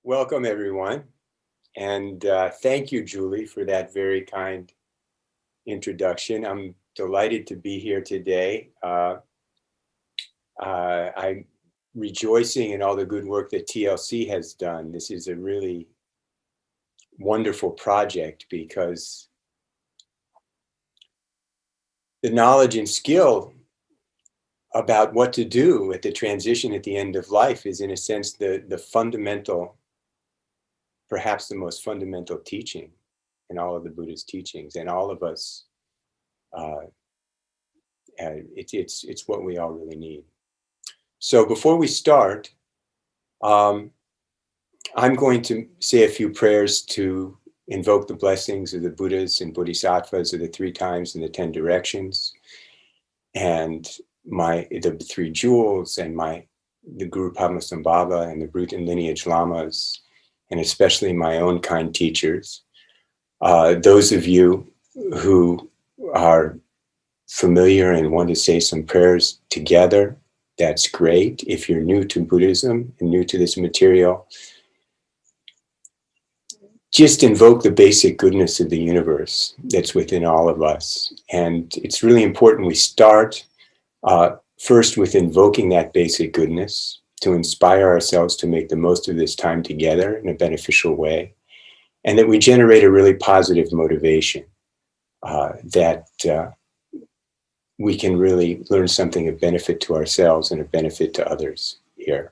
Welcome, everyone. And thank you, Julie, for that very kind introduction. I'm delighted to be here today. I'm rejoicing in all the good work that TLC has done. This is a really wonderful project because the knowledge and skill about what to do at the transition at the end of life is, in a sense, the fundamental, perhaps the most fundamental teaching in all of the Buddha's teachings, and all of us, it's what we all really need. So before we start, I'm going to say a few prayers to invoke the blessings of the Buddhas and Bodhisattvas of the 3 times and the 10 directions, and the 3 jewels, and the Guru Padmasambhava and the root and lineage lamas, and especially my own kind teachers. Those of you who are familiar and want to say some prayers together, that's great. If you're new to Buddhism and new to this material, just invoke the basic goodness of the universe that's within all of us. And it's really important we start first with invoking that basic goodness to inspire ourselves to make the most of this time together in a beneficial way, and that we generate a really positive motivation that we can really learn something of benefit to ourselves and of benefit to others here.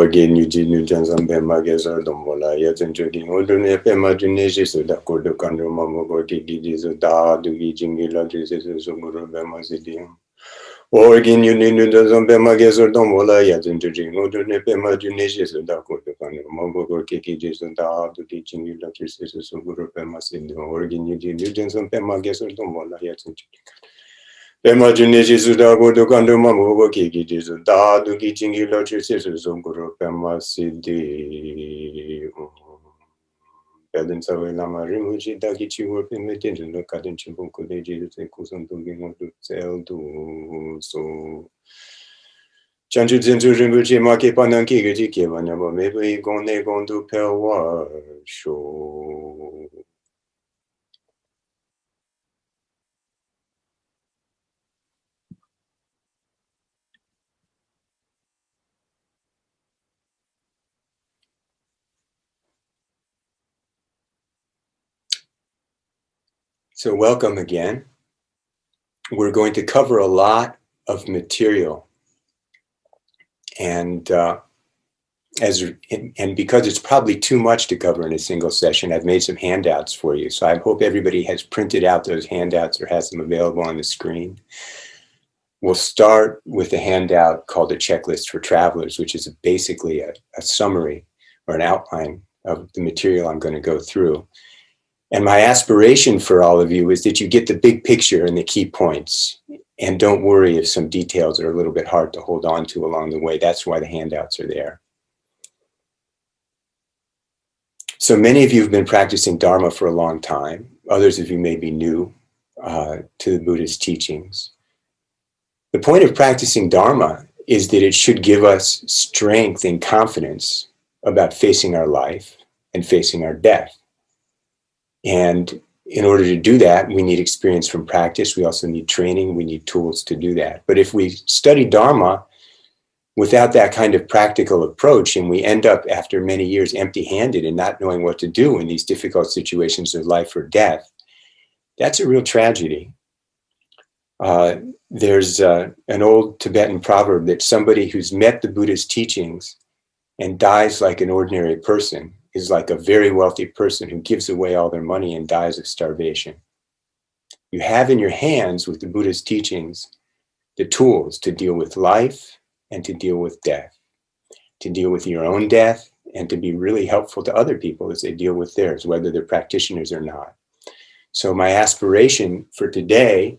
Again, you did new Johnson Bemagas or Dombola, yet and joking, Odun Epema Junesis, the Kordokando Mamogoti, da, Dugi Jingila, Jesus, Guru Bemasidium. Again, you need new Johnson Bemagas or Dombola, yet and joking, Odun Epema Junesis, the Kordokando Mamogoti, Jesus, da, Dugi Jingila, Jesus, Guru Bemasidium. Again, you did new Johnson Bemagas or Dombola, yet and joking. Imagine Jesus da go do kando mamu ki Jesus da do ki chingi lo Jesus zonguru pema sidi Belin sawe lama rimuji da ki chiwo peme tension lo kadin chimbon ko de Jesus e kuson do gi mo do sel do so Chanchu zenzu rinpoche ma ke panan ki ge ji ke ma na mo me be gon ne gon do pe wa sho. So welcome again. We're going to cover a lot of material, and because it's probably too much to cover in a single session, I've made some handouts for you. So I hope everybody has printed out those handouts or has them available on the screen. We'll start with a handout called a checklist for travelers, which is basically a summary or an outline of the material I'm going to go through. And my aspiration for all of you is that you get the big picture and the key points, and don't worry if some details are a little bit hard to hold on to along the way. That's why the handouts are there. So many of you have been practicing Dharma for a long time. Others of you may be new to the Buddhist teachings. The point of practicing Dharma is that it should give us strength and confidence about facing our life and facing our death. And in order to do that, we need experience from practice. We also need training. We need tools to do that. But if we study Dharma without that kind of practical approach, and we end up after many years empty-handed and not knowing what to do in these difficult situations of life or death, that's a real tragedy. There's an old Tibetan proverb that somebody who's met the Buddha's teachings and dies like an ordinary person is like a very wealthy person who gives away all their money and dies of starvation. You have in your hands, with the Buddha's teachings, the tools to deal with life and to deal with death, to deal with your own death and to be really helpful to other people as they deal with theirs, whether they're practitioners or not. So my aspiration for today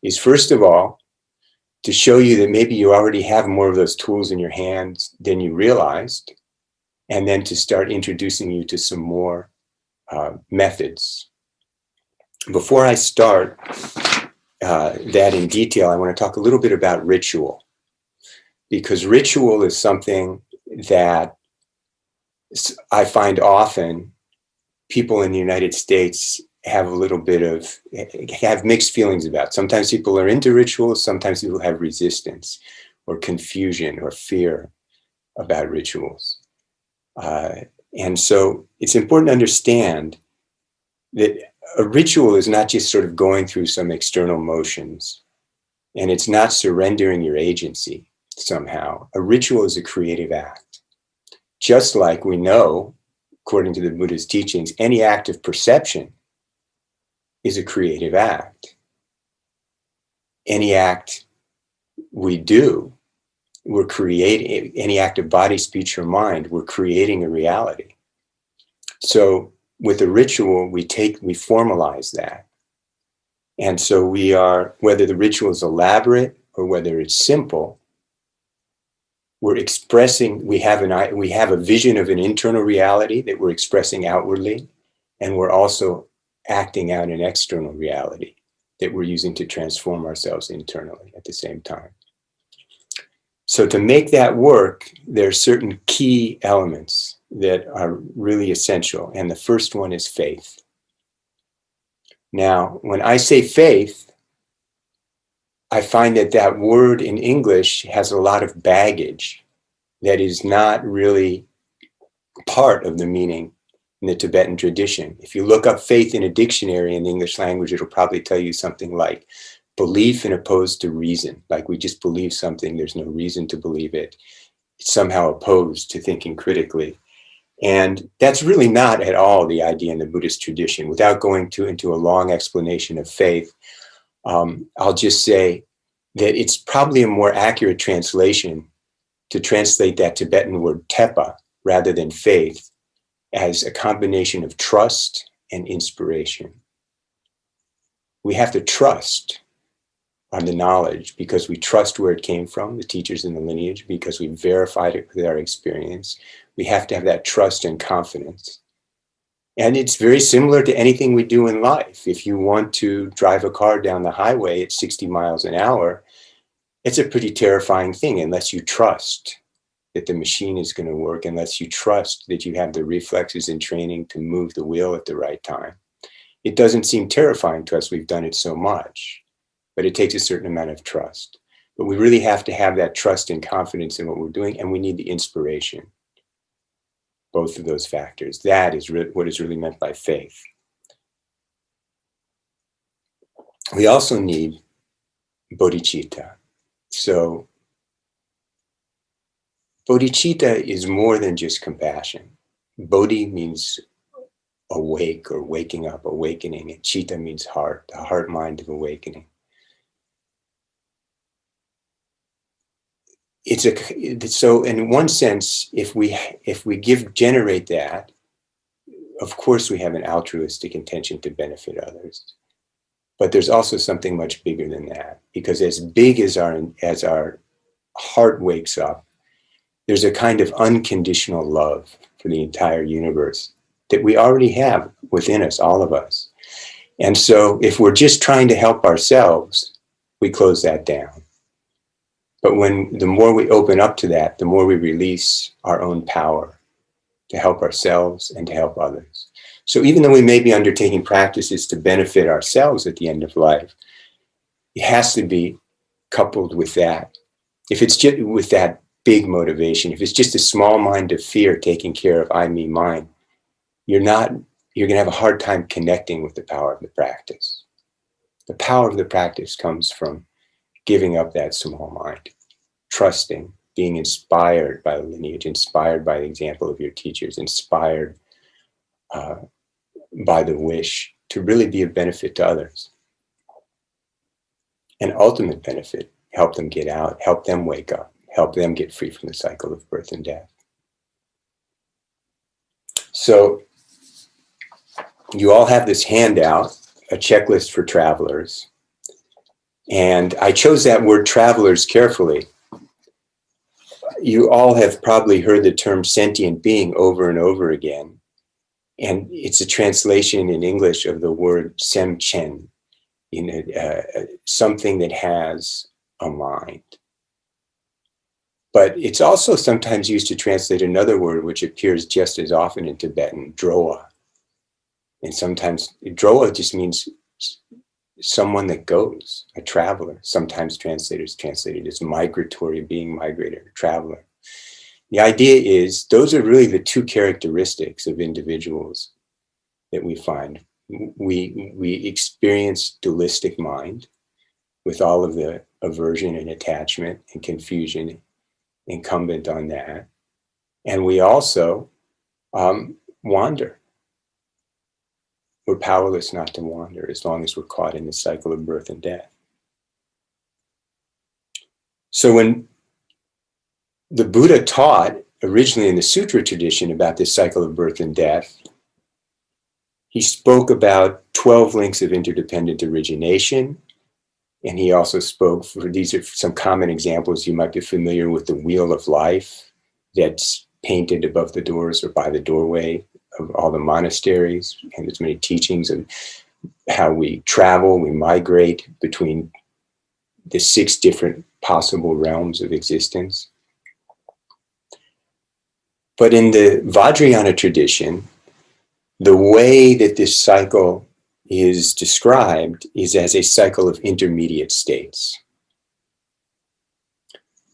is, first of all, to show you that maybe you already have more of those tools in your hands than you realized, and then to start introducing you to some more methods. Before I start that in detail, I want to talk a little bit about ritual. because ritual is something that I find often people in the United States have a little bit of, have mixed feelings about. Sometimes people are into rituals, sometimes people have resistance or confusion or fear about rituals. And so it's important to understand that a ritual is not just sort of going through some external motions, and it's not surrendering your agency somehow. A ritual is a creative act. Just like we know, according to the Buddha's teachings, any act of perception is a creative act. Any act we do, we're creating, any act of body, speech, or mind, we're creating a reality. So with a ritual, we formalize that. And so we are, whether the ritual is elaborate or whether it's simple, we're expressing, we have a vision of an internal reality that we're expressing outwardly, and we're also acting out an external reality that we're using to transform ourselves internally at the same time. So to make that work, there are certain key elements that are really essential, and the first one is faith. Now, when I say faith, I find that that word in English has a lot of baggage that is not really part of the meaning in the Tibetan tradition. If you look up faith in a dictionary in the English language, it'll probably tell you something like belief and opposed to reason. Like we just believe something, there's no reason to believe it. It's somehow opposed to thinking critically. And that's really not at all the idea in the Buddhist tradition. Without going into a long explanation of faith, I'll just say that it's probably a more accurate translation to translate that Tibetan word tepa rather than faith as a combination of trust and inspiration. We have to trust on the knowledge because we trust where it came from, the teachers in the lineage, because we verified it with our experience. We have to have that trust and confidence. And it's very similar to anything we do in life. If you want to drive a car down the highway at 60 miles an hour, it's a pretty terrifying thing unless you trust that the machine is going to work, unless you trust that you have the reflexes and training to move the wheel at the right time. It doesn't seem terrifying to us. We've done it so much, but it takes a certain amount of trust. But we really have to have that trust and confidence in what we're doing, and we need the inspiration. Both of those factors. That is what is really meant by faith. We also need bodhicitta. So bodhicitta is more than just compassion. Bodhi means awake or waking up, awakening, and citta means heart, the heart mind of awakening. So in one sense, if we generate that, of course we have an altruistic intention to benefit others. But there's also something much bigger than that, because as big as our heart wakes up, there's a kind of unconditional love for the entire universe that we already have within us, all of us. And so if we're just trying to help ourselves, we close that down. But the more we open up to that, the more we release our own power to help ourselves and to help others. So even though we may be undertaking practices to benefit ourselves at the end of life, it has to be coupled with that. If it's just with that big motivation, if it's just a small mind of fear taking care of I, me, mine, you're going to have a hard time connecting with the power of the practice. The power of the practice comes from giving up that small mind, trusting, being inspired by the lineage, inspired by the example of your teachers, inspired by the wish to really be of benefit to others. An ultimate benefit, help them get out, help them wake up, help them get free from the cycle of birth and death. So you all have this handout, a checklist for travelers. And I chose that word travelers carefully. You all have probably heard the term sentient being over and over again. And it's a translation in English of the word semchen, something that has a mind. But it's also sometimes used to translate another word which appears just as often in Tibetan, droa. And sometimes droa just means someone that goes, a traveler. Sometimes translators translate it as migratory, being migrator, traveler. The idea is those are really the two characteristics of individuals that we find. We experience dualistic mind with all of the aversion and attachment and confusion incumbent on that. And we also wander. We're powerless not to wander as long as we're caught in the cycle of birth and death. So when the Buddha taught originally in the sutra tradition about this cycle of birth and death, he spoke about 12 links of interdependent origination. And he also spoke, these are some common examples. You might be familiar with the wheel of life that's painted above the doors or by the doorway of all the monasteries. And there's many teachings of how we travel, we migrate between the 6 different possible realms of existence. But in the Vajrayana tradition, the way that this cycle is described is as a cycle of intermediate states.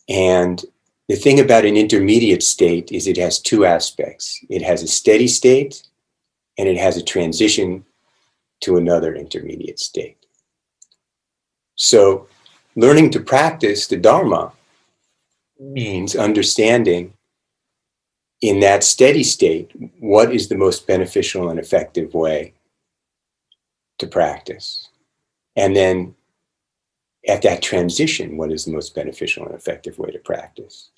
And the thing about an intermediate state is it has 2 aspects. It has a steady state and it has a transition to another intermediate state. So learning to practice the dharma means understanding in that steady state what is the most beneficial and effective way to practice. And then at that transition, what is the most beneficial and effective way to practice?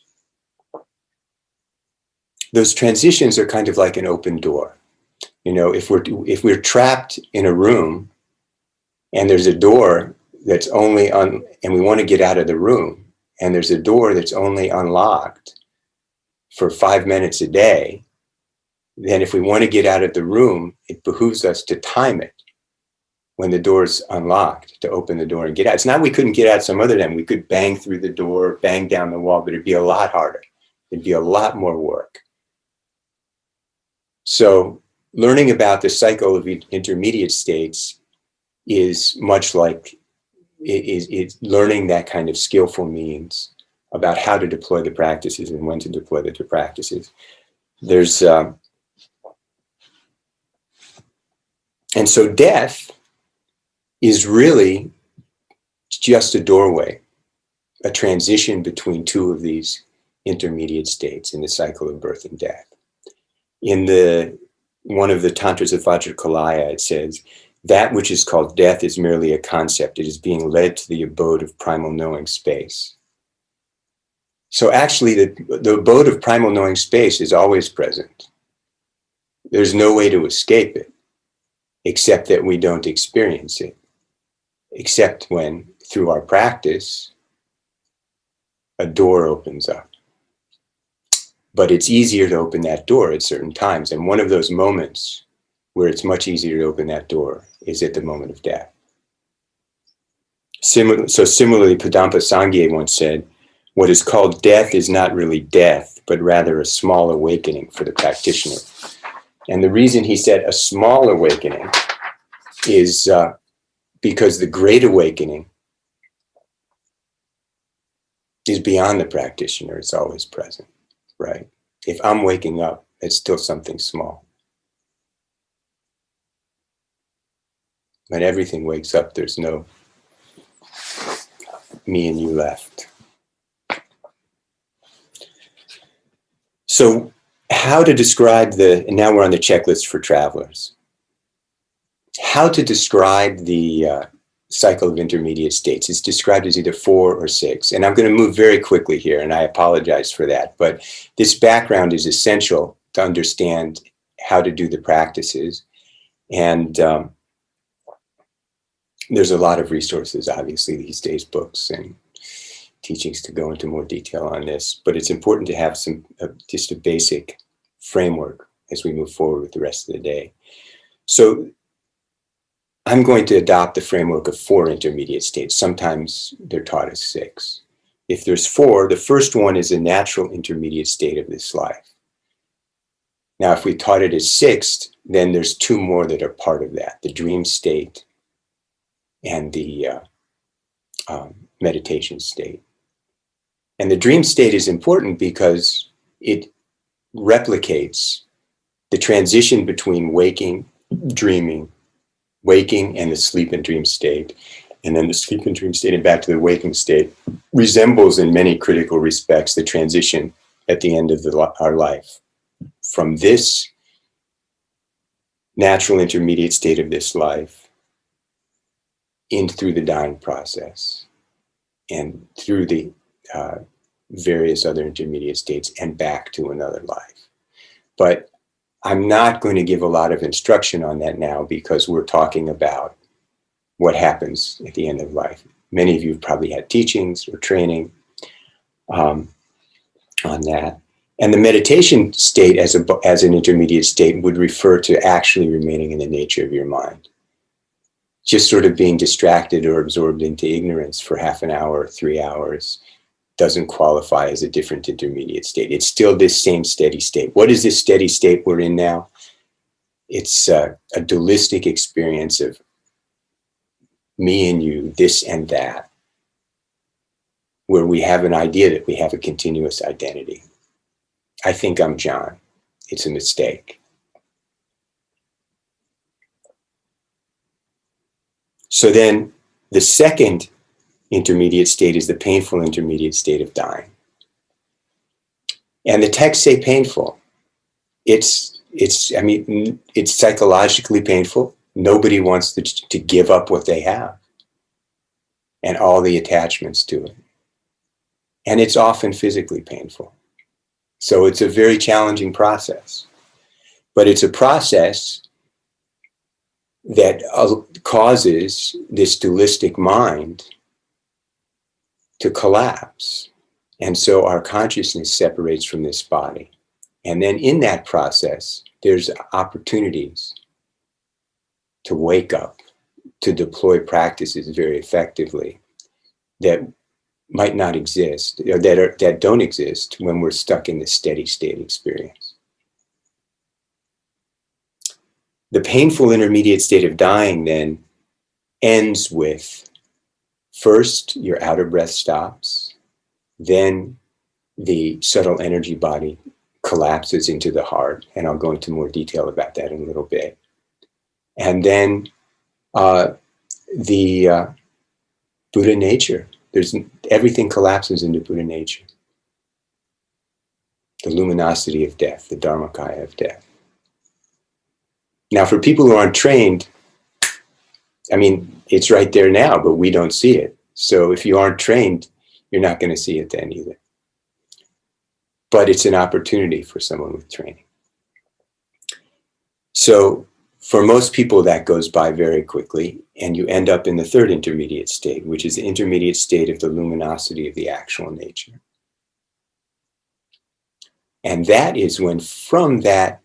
Those transitions are kind of like an open door. You know, if we're trapped in a room and there's a door that's only on, and we want to get out of the room, and there's a door that's only unlocked for 5 minutes a day, then if we want to get out of the room, it behooves us to time it when the door's unlocked, to open the door and get out. It's not we couldn't get out some other time. We could bang through the door, bang down the wall, but it'd be a lot harder. It'd be a lot more work. So learning about the cycle of intermediate states is much like it's learning that kind of skillful means about how to deploy the practices and when to deploy the practices. There's and so death is really just a doorway, a transition between 2 of these intermediate states in the cycle of birth and death. In one of the tantras of Vajrakalaya, it says, that which is called death is merely a concept. It is being led to the abode of primal knowing space. So actually, the abode of primal knowing space is always present. There's no way to escape it, except that we don't experience it, except when, through our practice, a door opens up. But it's easier to open that door at certain times. And one of those moments where it's much easier to open that door is at the moment of death. Similarly, Padampa Sangye once said, what is called death is not really death, but rather a small awakening for the practitioner. And the reason he said a small awakening is because the great awakening is beyond the practitioner. It's always present, right? If I'm waking up, it's still something small. When everything wakes up, there's no me and you left. So how to describe and now we're on the checklist for travelers. How to describe the cycle of intermediate states. It's described as either 4 or 6. And I'm going to move very quickly here, and I apologize for that. But this background is essential to understand how to do the practices. And there's a lot of resources, obviously, these days, books and teachings to go into more detail on this. But it's important to have just a basic framework as we move forward with the rest of the day. So I'm going to adopt the framework of 4 intermediate states. Sometimes they're taught as 6. If there's 4, the first one is a natural intermediate state of this life. Now, if we taught it as 6, then there's 2 more that are part of that, the dream state and the meditation state. And the dream state is important because it replicates the transition between waking, dreaming, waking, and the sleep and dream state. And then the sleep and dream state and back to the waking state resembles in many critical respects the transition at the end of our life from this natural intermediate state of this life in through the dying process and through the various other intermediate states and back to another life. But I'm not going to give a lot of instruction on that now because we're talking about what happens at the end of life. Many of you have probably had teachings or training on that. And the meditation state as an intermediate state would refer to actually remaining in the nature of your mind. Just sort of being distracted or absorbed into ignorance for half an hour or 3 hours doesn't qualify as a different intermediate state. It's still this same steady state. What is this steady state we're in now? It's a dualistic experience of me and you, this and that, where we have an idea that we have a continuous identity. I think I'm John. It's a mistake. So then the second intermediate state is the painful intermediate state of dying. And the texts say painful. It's psychologically painful. Nobody wants to give up what they have and all the attachments to it. And it's often physically painful. So it's a very challenging process. But it's a process that causes this dualistic mind to collapse. And so our consciousness separates from this body. And then in that process, there's opportunities to wake up, to deploy practices very effectively that might not exist, or that don't exist when we're stuck in the steady state experience. The painful intermediate state of dying then ends with, first, your outer breath stops, then the subtle energy body collapses into the heart, and I'll go into more detail about that in a little bit. And then the Buddha nature, everything collapses into Buddha nature. The luminosity of death, the dharmakaya of death. Now, for people who aren't trained, it's right there now, but we don't see it. So if you aren't trained, you're not going to see it then either. But it's an opportunity for someone with training. So for most people, that goes by very quickly, and you end up in the third intermediate state, which is the intermediate state of the luminosity of the actual nature. And that is when, from that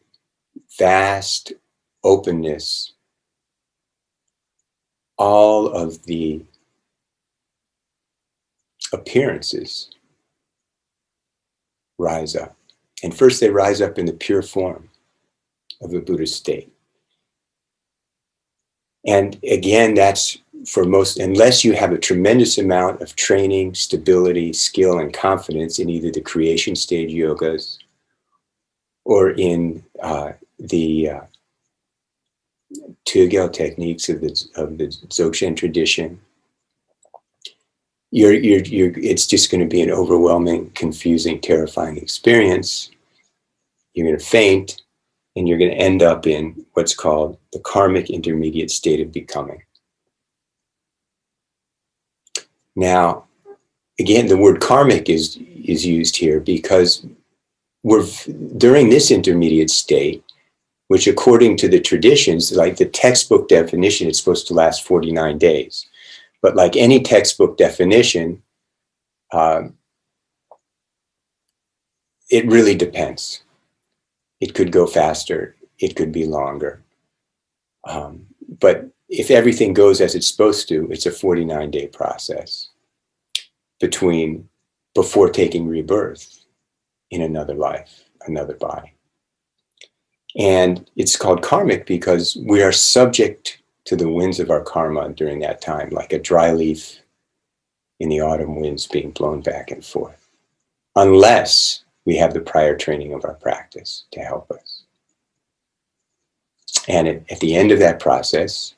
vast openness, all of the appearances rise up. And first they rise up in the pure form of the Buddha state. And again, that's for most, unless you have a tremendous amount of training, stability, skill, and confidence in either the creation stage yogas or in the Tugel techniques of the Dzogchen tradition, it's just going to be an overwhelming, confusing, terrifying experience. You're going to faint, and you're going to end up in what's called the karmic intermediate state of becoming. Now, again, the word karmic is used here because during this intermediate state, which according to the traditions, like the textbook definition, it's supposed to last 49 days. But like any textbook definition, it really depends. It could go faster, it could be longer. But if everything goes as it's supposed to, it's a 49-day process between before taking rebirth in another life, another body. And it's called karmic because we are subject to the winds of our karma during that time, like a dry leaf in the autumn winds being blown back and forth, unless we have the prior training of our practice to help us. And at the end of that process,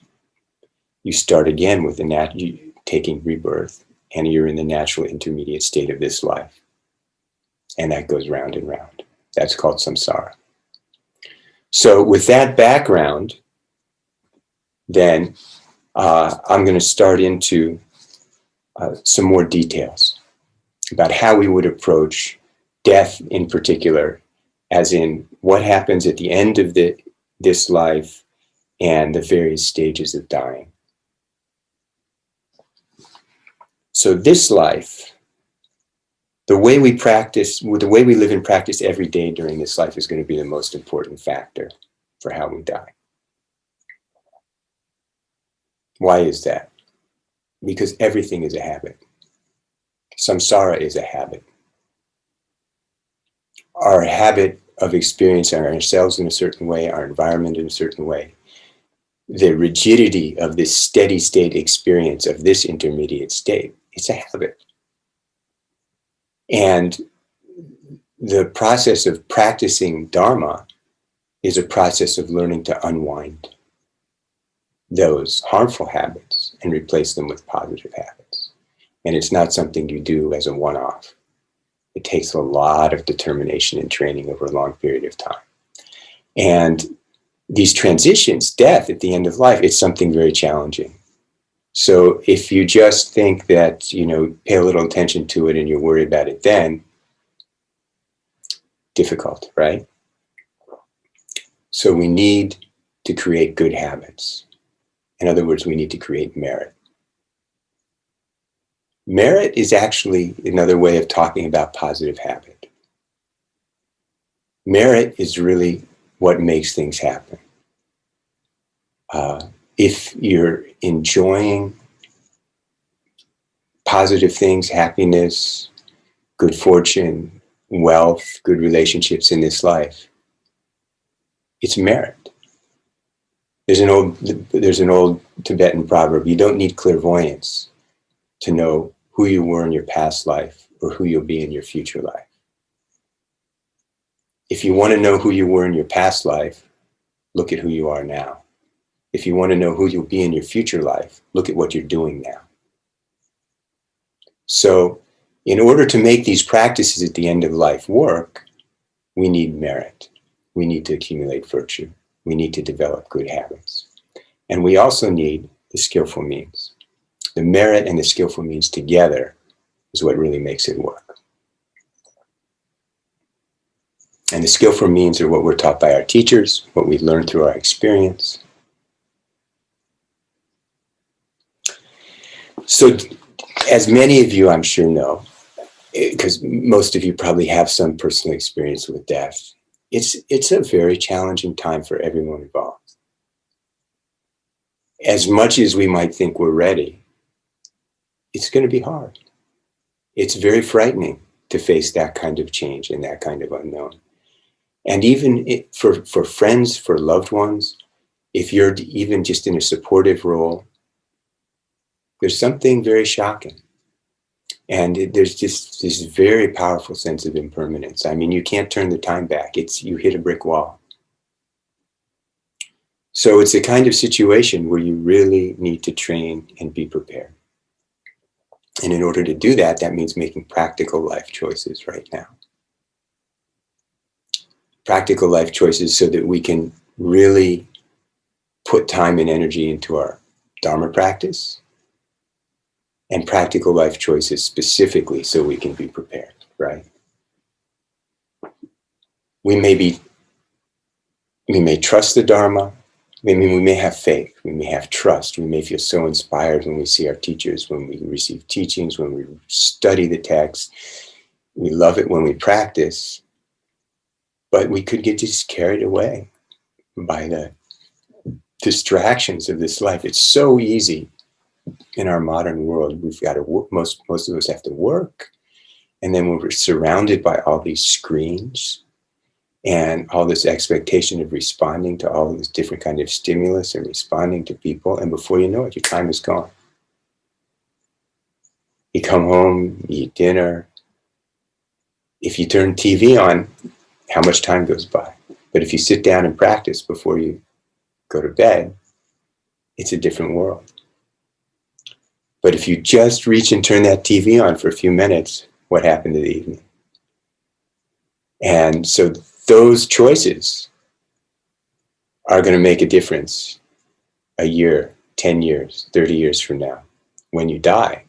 you start again with taking rebirth, and you're in the natural intermediate state of this life. And that goes round and round. That's called samsara. So with that background, then I'm going to start into some more details about how we would approach death in particular, as in what happens at the end of this life and the various stages of dying. So this life, the way we practice, the way we live and practice every day during this life is going to be the most important factor for how we die. Why is that? Because everything is a habit. Samsara is a habit. Our habit of experiencing ourselves in a certain way, our environment in a certain way, the rigidity of this steady state experience of this intermediate state, it's a habit. And the process of practicing dharma is a process of learning to unwind those harmful habits and replace them with positive habits. And it's not something you do as a one-off. It takes a lot of determination and training over a long period of time. And these transitions, death at the end of life, it's something very challenging. So if you just think that, pay a little attention to it and you worry about it then, difficult, right? So we need to create good habits. In other words, we need to create merit. Merit is actually another way of talking about positive habit. Merit is really what makes things happen. If you're enjoying positive things, happiness, good fortune, wealth, good relationships in this life, it's merit. There's an old Tibetan proverb: you don't need clairvoyance to know who you were in your past life or who you'll be in your future life. If you want to know who you were in your past life, look at who you are now. If you want to know who you'll be in your future life, look at what you're doing now. So in order to make these practices at the end of life work, we need merit. We need to accumulate virtue. We need to develop good habits. And we also need the skillful means. The merit and the skillful means together is what really makes it work. And the skillful means are what we're taught by our teachers, what we learn through our experience. So, as many of you I'm sure know, because most of you probably have some personal experience with death, it's a very challenging time for everyone involved. As much as we might think we're ready, it's going to be hard. It's very frightening to face that kind of change and that kind of unknown. And even for friends, for loved ones, if you're even just in a supportive role, there's something very shocking. And there's just this very powerful sense of impermanence. I mean, you can't turn the time back. You hit a brick wall. So it's a kind of situation where you really need to train and be prepared. And in order to do that, that means making practical life choices right now. Practical life choices so that we can really put time and energy into our dharma practice, and practical life choices specifically so we can be prepared, right? We may trust the dharma. I mean, we may have faith, we may have trust, we may feel so inspired when we see our teachers, when we receive teachings, when we study the text. We love it when we practice, but we could get just carried away by the distractions of this life. It's so easy in our modern world. We've got to work, most of us have to work, And then when we're surrounded by all these screens and all this expectation of responding to all this different kind of stimulus and responding to people, and before you know it, your time is gone. You come home, you eat dinner. If you turn TV on, how much time goes by? But if you sit down and practice before you go to bed, it's a different world. But if you just reach and turn that TV on for a few minutes, what happened to the evening? And so those choices are going to make a difference a year, 10 years, 30 years from now. When you die,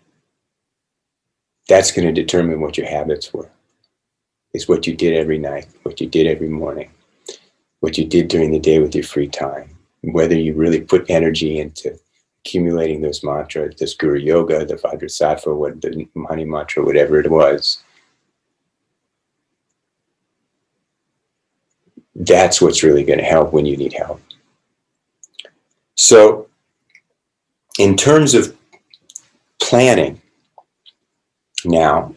that's going to determine what your habits were. It's what you did every night, what you did every morning, what you did during the day with your free time, whether you really put energy into accumulating those mantras, this Guru Yoga, the Vajrasattva, what the Mani Mantra, whatever it was. That's what's really going to help when you need help. So, in terms of planning, now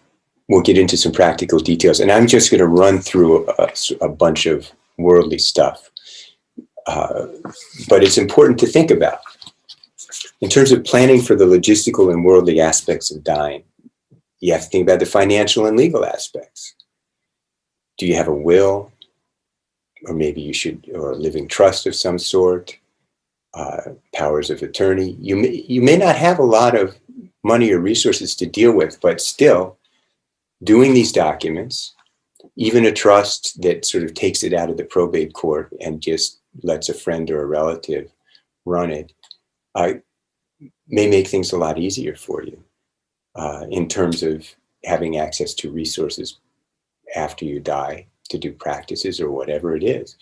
we'll get into some practical details, and I'm just going to run through a bunch of worldly stuff. But it's important to think about. In terms of planning for the logistical and worldly aspects of dying, you have to think about the financial and legal aspects. Do you have a will? Or maybe you should, or a living trust of some sort, powers of attorney. You may not have a lot of money or resources to deal with, but still doing these documents, even a trust that sort of takes it out of the probate court and just lets a friend or a relative run it, may make things a lot easier for you in terms of having access to resources after you die to do practices or whatever it is.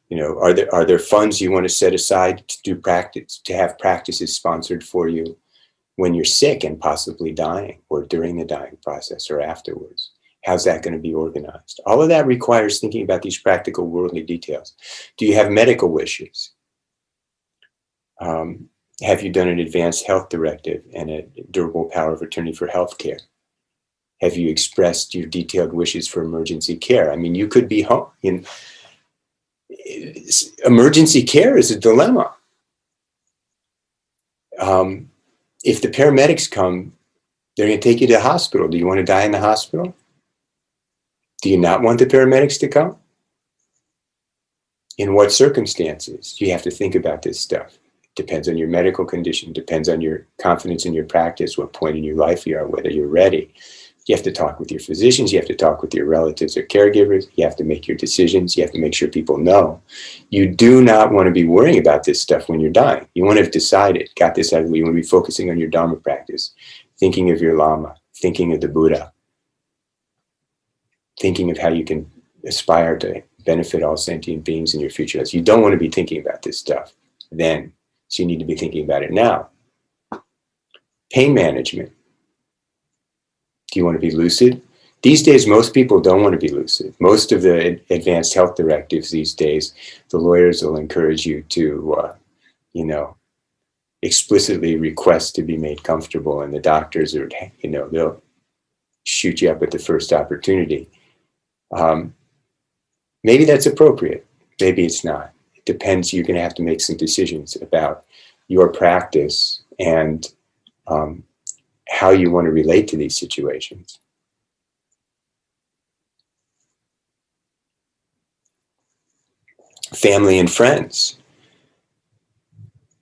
You know, are there funds you want to set aside to do practice, to have practices sponsored for you when you're sick and possibly dying, or during the dying process or afterwards? How's that going to be organized? All of that requires thinking about these practical worldly details. Do you have medical wishes? Have you done an advanced health directive and a durable power of attorney for healthcare? Have you expressed your detailed wishes for emergency care? I mean, you could be home. Emergency care is a dilemma. If the paramedics come, they're going to take you to the hospital. Do you want to die in the hospital? Do you not want the paramedics to come? In what circumstances? You have to think about this stuff. Depends on your medical condition, depends on your confidence in your practice, what point in your life you are, whether you're ready. You have to talk with your physicians, you have to talk with your relatives or caregivers, you have to make your decisions, you have to make sure people know. You do not want to be worrying about this stuff when you're dying. You want to have decided, got this out of the way. You want to be focusing on your dharma practice, thinking of your Lama, thinking of the Buddha, thinking of how you can aspire to benefit all sentient beings in your future lives. You don't want to be thinking about this stuff then. So you need to be thinking about it now. Pain management. Do you want to be lucid? These days, most people don't want to be lucid. Most of the advanced health directives these days, the lawyers will encourage you to, explicitly request to be made comfortable, and the doctors are, they'll shoot you up at the first opportunity. Maybe that's appropriate. Maybe it's not. It depends. You're going to have to make some decisions about your practice and how you want to relate to these situations. Family and friends.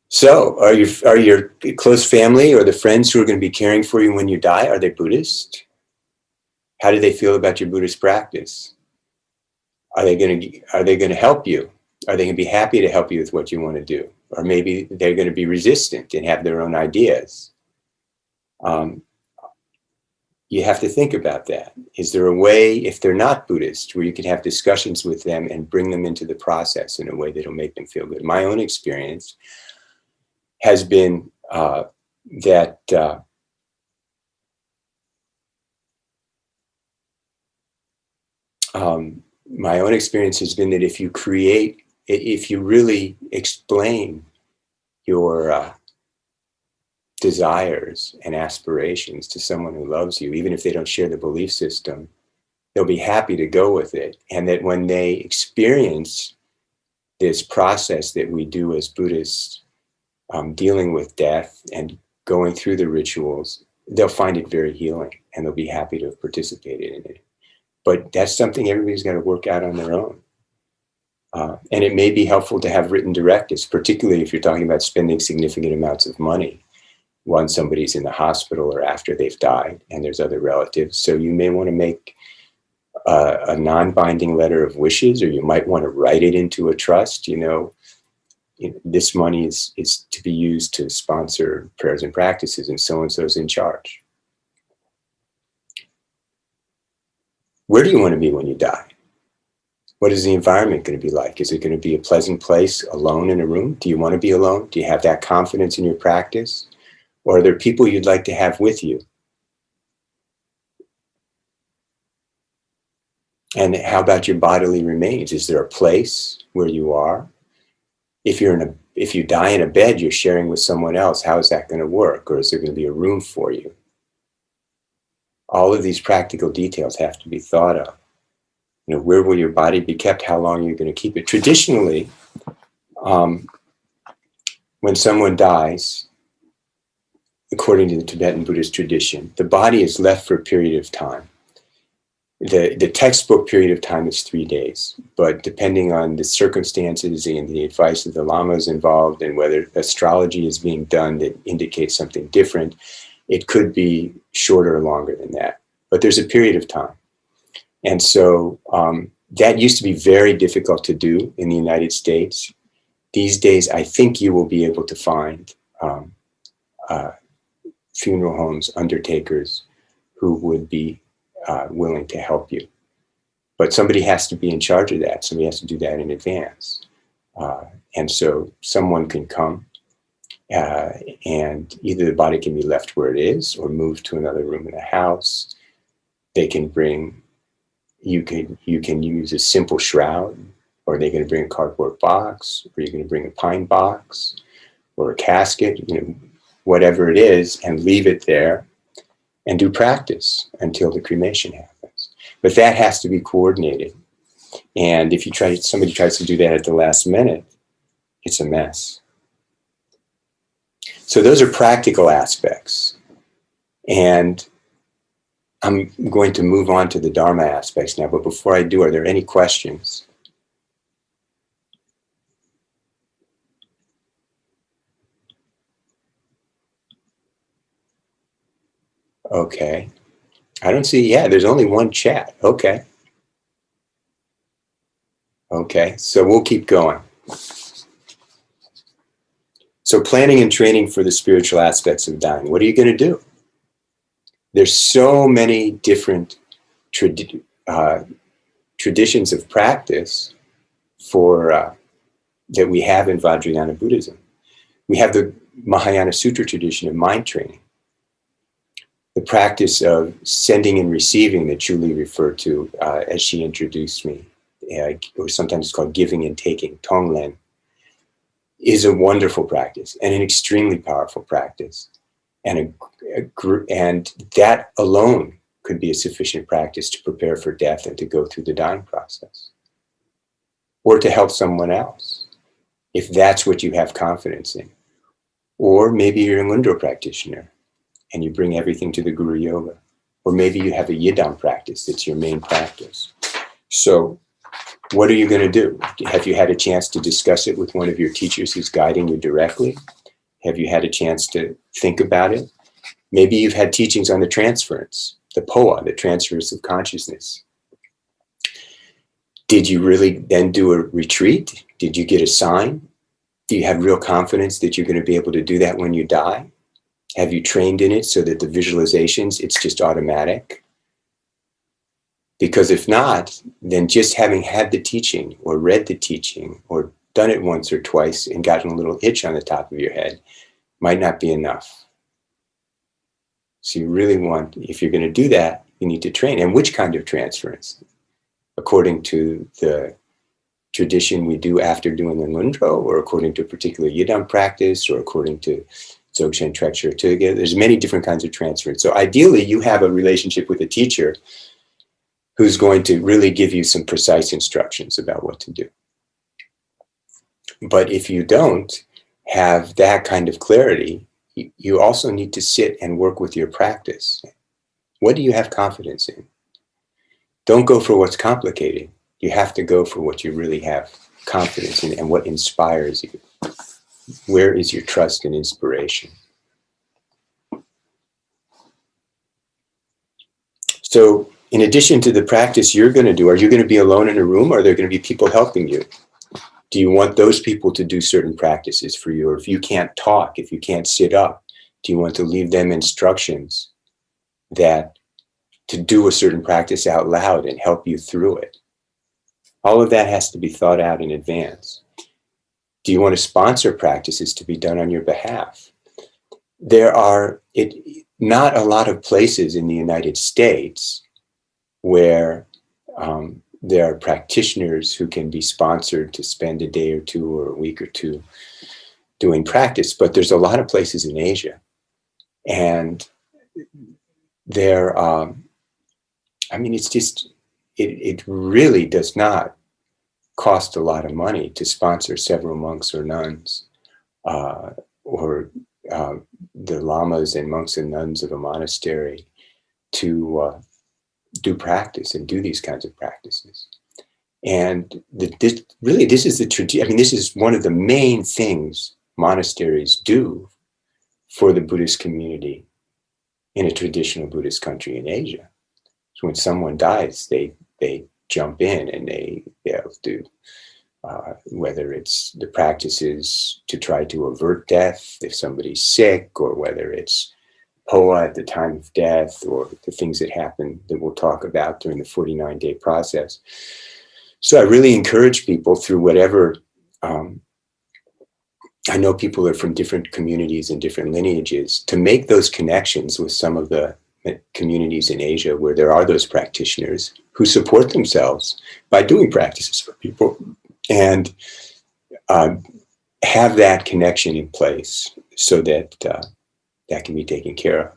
So are your close family or the friends who are going to be caring for you when you die, are they Buddhist? How do they feel about your Buddhist practice? Are they going to help you? Are they going to be happy to help you with what you want to do? Or maybe they're going to be resistant and have their own ideas. You have to think about that. Is there a way, if they're not Buddhist, where you can have discussions with them and bring them into the process in a way that'll make them feel good? My own experience has been that if you really explain your desires and aspirations to someone who loves you, even if they don't share the belief system, they'll be happy to go with it. And that when they experience this process that we do as Buddhists, dealing with death and going through the rituals, they'll find it very healing and they'll be happy to have participated in it. But that's something everybody's got to work out on their own. And it may be helpful to have written directives, particularly if you're talking about spending significant amounts of money when somebody's in the hospital or after they've died and there's other relatives. So you may want to make a non-binding letter of wishes, or you might want to write it into a trust. This money is to be used to sponsor prayers and practices, and so-and-so's in charge. Where do you want to be when you die? What is the environment going to be like? Is it going to be a pleasant place, alone in a room? Do you want to be alone? Do you have that confidence in your practice? Or are there people you'd like to have with you? And how about your bodily remains? Is there a place where you are? If you die in a bed, you're sharing with someone else. How is that going to work? Or is there going to be a room for you? All of these practical details have to be thought of. Where will your body be kept? How long are you going to keep it? Traditionally, when someone dies, according to the Tibetan Buddhist tradition, the body is left for a period of time. The textbook period of time is 3 days, but depending on the circumstances and the advice of the lamas involved and whether astrology is being done that indicates something different, it could be shorter or longer than that. But there's a period of time. And so that used to be very difficult to do in the United States. These days, I think you will be able to find funeral homes, undertakers who would be willing to help you. But somebody has to be in charge of that. Somebody has to do that in advance. And so someone can come and either the body can be left where it is or moved to another room in the house. They can bring, you can use a simple shroud, or they're going to bring a cardboard box, or you're going to bring a pine box or a casket, whatever it is, and leave it there and do practice until the cremation happens. But that has to be coordinated. And if somebody tries to do that at the last minute, it's a mess. So those are practical aspects. And I'm going to move on to the Dharma aspects now, but before I do, are there any questions? Okay. I don't see, there's only one chat. Okay. Okay, so we'll keep going. So planning and training for the spiritual aspects of dying. What are you going to do? There's so many different traditions of practice that we have in Vajrayana Buddhism. We have the Mahayana Sutra tradition of mind training. The practice of sending and receiving that Julie referred to as she introduced me, or sometimes it's called giving and taking, Tonglen, is a wonderful practice and an extremely powerful practice. And that alone could be a sufficient practice to prepare for death and to go through the dying process. Or to help someone else, if that's what you have confidence in. Or maybe you're a Ngundro practitioner and you bring everything to the Guru Yoga. Or maybe you have a Yidam practice that's your main practice. So what are you going to do? Have you had a chance to discuss it with one of your teachers who's guiding you directly? Have you had a chance to think about it? Maybe you've had teachings on the transference, the POA, the transference of consciousness. Did you really then do a retreat? Did you get a sign? Do you have real confidence that you're going to be able to do that when you die? Have you trained in it so that the visualizations, it's just automatic? Because if not, then just having had the teaching or read the teaching or done it once or twice and gotten a little itch on the top of your head might not be enough. So you really want, if you're going to do that, you need to train. And which kind of transference? According to the tradition we do after doing the Ngundro, or according to a particular Yidam practice, or according to Dzogchen Trek together. There's many different kinds of transference. So ideally, you have a relationship with a teacher who's going to really give you some precise instructions about what to do. But if you don't have that kind of clarity, you also need to sit and work with your practice. What do you have confidence in? Don't go for what's complicated. You have to go for what you really have confidence in and what inspires you. Where is your trust and inspiration? So in addition to the practice you're going to do, are you going to be alone in a room, or are there going to be people helping you? Do you want those people to do certain practices for you? Or if you can't talk, if you can't sit up, do you want to leave them instructions that to do a certain practice out loud and help you through it? All of that has to be thought out in advance. Do you want to sponsor practices to be done on your behalf? There are not a lot of places in the United States where there are practitioners who can be sponsored to spend a day or two or a week or two doing practice, but there's a lot of places in Asia. And there, it's just, it really does not cost a lot of money to sponsor several monks or nuns or the lamas and monks and nuns of a monastery to do practice and do these kinds of practices. And this is the tradition. This is one of the main things monasteries do for the Buddhist community in a traditional Buddhist country in Asia. So when someone dies, they jump in and they'll do whether it's the practices to try to avert death if somebody's sick, or whether it's POA at the time of death, or the things that happen that we'll talk about during the 49-day process. So I really encourage people through whatever, I know people are from different communities and different lineages, to make those connections with some of the communities in Asia where there are those practitioners who support themselves by doing practices for people, and have that connection in place so that that can be taken care of.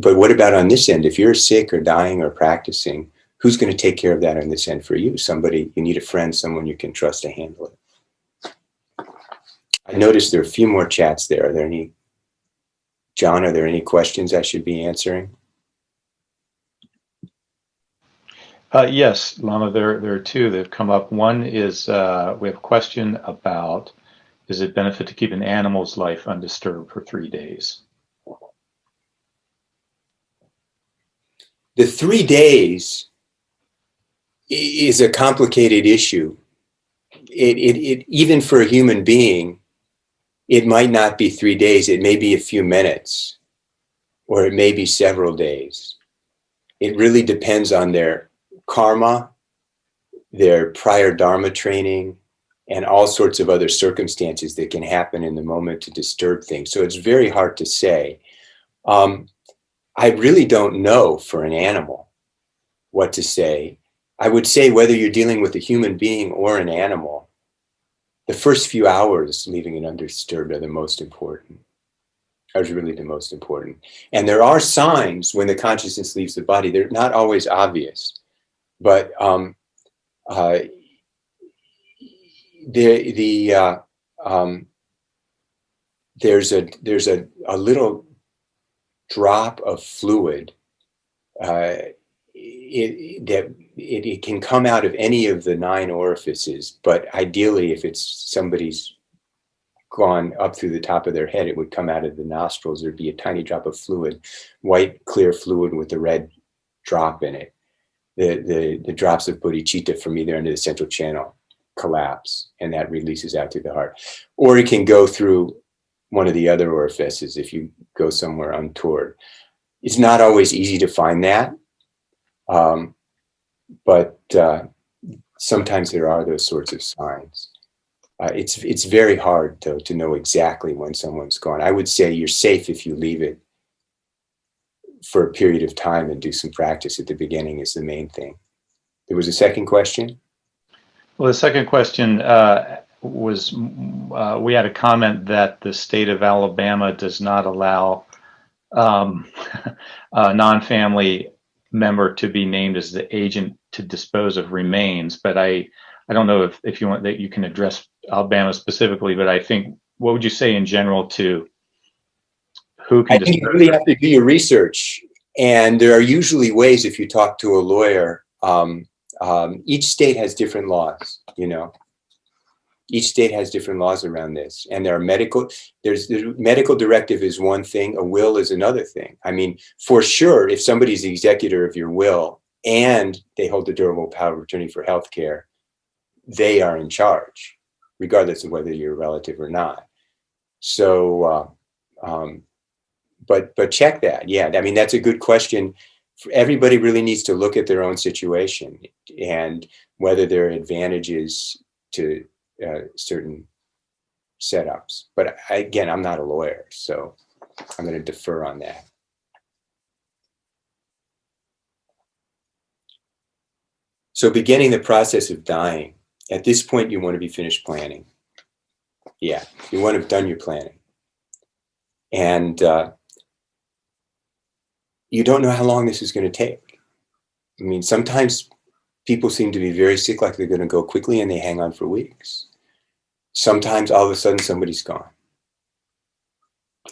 But what about on this end? If you're sick or dying or practicing, who's going to take care of that on this end for you? Somebody, you need a friend, someone you can trust to handle it. I noticed there are a few more chats there. Are there any, John, are there any questions I should be answering? Yes, Lama, there are two that have come up. One is we have a question about, does it benefit to keep an animal's life undisturbed for 3 days? The 3 days is a complicated issue. It even for a human being, it might not be 3 days. It may be a few minutes, or it may be several days. It really depends on their karma, their prior dharma training, and all sorts of other circumstances that can happen in the moment to disturb things. So it's very hard to say. I really don't know for an animal what to say. I would say whether you're dealing with a human being or an animal, the first few hours leaving it undisturbed are the most important. Are really the most important. And there are signs when the consciousness leaves the body. They're not always obvious, but there's a little drop of fluid it can come out of any of the 9 orifices, but ideally if it's somebody's gone up through the top of their head, it would come out of the nostrils. There'd be a tiny drop of fluid, white clear fluid with a red drop in it. The drops of bodhicitta from either end of the central channel collapse, and that releases out through the heart. Or it can go through one of the other orifices if you go somewhere untoward. It's not always easy to find that, but sometimes there are those sorts of signs. It's very hard to know exactly when someone's gone. I would say you're safe if you leave it for a period of time and do some practice at the beginning is the main thing. There was a second question? Well, the second question we had a comment that the state of Alabama does not allow a non-family member to be named as the agent to dispose of remains. But I don't know if you want that you can address Alabama specifically, but I think, what would you say in general to who can I think you really have to do your research. And there are usually ways, if you talk to a lawyer, each state has different laws, you know. Each state has different laws around this. And there are the medical directive is one thing, a will is another thing. I mean, for sure, if somebody's the executor of your will and they hold the durable power of attorney for healthcare, they are in charge, regardless of whether you're a relative or not. So, but check that. Yeah, I mean, that's a good question. Everybody really needs to look at their own situation and whether there are advantages to certain setups. But again, I'm not a lawyer, so I'm going to defer on that. So beginning the process of dying, at this point, you want to be finished planning. Yeah, you want to have done your planning. And you don't know how long this is going to take. I mean, sometimes people seem to be very sick, like they're going to go quickly, and they hang on for weeks. Sometimes all of a sudden somebody's gone.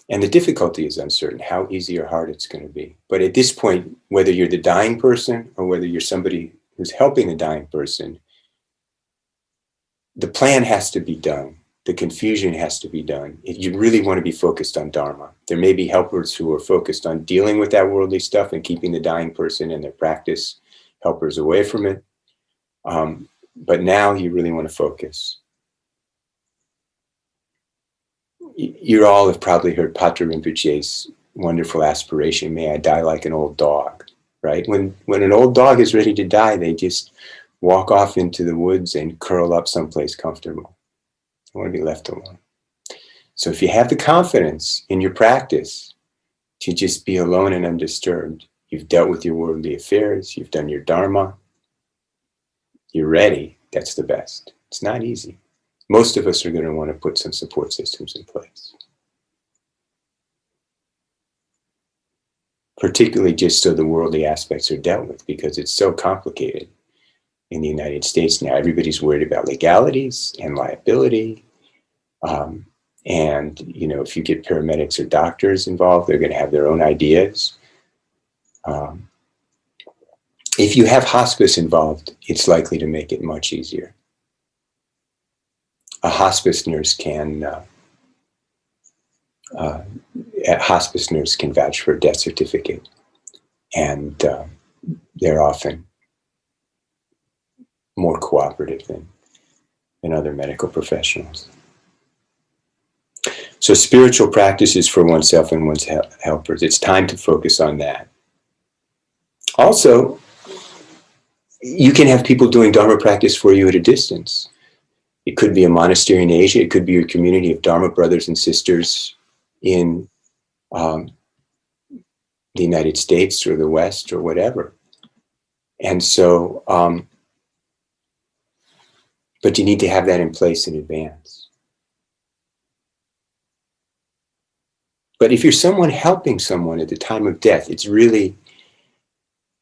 And the difficulty is uncertain, how easy or hard it's going to be. But at this point, whether you're the dying person or whether you're somebody who's helping the dying person, the plan has to be done. The confusion has to be done. You really want to be focused on dharma. There may be helpers who are focused on dealing with that worldly stuff and keeping the dying person and their practice helpers away from it. But now you really want to focus. You all have probably heard Patra Rinpoche's wonderful aspiration, may I die like an old dog, right? When an old dog is ready to die, they just walk off into the woods and curl up someplace comfortable. I want to be left alone. So if you have the confidence in your practice to just be alone and undisturbed, you've dealt with your worldly affairs, you've done your dharma, you're ready, that's the best. It's not easy. Most of us are going to want to put some support systems in place. Particularly just so the worldly aspects are dealt with, because it's so complicated. In the United States now, everybody's worried about legalities and liability. And, you know, if you get paramedics or doctors involved, they're going to have their own ideas. If you have hospice involved, it's likely to make it much easier. A hospice nurse can vouch for a death certificate, and they're often more cooperative than other medical professionals. So spiritual practices for oneself and one's helpers, it's time to focus on that. Also, you can have people doing Dharma practice for you at a distance. It could be a monastery in Asia, it could be your community of Dharma brothers and sisters in the United States or the West or whatever. And so, but you need to have that in place in advance. But if you're someone helping someone at the time of death, it's really,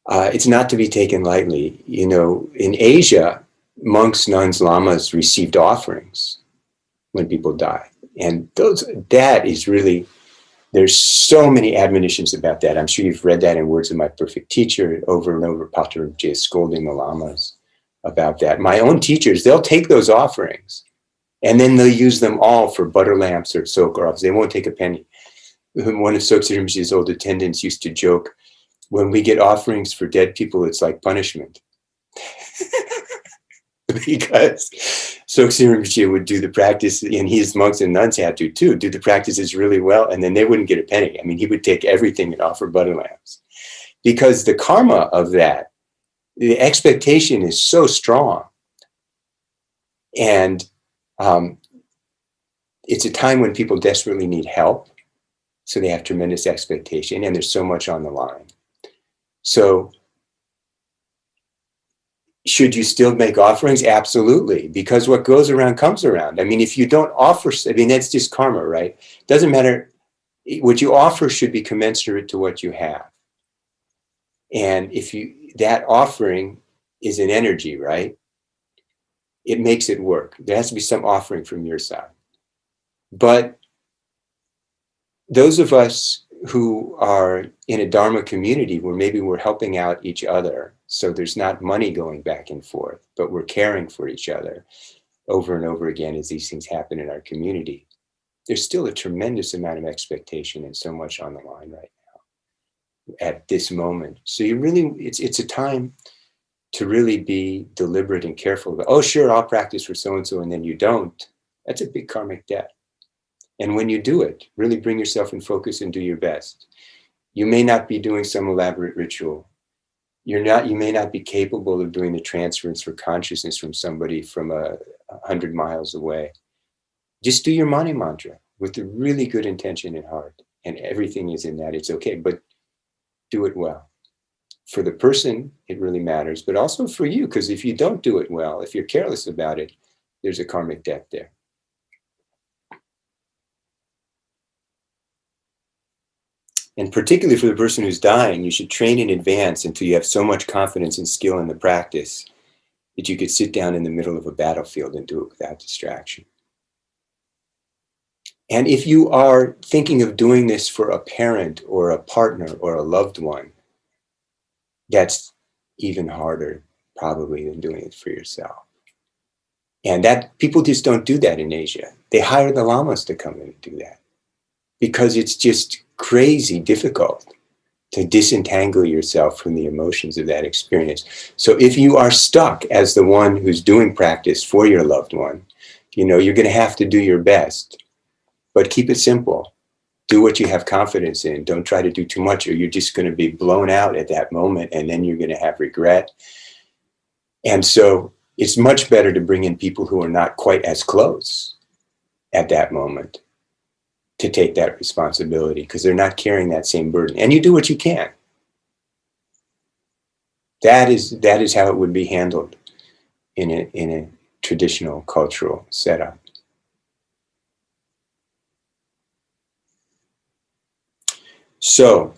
it's not to be taken lightly. You know, in Asia, monks, nuns, lamas received offerings when people die. And that is really, there's so many admonitions about that. I'm sure you've read that in Words of My Perfect Teacher over and over. Patra Rinpoche scolding the lamas about that. My own teachers, they'll take those offerings and then they'll use them all for butter lamps or soak-offs. They won't take a penny. One of Soksha Rinpoche's old attendants used to joke, when we get offerings for dead people, it's like punishment. Because Soksha Rinpoche would do the practice, and his monks and nuns had to too, do the practices really well, and then they wouldn't get a penny. I mean, he would take everything and offer butter lamps. Because the karma of that, the expectation is so strong. And it's a time when people desperately need help. So they have tremendous expectation, and there's so much on the line. So Should you still make offerings? Absolutely, because what goes around comes around. I mean, if you don't offer, I mean, that's just karma, right? Doesn't matter. What you offer should be commensurate to what you have. And if that offering is an energy, right? It makes it work. There has to be some offering from your side. But those of us who are in a dharma community where maybe we're helping out each other, so there's not money going back and forth, but we're caring for each other over and over again as these things happen in our community, there's still a tremendous amount of expectation and so much on the line right now at this moment. So you really, it's a time to really be deliberate and careful about, oh, sure, I'll practice for so-and-so, and then you don't. That's a big karmic debt. And when you do it, really bring yourself in focus and do your best. You may not be doing some elaborate ritual. You may not be capable of doing the transference for consciousness from somebody from 100 miles away. Just do your Mani mantra with a really good intention in heart, and everything is in that. It's okay, but do it well. For the person, it really matters, but also for you, because if you don't do it well, if you're careless about it, there's a karmic debt there. And particularly for the person who's dying, you should train in advance until you have so much confidence and skill in the practice that you could sit down in the middle of a battlefield and do it without distraction. And if you are thinking of doing this for a parent or a partner or a loved one, that's even harder probably than doing it for yourself. And that people just don't do that in Asia. They hire the lamas to come in and do that because it's just crazy difficult to disentangle yourself from the emotions of that experience. So if you are stuck as the one who's doing practice for your loved one, you're going to have to do your best, but keep it simple. Do what you have confidence in. Don't try to do too much, or you're just going to be blown out at that moment, and then you're going to have regret. And so it's much better to bring in people who are not quite as close at that moment to take that responsibility, because they're not carrying that same burden. And you do what you can. That is how it would be handled in a traditional cultural setup. So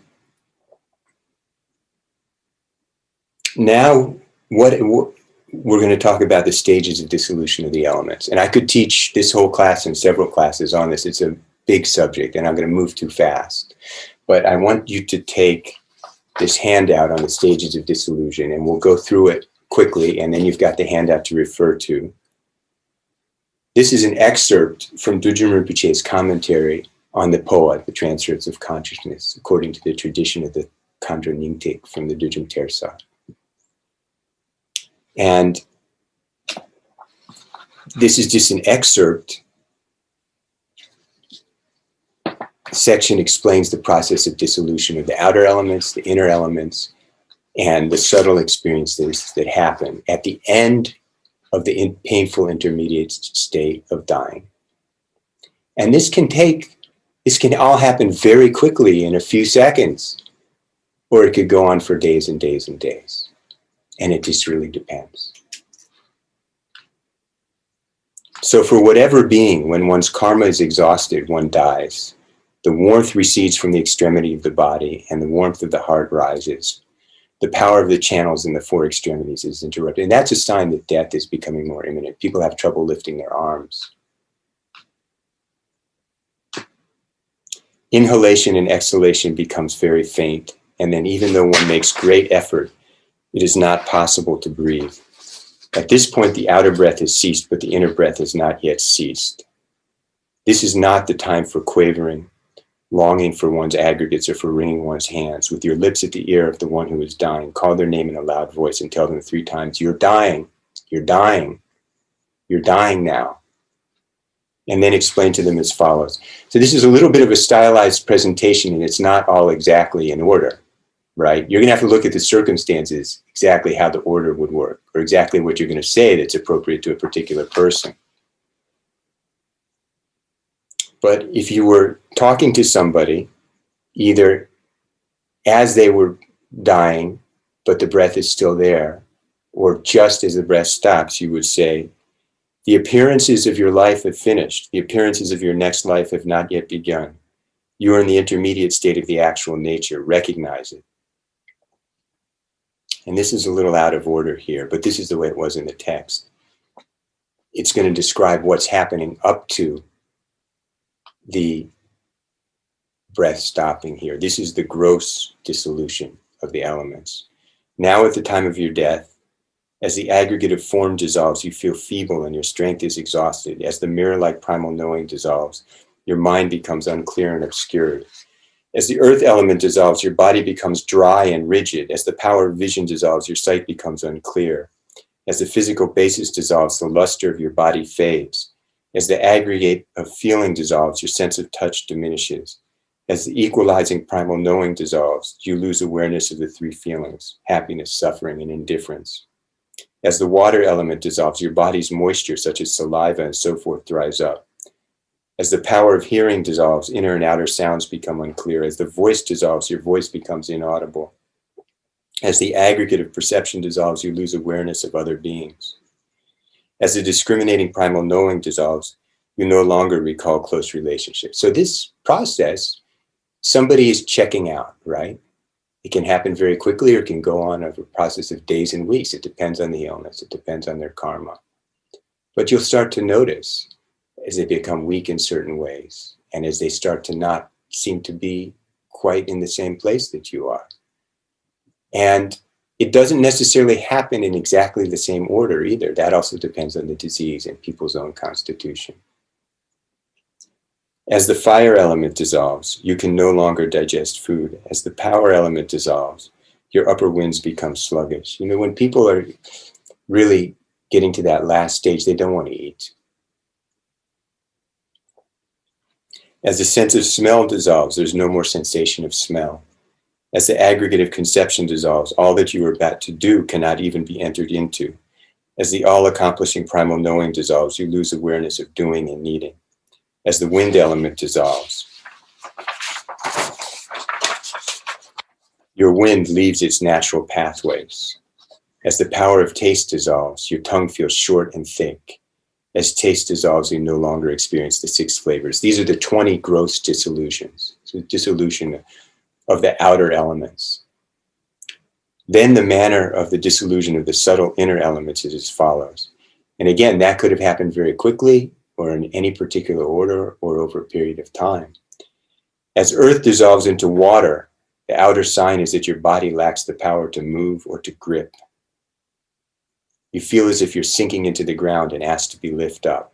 now we're going to talk about the stages of dissolution of the elements. And I could teach this whole class and several classes on this. It's a big subject, and I'm going to move too fast. But I want you to take this handout on the stages of dissolution, and we'll go through it quickly, and then you've got the handout to refer to. This is an excerpt from Dudjom Rinpoche's commentary on the Poa, the Transference of Consciousness, according to the tradition of the Khandra Nyingtik from the Dudjom Tersa. And this is just an excerpt. Section explains the process of dissolution of the outer elements, the inner elements, and the subtle experiences that happen at the end of the painful intermediate state of dying. And this can all happen very quickly in a few seconds, or it could go on for days and days and days. And it just really depends. So for whatever being, when one's karma is exhausted, one dies. The warmth recedes from the extremity of the body, and the warmth of the heart rises. The power of the channels in the four extremities is interrupted. And that's a sign that death is becoming more imminent. People have trouble lifting their arms. Inhalation and exhalation becomes very faint. And then even though one makes great effort, it is not possible to breathe. At this point, the outer breath has ceased, but the inner breath has not yet ceased. This is not the time for quavering, longing for one's aggregates, or for wringing one's hands. With your lips at the ear of the one who is dying, call their name in a loud voice and tell them 3 times, "You're dying, you're dying, you're dying now." And then explain to them as follows. So this is a little bit of a stylized presentation, and it's not all exactly in order, right? You're going to have to look at the circumstances, exactly how the order would work, or exactly what you're going to say that's appropriate to a particular person. But if you were talking to somebody, either as they were dying, but the breath is still there, or just as the breath stops, you would say, the appearances of your life have finished. The appearances of your next life have not yet begun. You are in the intermediate state of the actual nature. Recognize it. And this is a little out of order here, but this is the way it was in the text. It's going to describe what's happening up to the breath stopping here. This is the gross dissolution of the elements. Now at the time of your death, as the aggregate of form dissolves, you feel feeble and your strength is exhausted. As the mirror-like primal knowing dissolves, your mind becomes unclear and obscured. As the earth element dissolves, your body becomes dry and rigid. As the power of vision dissolves, your sight becomes unclear. As the physical basis dissolves, the luster of your body fades. As the aggregate of feeling dissolves, your sense of touch diminishes. As the equalizing primal knowing dissolves, you lose awareness of the three feelings: happiness, suffering, and indifference. As the water element dissolves, your body's moisture, such as saliva and so forth, dries up. As the power of hearing dissolves, inner and outer sounds become unclear. As the voice dissolves, your voice becomes inaudible. As the aggregate of perception dissolves, you lose awareness of other beings. As the discriminating primal knowing dissolves, you no longer recall close relationships. So this process, somebody is checking out, right? It can happen very quickly or it can go on over a process of days and weeks. It depends on the illness. It depends on their karma. But you'll start to notice as they become weak in certain ways and as they start to not seem to be quite in the same place that you are. And it doesn't necessarily happen in exactly the same order either. That also depends on the disease and people's own constitution. As the fire element dissolves, you can no longer digest food. As the power element dissolves, your upper winds become sluggish. You know, when people are really getting to that last stage, they don't want to eat. As the sense of smell dissolves, there's no more sensation of smell. As the aggregate of conception dissolves, all that you are about to do cannot even be entered into. As the all-accomplishing primal knowing dissolves, you lose awareness of doing and needing. As the wind element dissolves, your wind leaves its natural pathways. As the power of taste dissolves, your tongue feels short and thick. As taste dissolves, you no longer experience the 6 flavors. These are the 20 gross dissolutions. So dissolution of the outer elements. Then the manner of the dissolution of the subtle inner elements is as follows. And again, that could have happened very quickly or in any particular order or over a period of time. As earth dissolves into water, the outer sign is that your body lacks the power to move or to grip. You feel as if you're sinking into the ground and asked to be lifted up.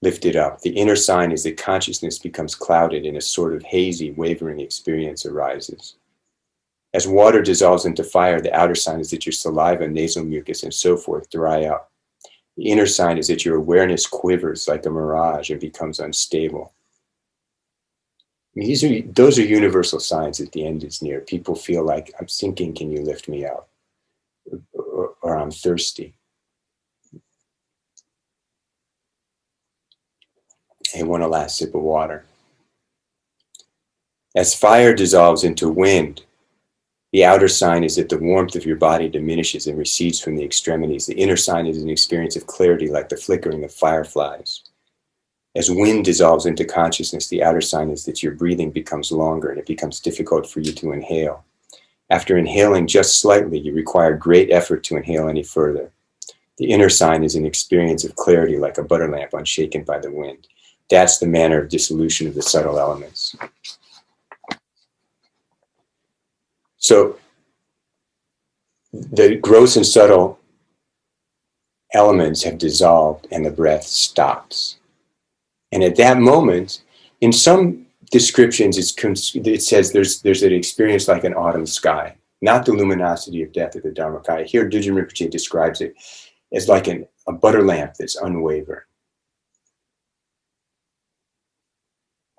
The inner sign is that consciousness becomes clouded and a sort of hazy, wavering experience arises. As water dissolves into fire, the outer sign is that your saliva, nasal mucus, and so forth dry up. The inner sign is that your awareness quivers like a mirage and becomes unstable. I mean, those are universal signs that the end is near. People feel like, I'm sinking, can you lift me up? Or I'm thirsty. They want a last sip of water. As fire dissolves into wind, the outer sign is that the warmth of your body diminishes and recedes from the extremities. The inner sign is an experience of clarity like the flickering of fireflies. As wind dissolves into consciousness, the outer sign is that your breathing becomes longer and it becomes difficult for you to inhale. After inhaling just slightly, you require great effort to inhale any further. The inner sign is an experience of clarity like a butter lamp unshaken by the wind. That's the manner of dissolution of the subtle elements. So the gross and subtle elements have dissolved and the breath stops. And at that moment, in some descriptions, it says there's an experience like an autumn sky, not the luminosity of death of the Dharmakaya. Here, Dudjom Rinpoche describes it as like a butter lamp that's unwavering.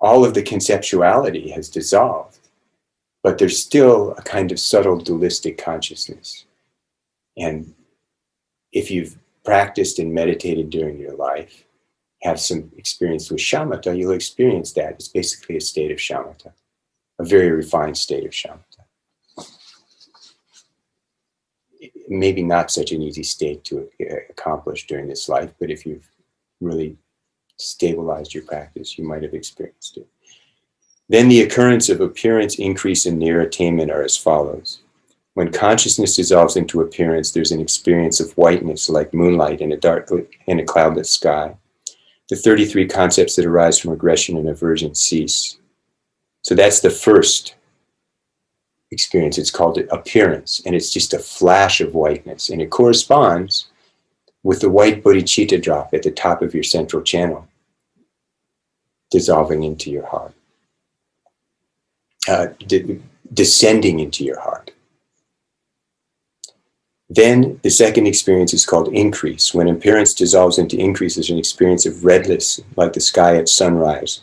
All of the conceptuality has dissolved, but there's still a kind of subtle dualistic consciousness. And if you've practiced and meditated during your life, have some experience with shamatha, you'll experience that. It's basically a state of shamatha, a very refined state of shamatha. maybe not such an easy state to accomplish during this life, but if you've really stabilized your practice, you might have experienced it. Then the occurrence of appearance, increase, and near attainment are as follows. When consciousness dissolves into appearance, there's an experience of whiteness like moonlight in a cloudless sky. The 33 concepts that arise from aggression and aversion cease. So that's the first experience. It's called appearance, and it's just a flash of whiteness, and it corresponds with the white bodhicitta drop at the top of your central channel, dissolving into your heart, descending into your heart. Then the second experience is called increase. When appearance dissolves into increase, there's an experience of redness, like the sky at sunrise.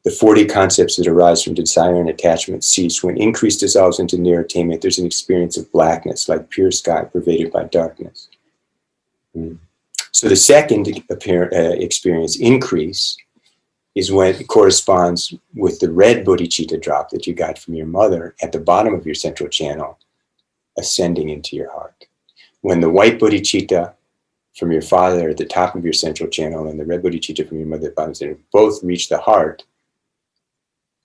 The 40 concepts that arise from desire and attachment cease. When increase dissolves into near attainment, there's an experience of blackness, like pure sky pervaded by darkness. So the second experience, increase, is when it corresponds with the red bodhicitta drop that you got from your mother at the bottom of your central channel, ascending into your heart. When the white bodhicitta from your father at the top of your central channel and the red bodhicitta from your mother at the bottom of the channel both reach the heart,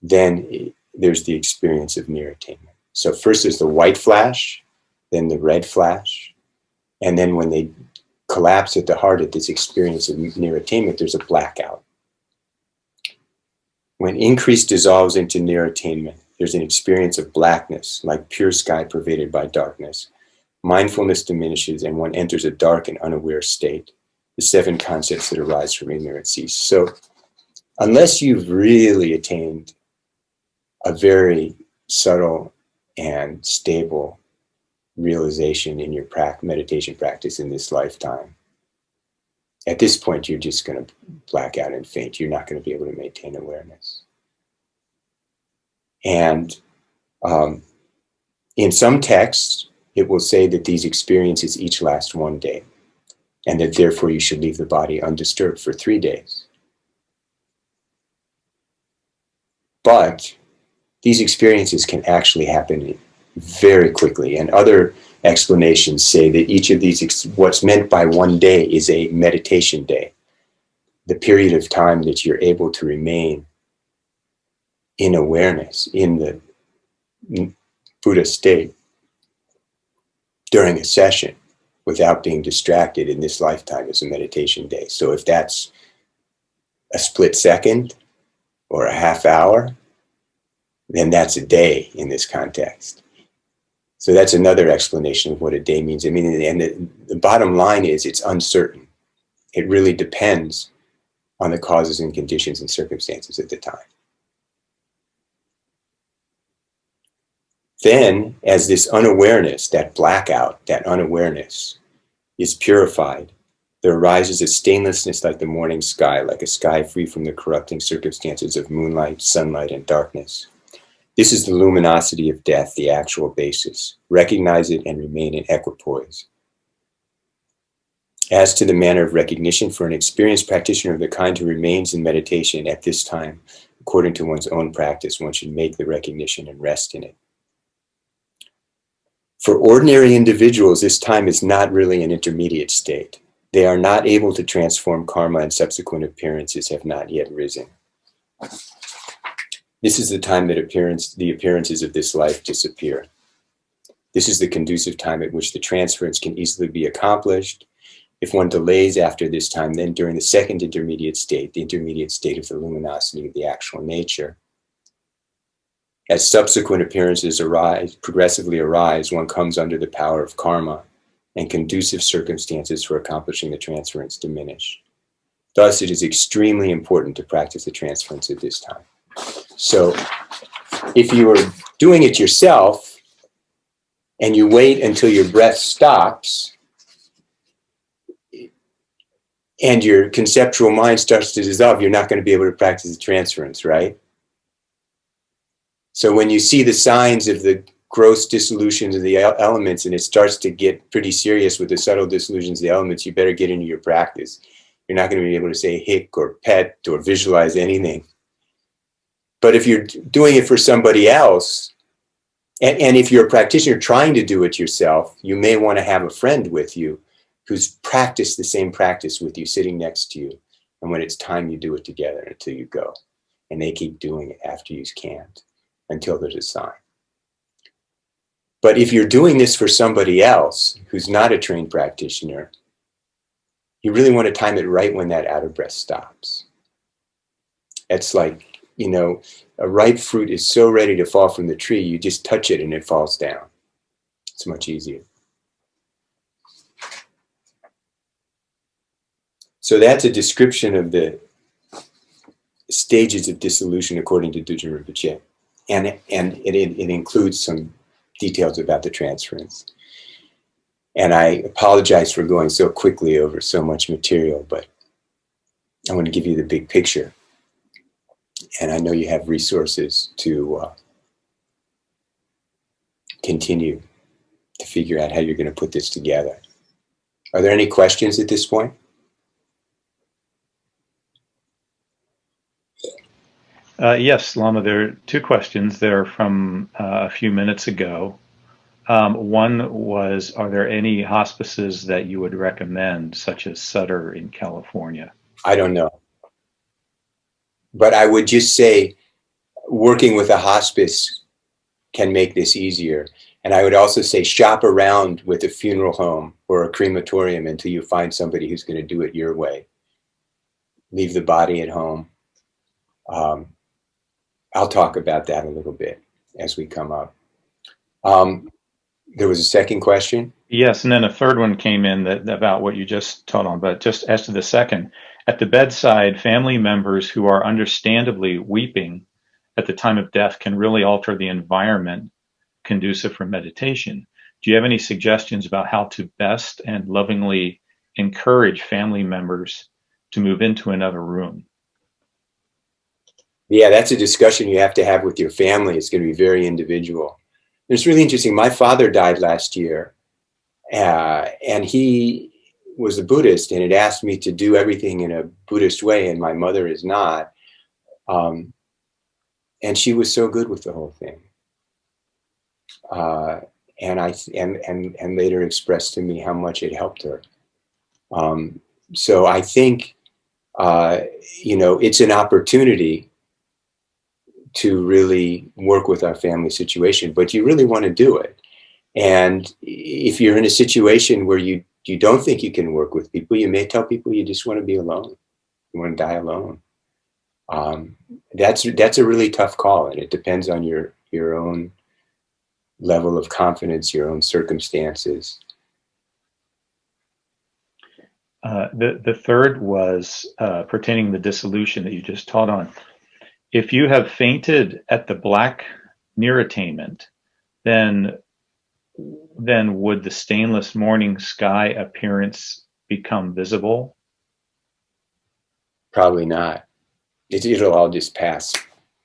then there's the experience of near attainment. So first there's the white flash, then the red flash, and then when they collapse at the heart at this experience of near attainment, there's a blackout. When increase dissolves into near attainment, there's an experience of blackness, like pure sky pervaded by darkness. Mindfulness diminishes and one enters a dark and unaware state. The 7 concepts that arise from ignorance cease. So unless you've really attained a very subtle and stable realization in your meditation practice in this lifetime, at this point you're just going to black out and faint. You're not going to be able to maintain awareness. And in some texts, it will say that these experiences each last 1 day, and that therefore you should leave the body undisturbed for 3 days. But these experiences can actually happen very quickly, and other explanations say that each of these, what's meant by 1 day is a meditation day, the period of time that you're able to remain in awareness, in the Buddha state, during a session without being distracted in this lifetime is a meditation day. So if that's a split second or a half hour, then that's a day in this context. So that's another explanation of what a day means. I mean, and the bottom line is it's uncertain. It really depends on the causes and conditions and circumstances at the time. Then, as this unawareness, that blackout, that unawareness is purified, there arises a stainlessness like the morning sky, like a sky free from the corrupting circumstances of moonlight, sunlight, and darkness. This is the luminosity of death, the actual basis. Recognize it and remain in equipoise. As to the manner of recognition, for an experienced practitioner of the kind who remains in meditation at this time, according to one's own practice, one should make the recognition and rest in it. For ordinary individuals, this time is not really an intermediate state. They are not able to transform karma, and subsequent appearances have not yet risen. This is the time that the appearances of this life disappear. This is the conducive time at which the transference can easily be accomplished. If one delays after this time, then during the second intermediate state, the intermediate state of the luminosity of the actual nature, as subsequent appearances progressively arise, one comes under the power of karma, and conducive circumstances for accomplishing the transference diminish. Thus, it is extremely important to practice the transference at this time. So, if you are doing it yourself, and you wait until your breath stops, and your conceptual mind starts to dissolve, you're not going to be able to practice the transference, right? So when you see the signs of the gross dissolutions of the elements and it starts to get pretty serious with the subtle dissolutions of the elements, you better get into your practice. You're not going to be able to say hic or pet or visualize anything. But if you're doing it for somebody else And if you're a practitioner trying to do it yourself, you may want to have a friend with you who's practiced the same practice with you, sitting next to you. And when it's time, you do it together until you go. And they keep doing it after you can't, until there's a sign. But if you're doing this for somebody else who's not a trained practitioner, you really want to time it right when that out of breath stops. It's like, you know, a ripe fruit is so ready to fall from the tree, you just touch it and it falls down. It's much easier. So that's a description of the stages of dissolution according to Dudjom Rinpoche. And it includes some details about the transference. And I apologize for going so quickly over so much material, but I want to give you the big picture. And I know you have resources to continue to figure out how you're going to put this together. Are there any questions at this point? Yes, Lama, there are two questions. They're from a few minutes ago. One was, are there any hospices that you would recommend, such as Sutter in California? I don't know. But I would just say working with a hospice can make this easier. And I would also say shop around with a funeral home or a crematorium until you find somebody who's going to do it your way. Leave the body at home. I'll talk about that a little bit as we come up. There was a second question? Yes, and then a third one came in about what you just taught on, but just as to the second, at the bedside, family members who are understandably weeping at the time of death can really alter the environment conducive for meditation. Do you have any suggestions about how to best and lovingly encourage family members to move into another room? Yeah, that's a discussion you have to have with your family. It's going to be very individual. It's really interesting. My father died last year, and he was a Buddhist and had asked me to do everything in a Buddhist way, and my mother is not. And she was so good with the whole thing. And later expressed to me how much it helped her. So I think, you know, it's an opportunity to really work with our family situation, but you really want to do it. And if you're in a situation where you don't think you can work with people, you may tell people you just want to be alone. You want to die alone. That's a really tough call, and it depends on your own level of confidence, your own circumstances. The third was pertaining to the dissolution that you just taught on. If you have fainted at the black near attainment, then would the stainless morning sky appearance become visible? Probably not. It'll all just pass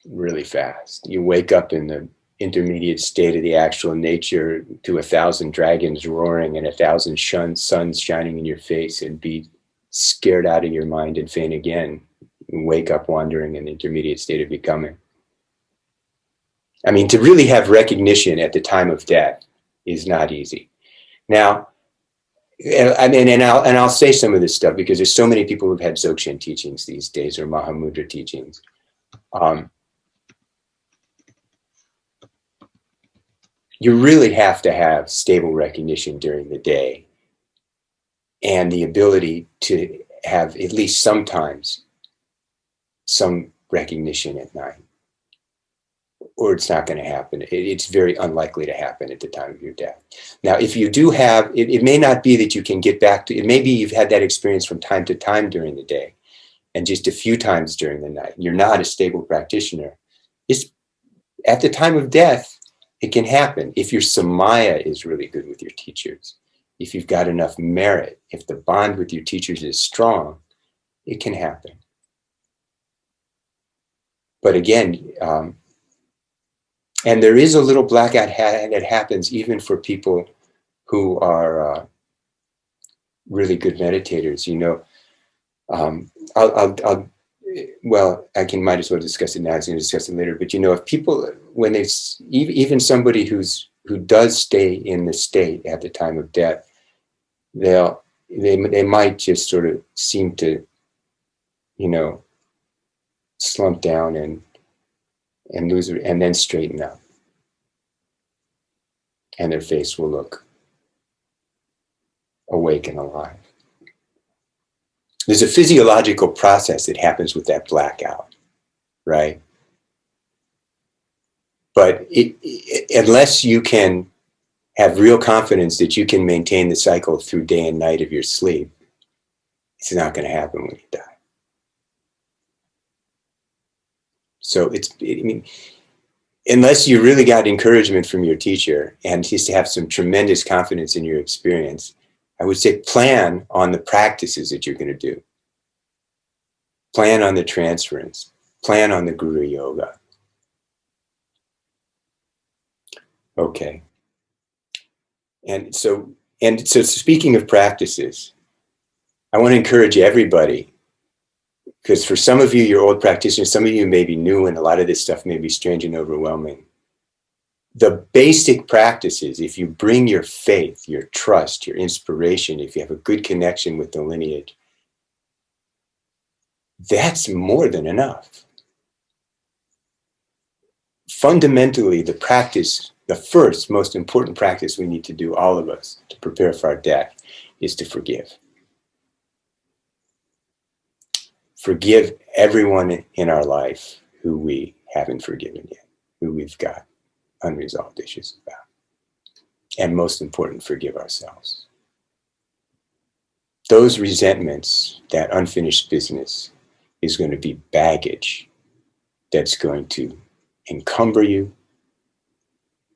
really fast. You wake up in the intermediate state of the actual nature to 1,000 dragons roaring and 1,000 suns shining in your face and be scared out of your mind and faint again. And wake up wandering in the intermediate state of becoming. I mean, to really have recognition at the time of death is not easy. Now, and I'll say some of this stuff because there's so many people who've had Dzogchen teachings these days or Mahamudra teachings. You really have to have stable recognition during the day and the ability to have at least sometimes some recognition at night, or it's not going to happen. It's very unlikely to happen at the time of your death. Now, if you do have, it may not be that you can get back to, it may be you've had that experience from time to time during the day and just a few times during the night. You're not a stable practitioner. It's at the time of death, it can happen. If your samaya is really good with your teachers, if you've got enough merit, if the bond with your teachers is strong, it can happen. But again, and there is a little blackout that happens even for people who are really good meditators. You know, I'll well, might as well discuss it now. I was going to discuss it later. But if people, when they, even somebody who does stay in the state at the time of death, they might just sort of seem to, slump down and lose it, and then straighten up, and their face will look awake and alive. There's a physiological process that happens with that blackout, right? But unless you can have real confidence that you can maintain the cycle through day and night of your sleep, it's not going to happen when you die. So unless you really got encouragement from your teacher and just to have some tremendous confidence in your experience, I would say plan on the practices that you're going to do. Plan on the transference. Plan on the Guru Yoga. Okay. And so speaking of practices, I want to encourage everybody, because for some of you, you're old practitioners, some of you may be new, and a lot of this stuff may be strange and overwhelming. The basic practices, if you bring your faith, your trust, your inspiration, if you have a good connection with the lineage, that's more than enough. Fundamentally, the practice, the first most important practice we need to do, all of us, to prepare for our death, is to forgive. Forgive everyone in our life who we haven't forgiven yet, who we've got unresolved issues about. And most important, forgive ourselves. Those resentments, that unfinished business, is going to be baggage that's going to encumber you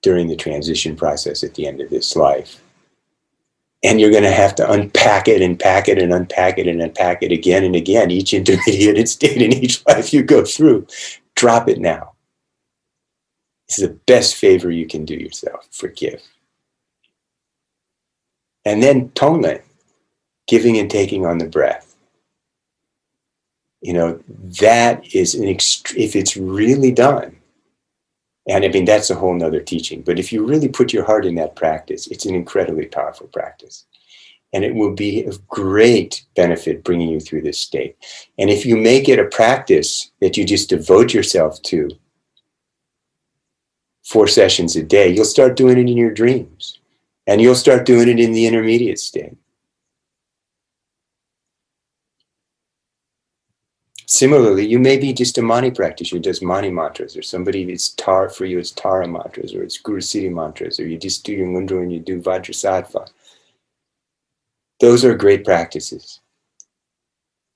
during the transition process at the end of this life. And you're going to have to unpack it and pack it and unpack it and unpack it again and again, each intermediate state in each life you go through. Drop it now. This is the best favor you can do yourself. Forgive. And then atonement, giving and taking on the breath. That is if it's really done. And that's a whole nother teaching. But if you really put your heart in that practice, it's an incredibly powerful practice. And it will be of great benefit bringing you through this state. And if you make it a practice that you just devote yourself to 4 sessions a day, you'll start doing it in your dreams. And you'll start doing it in the intermediate state. Similarly, you may be just a Mani practitioner who does Mani mantras, or somebody it's for you it's Tara mantras, or it's Guru Siddhi mantras, or you just do your Mundra and you do Vajrasattva. Those are great practices.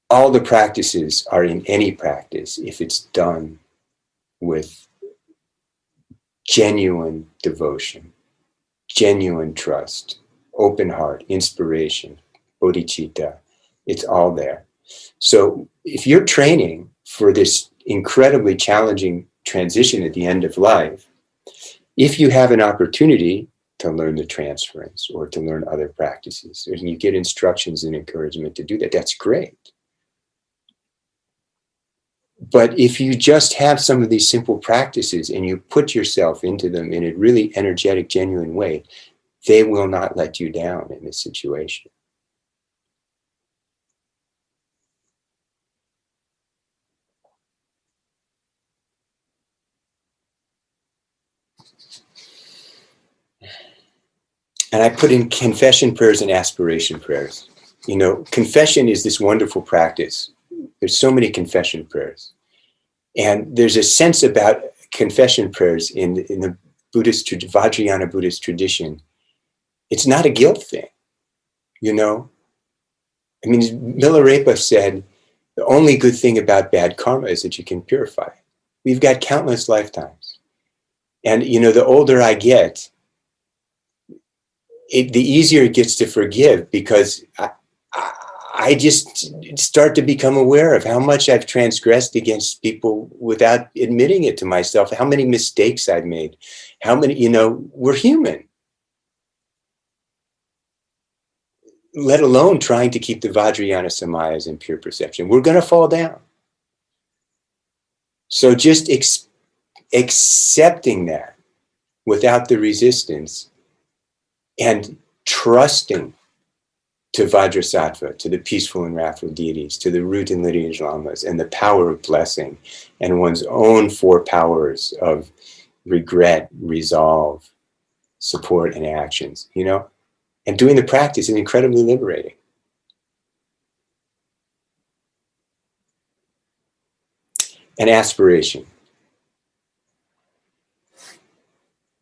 All the practices are in any practice if it's done with genuine devotion, genuine trust, open heart, inspiration, bodhicitta. It's all there. So if you're training for this incredibly challenging transition at the end of life, if you have an opportunity to learn the transference or to learn other practices, and you get instructions and encouragement to do that, that's great. But if you just have some of these simple practices and you put yourself into them in a really energetic, genuine way, they will not let you down in this situation. And I put in confession prayers and aspiration prayers. Confession is this wonderful practice. There's so many confession prayers. And there's a sense about confession prayers in the Buddhist, Vajrayana Buddhist tradition. It's not a guilt thing, Milarepa said, the only good thing about bad karma is that you can purify it. We've got countless lifetimes. And, the older I get, the easier it gets to forgive, because I just start to become aware of how much I've transgressed against people without admitting it to myself, how many mistakes I've made, how many, we're human. Let alone trying to keep the Vajrayana Samayas in pure perception. We're going to fall down. So just accepting that without the resistance and trusting to Vajrasattva, to the peaceful and wrathful deities, to the root and lineage lamas, and the power of blessing, and one's own four powers of regret, resolve, support, and actions, you know? And doing the practice is incredibly liberating. And aspiration.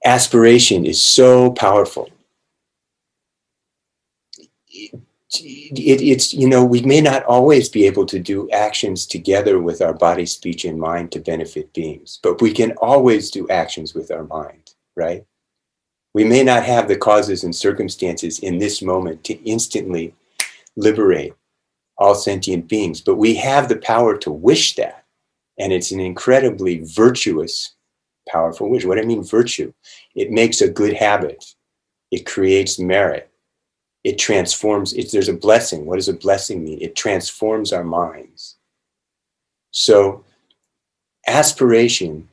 Aspiration is so powerful. It's, you know, we may not always be able to do actions together with our body, speech, and mind to benefit beings, but we can always do actions with our mind, right? We may not have the causes and circumstances in this moment to instantly liberate all sentient beings, but we have the power to wish that. And it's an incredibly virtuous, powerful wish. What do I mean virtue? It makes a good habit. It creates merit. It transforms, there's a blessing. What does a blessing mean? It transforms our minds. So aspiration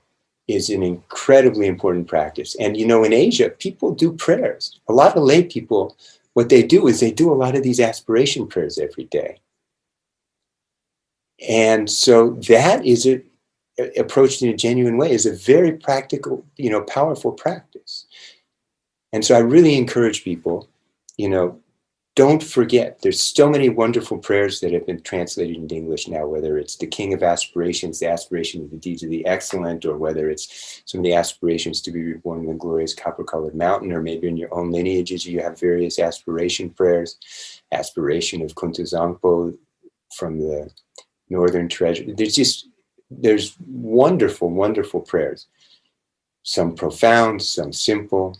is an incredibly important practice. And you know, in Asia, people do prayers. A lot of lay people, what they do is they do a lot of these aspiration prayers every day. And so that is approached in a genuine way, is a very practical, you know, powerful practice. And so I really encourage people, you know, don't forget, there's so many wonderful prayers that have been translated into English now, whether it's the King of Aspirations, the aspiration of the deeds of the excellent, or whether it's some of the aspirations to be reborn in the glorious copper-colored mountain, or maybe in your own lineages, you have various aspiration prayers, aspiration of Kunta Zangpo from the Northern Treasure. There's wonderful, wonderful prayers. Some profound, some simple.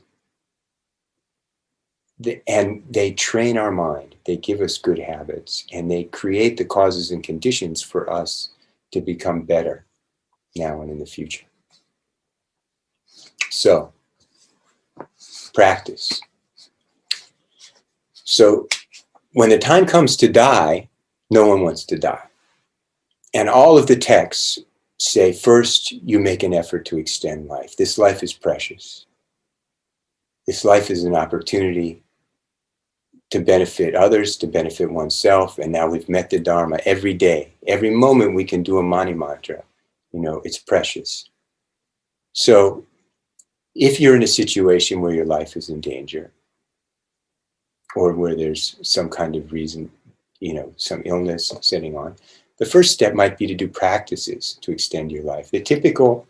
And they train our mind. They give us good habits, and they create the causes and conditions for us to become better now and in the future. So, practice. So, when the time comes to die, no one wants to die. And all of the texts say, first, you make an effort to extend life. This life is precious. This life is an opportunity to benefit others, to benefit oneself. And now we've met the Dharma every day. Every moment we can do a Mani mantra. You know, it's precious. So if you're in a situation where your life is in danger, or where there's some kind of reason, you know, some illness setting on, the first step might be to do practices to extend your life. The typical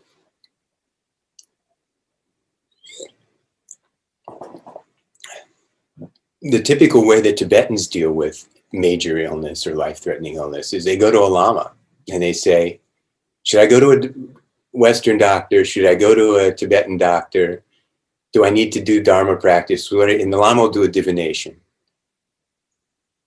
way that Tibetans deal with major illness or life-threatening illness is they go to a Lama and they say, should I go to a Western doctor? Should I go to a Tibetan doctor? Do I need to do Dharma practice? And the Lama will do a divination.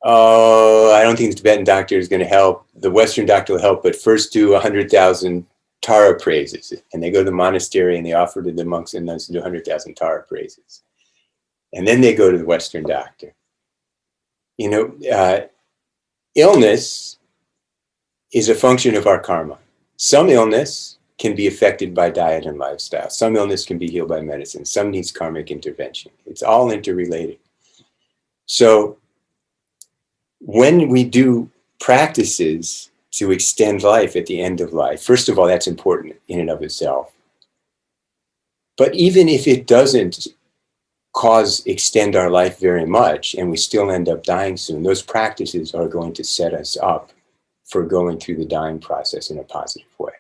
Oh, I don't think the Tibetan doctor is going to help. The Western doctor will help, but first do 100,000 Tara praises. And they go to the monastery and they offer to the monks and nuns to do 100,000 Tara praises. And then they go to the Western doctor. You know, illness is a function of our karma. Some illness can be affected by diet and lifestyle. Some illness can be healed by medicine. Some needs karmic intervention. It's all interrelated. So when we do practices to extend life at the end of life, first of all, that's important in and of itself. But even if it doesn't extend our life very much, and we still end up dying soon, those practices are going to set us up for going through the dying process in a positive way.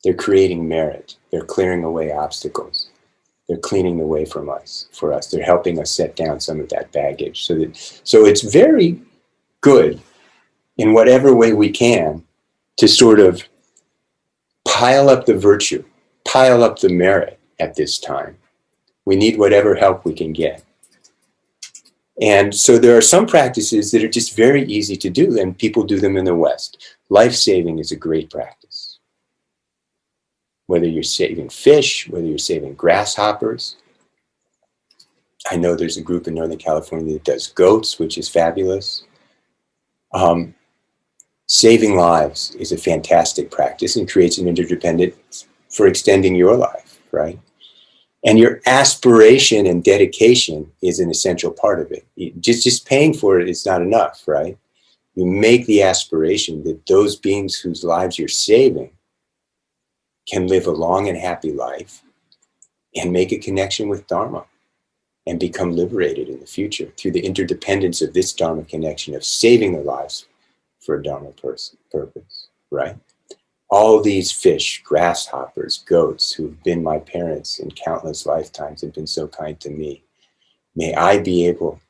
They're creating merit. They're clearing away obstacles. They're cleaning the way for us. They're helping us set down some of that baggage. So it's very good in whatever way we can to sort of pile up the virtue, pile up the merit at this time. We need whatever help we can get. And so there are some practices that are just very easy to do, and people do them in the West. Life-saving is a great practice. Whether you're saving fish, whether you're saving grasshoppers. I know there's a group in Northern California that does goats, which is fabulous. saving lives is a fantastic practice and creates an interdependence for extending your life, right? And your aspiration and dedication is an essential part of it. Just paying for it is not enough, right? You make the aspiration that those beings whose lives you're saving can live a long and happy life and make a connection with Dharma and become liberated in the future through the interdependence of this Dharma connection of saving their lives for a Dharma purpose, right? All these fish, grasshoppers, goats who've been my parents in countless lifetimes and been so kind to me, may I be able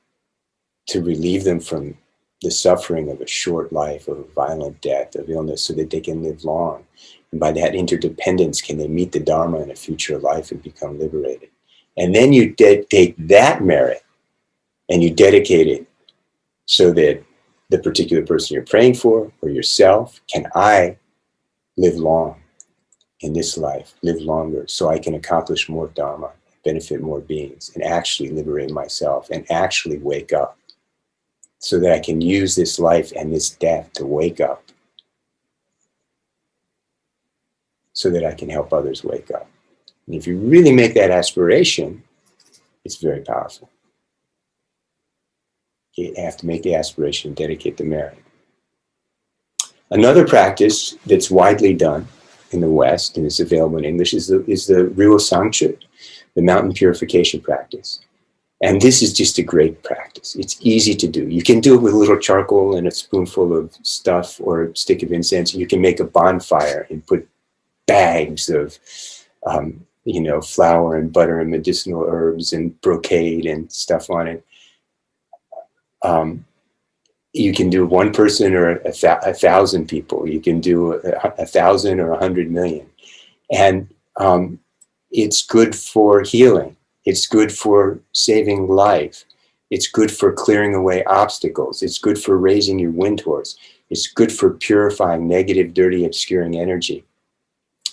to relieve them from the suffering of a short life, of a violent death, of illness, so that they can live long. And by that interdependence, can they meet the Dharma in a future life and become liberated? And then you take that merit and you dedicate it so that the particular person you're praying for or yourself, can I live long in this life, live longer, so I can accomplish more Dharma, benefit more beings, and actually liberate myself and actually wake up, so that I can use this life and this death to wake up, so that I can help others wake up. And if you really make that aspiration, it's very powerful. You have to make the aspiration and dedicate the merit. Another practice that's widely done in the West, and it's available in English, is the Rinpoche Sangchut, the mountain purification practice. And this is just a great practice. It's easy to do. You can do it with a little charcoal and a spoonful of stuff or a stick of incense. You can make a bonfire and put bags of flour and butter and medicinal herbs and brocade and stuff on it. You can do one person or 1,000 people. You can do 1,000 or 100 million. And it's good for healing. It's good for saving life. It's good for clearing away obstacles. It's good for raising your wind horse. It's good for purifying negative, dirty, obscuring energy.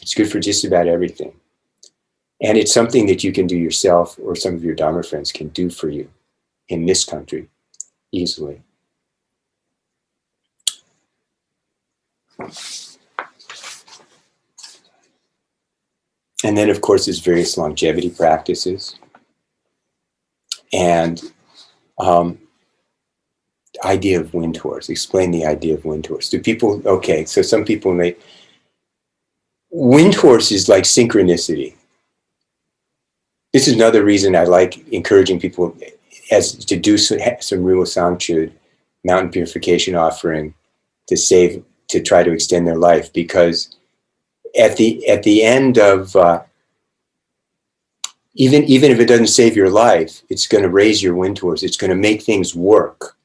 It's good for just about everything. And it's something that you can do yourself, or some of your Dharma friends can do for you in this country easily. And then, of course, there's various longevity practices. And idea of wind horse. Explain the idea of wind horse. Do people, okay, so some people may, wind horse is like synchronicity. This is another reason I like encouraging people to do some Rinpoche Sangchut, mountain purification offering, to try to extend their life, because at the end of even if it doesn't save your life, it's going to raise your wind horse. It's going to make things work,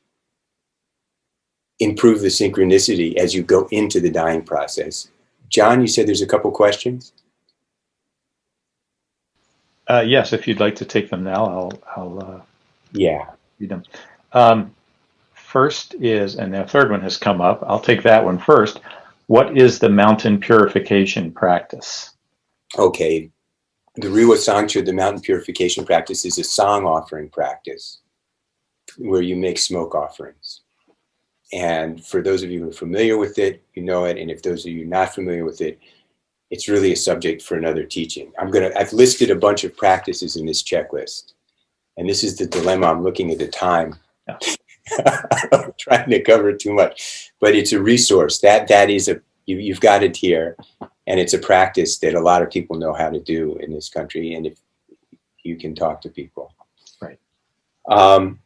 improve the synchronicity as you go into the dying process. John, you said there's a couple questions. Yes, if you'd like to take them now, I'll read them. First is, and the third one has come up. I'll take that one first. What is the mountain purification practice? Okay. The Rinpoche Sangchut, the mountain purification practice, is a song offering practice where you make smoke offerings. And for those of you who are familiar with it, you know it. And if those of you not familiar with it, it's really a subject for another teaching. I've listed a bunch of practices in this checklist. And this is the dilemma. I'm looking at the time. Yeah. I'm trying to cover too much. But it's a resource. That is you've got it here. And it's a practice that a lot of people know how to do in this country. And if you can talk to people. Right. And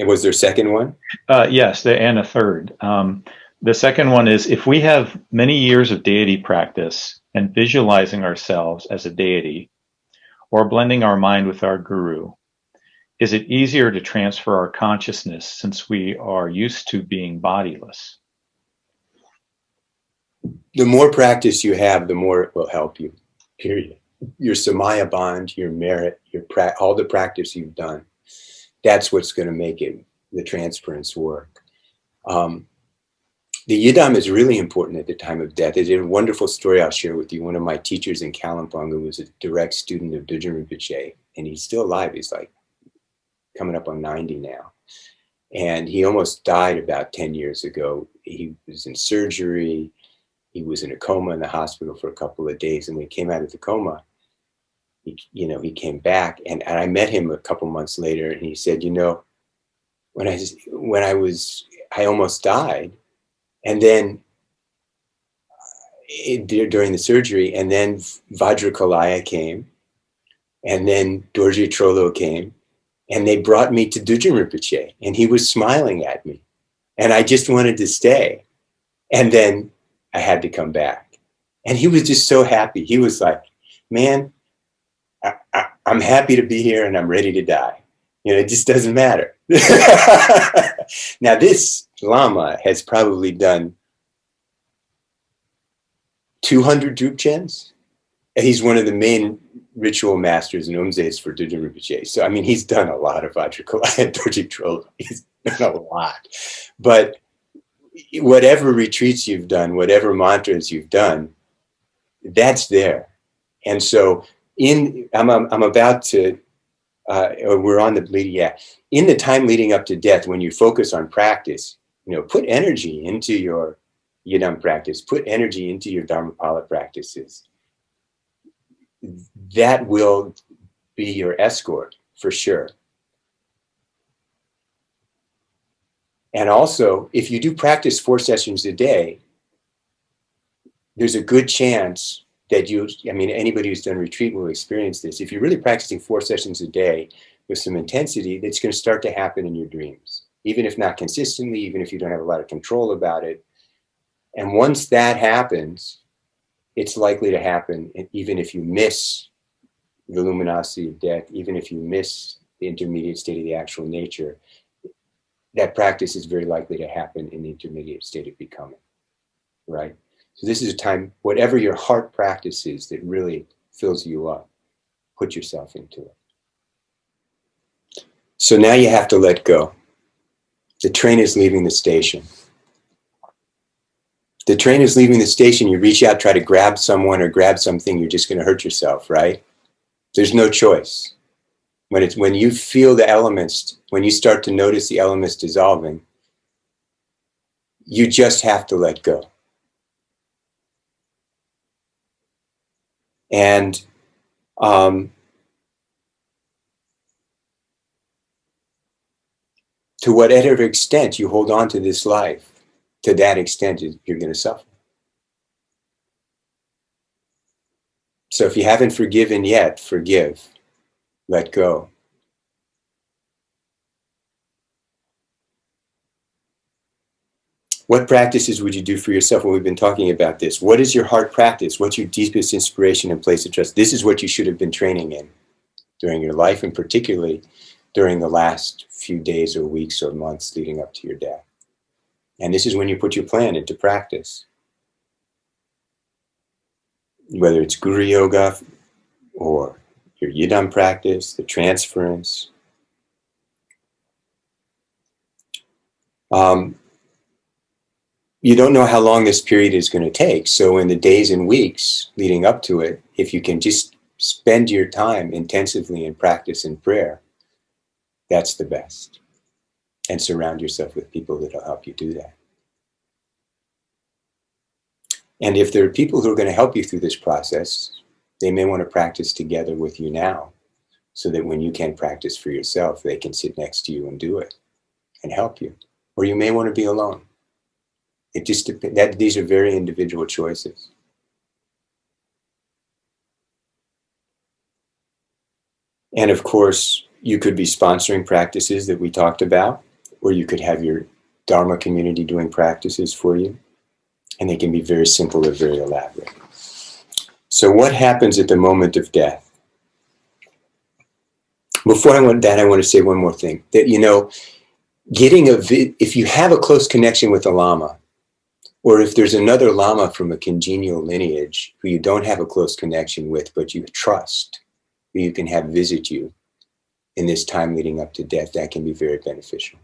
was there a second one? Yes, and a third. The second one is, if we have many years of deity practice and visualizing ourselves as a deity, or blending our mind with our guru, is it easier to transfer our consciousness since we are used to being bodiless? The more practice you have, the more it will help you, period. Your samaya bond, your merit, all the practice you've done, that's what's going to make the transference work. The yidam is really important at the time of death. There's a wonderful story I'll share with you. One of my teachers in Kalimpong, who was a direct student of Dudjom Rinpoche, and he's still alive. He's like coming up on 90 now. And he almost died about 10 years ago. He was in surgery. He was in a coma in the hospital for a couple of days. And when he came out of the coma, he came back. And I met him a couple months later, and he said, when I almost died. And then during the surgery, and then Vajrayana came, and then Dorje Trollo came, and they brought me to Dudjom Rinpoche, and he was smiling at me, and I just wanted to stay. And then I had to come back, and he was just so happy. He was like, man, I'm happy to be here, and I'm ready to die. It just doesn't matter. Now, this Lama has probably done 200 Drupchens. He's one of the main ritual masters and umzes for Dudjom Rinpoche. So, he's done a lot of Vajrayana and Dorje Trollo. He's done a lot. But whatever retreats you've done, whatever mantras you've done, that's there. And so I'm about to, we're on the bleeding, yeah. In the time leading up to death, when you focus on practice, put energy into your Yidam practice, put energy into your Dharmapala practices. That will be your escort for sure. And also, if you do practice 4 sessions a day, there's a good chance that anybody who's done retreat will experience this. If you're really practicing 4 sessions a day with some intensity, that's going to start to happen in your dreams, even if not consistently, even if you don't have a lot of control about it. And once that happens, it's likely to happen even if you miss the luminosity of death, even if you miss the intermediate state of the actual nature, that practice is very likely to happen in the intermediate state of becoming, right? So this is a time, whatever your heart practice is that really fills you up, put yourself into it. So now you have to let go. The train is leaving the station. The train is leaving the station, you reach out, try to grab someone or grab something, you're just going to hurt yourself, right? There's no choice. When you feel the elements, when you start to notice the elements dissolving, you just have to let go. And to whatever extent you hold on to this life, to that extent you're going to suffer. So if you haven't forgiven yet, forgive. Let go. What practices would you do for yourself when we've been talking about this? What is your heart practice? What's your deepest inspiration and place of trust? This is what you should have been training in during your life, and particularly during the last few days or weeks or months leading up to your death. And this is when you put your plan into practice. Whether it's Guru Yoga or your Yidam practice, the transference. You don't know how long this period is going to take. So in the days and weeks leading up to it, if you can just spend your time intensively in practice and prayer, that's the best. And surround yourself with people that will help you do that. And if there are people who are going to help you through this process, they may want to practice together with you now, so that when you can practice for yourself, they can sit next to you and do it and help you. Or you may want to be alone. It just depends. These are very individual choices. And of course, you could be sponsoring practices that we talked about, or you could have your Dharma community doing practices for you. And they can be very simple or very elaborate. So what happens at the moment of death? Before I want to say one more thing. That, if you have a close connection with a Lama, or if there's another Lama from a congenial lineage who you don't have a close connection with, but you trust, who you can have visit you in this time leading up to death, that can be very beneficial.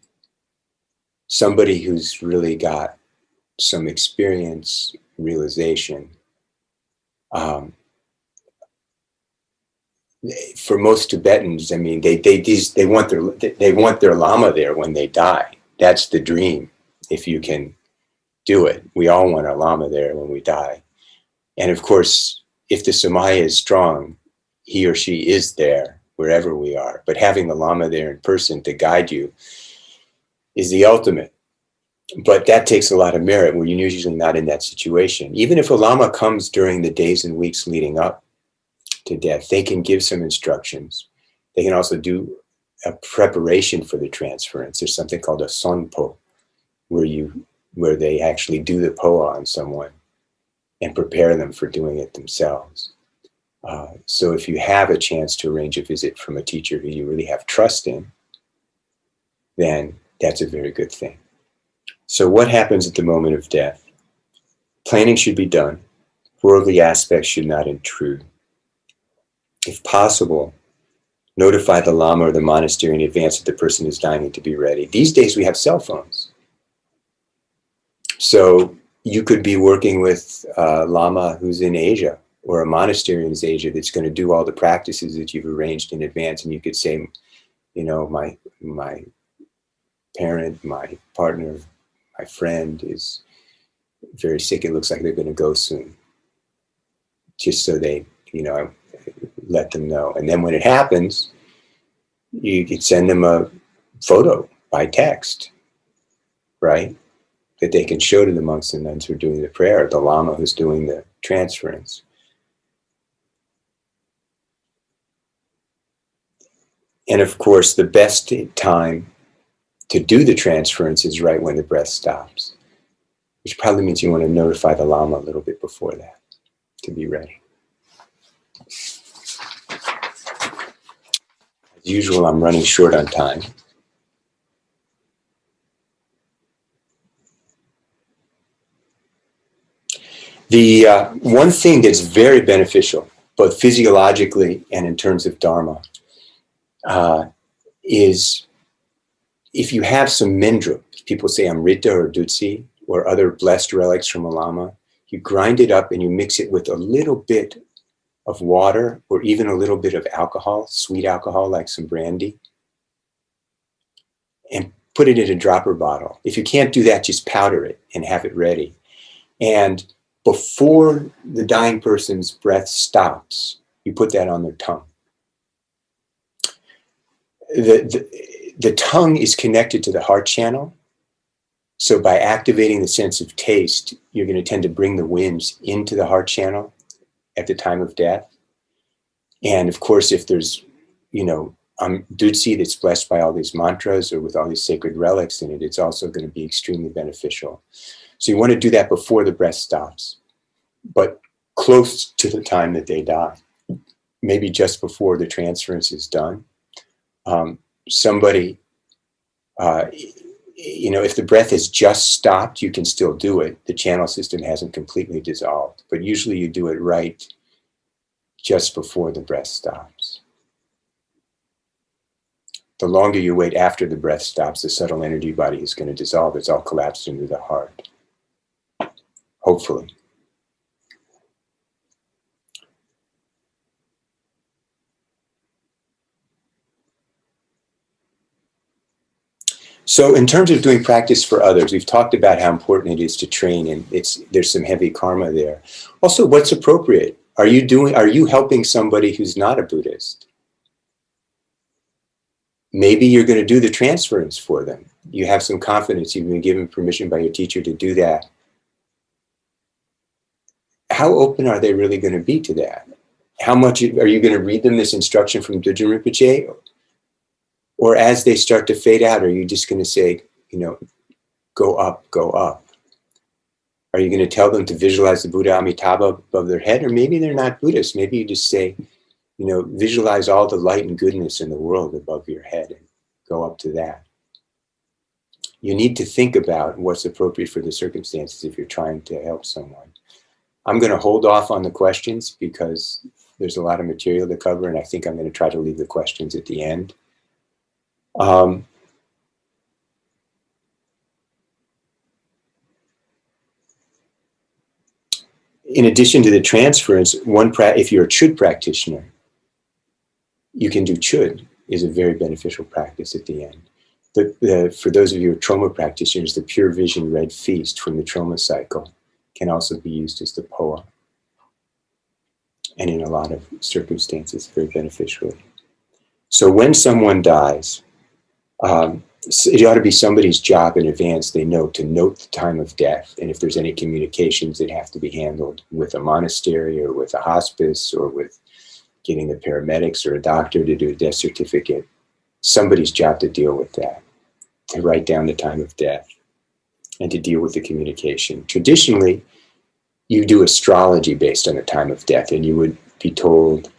Somebody who's really got some experience, realization. For most Tibetans, they want their Lama there when they die. that's the dream, if you can do it. We all want a Lama there when we die. And of course, if the Samaya is strong, he or she is there wherever we are. But having the Lama there in person to guide you is the ultimate. But that takes a lot of merit. We're usually not in that situation. Even if a Lama comes during the days and weeks leading up to death, they can give some instructions. They can also do a preparation for the transference. There's something called a sonpo, where they actually do the poa on someone and prepare them for doing it themselves. So if you have a chance to arrange a visit from a teacher who you really have trust in, then that's a very good thing. So what happens at the moment of death? Planning should be done. Worldly aspects should not intrude. If possible, notify the Lama or the monastery in advance that the person is dying to be ready. These days we have cell phones. So you could be working with a Lama who's in Asia, or a monastery in Asia that's going to do all the practices that you've arranged in advance. And you could say, you know, my parent, my partner, my friend is very sick. It looks like they're going to go soon. Just so they, you know, let them know. And then when it happens, you could send them a photo by text, right? That they can show to the monks and nuns who are doing the prayer, the Lama who's doing the transference. And of course, the best time to do the transference is right when the breath stops, which probably means you want to notify the Lama a little bit before that to be ready. As usual, I'm running short on time. The one thing that's very beneficial, both physiologically and in terms of dharma, is if you have some mindra, people say amrita or dutsi, or other blessed relics from a Lama, you grind it up and you mix it with a little bit of water or even a little bit of alcohol, sweet alcohol like some brandy, and put it in a dropper bottle. If you can't do that, just powder it and have it ready. And before the dying person's breath stops, you put that on their tongue. The tongue is connected to the heart channel. So by activating the sense of taste, you're going to tend to bring the winds into the heart channel at the time of death. And of course, if there's, you know, dutsi that's blessed by all these mantras or with all these sacred relics in it, it's also going to be extremely beneficial. So you want to do that before the breath stops, but close to the time that they die, maybe just before the transference is done. Somebody, you know, if the breath has just stopped, you can still do it. The channel system hasn't completely dissolved, but usually you do it right just before the breath stops. The longer you wait after the breath stops, the subtle energy body is going to dissolve. It's all collapsed into the heart. Hopefully. So in terms of doing practice for others, we've talked about how important it is to train, and there's some heavy karma there. Also, what's appropriate? Are you helping somebody who's not a Buddhist? Maybe you're going to do the transference for them. You have some confidence. You've been given permission by your teacher to do that. How open are they really going to be to that? How much are you going to read them this instruction from Dudjom Rinpoche? Or as they start to fade out, are you just going to say, you know, go up, go up? Are you going to tell them to visualize the Buddha Amitabha above their head? Or maybe they're not Buddhists. Maybe you just say, you know, visualize all the light and goodness in the world above your head and go up to that. You need to think about what's appropriate for the circumstances if you're trying to help someone. I'm going to hold off on the questions because there's a lot of material to cover, and I think I'm going to try to leave the questions at the end. In addition to the transference, if you're a chud practitioner, you can do chud, is a very beneficial practice at the end. For those of you who are trauma practitioners, the pure vision red feast from the trauma cycle can also be used as the poa, and in a lot of circumstances, very beneficially. So when someone dies, it ought to be somebody's job in advance, they know, to note the time of death. And if there's any communications that have to be handled with a monastery or with a hospice or with getting the paramedics or a doctor to do a death certificate, somebody's job to deal with that, to write down the time of death and to deal with the communication. Traditionally, you do astrology based on the time of death, and you would be told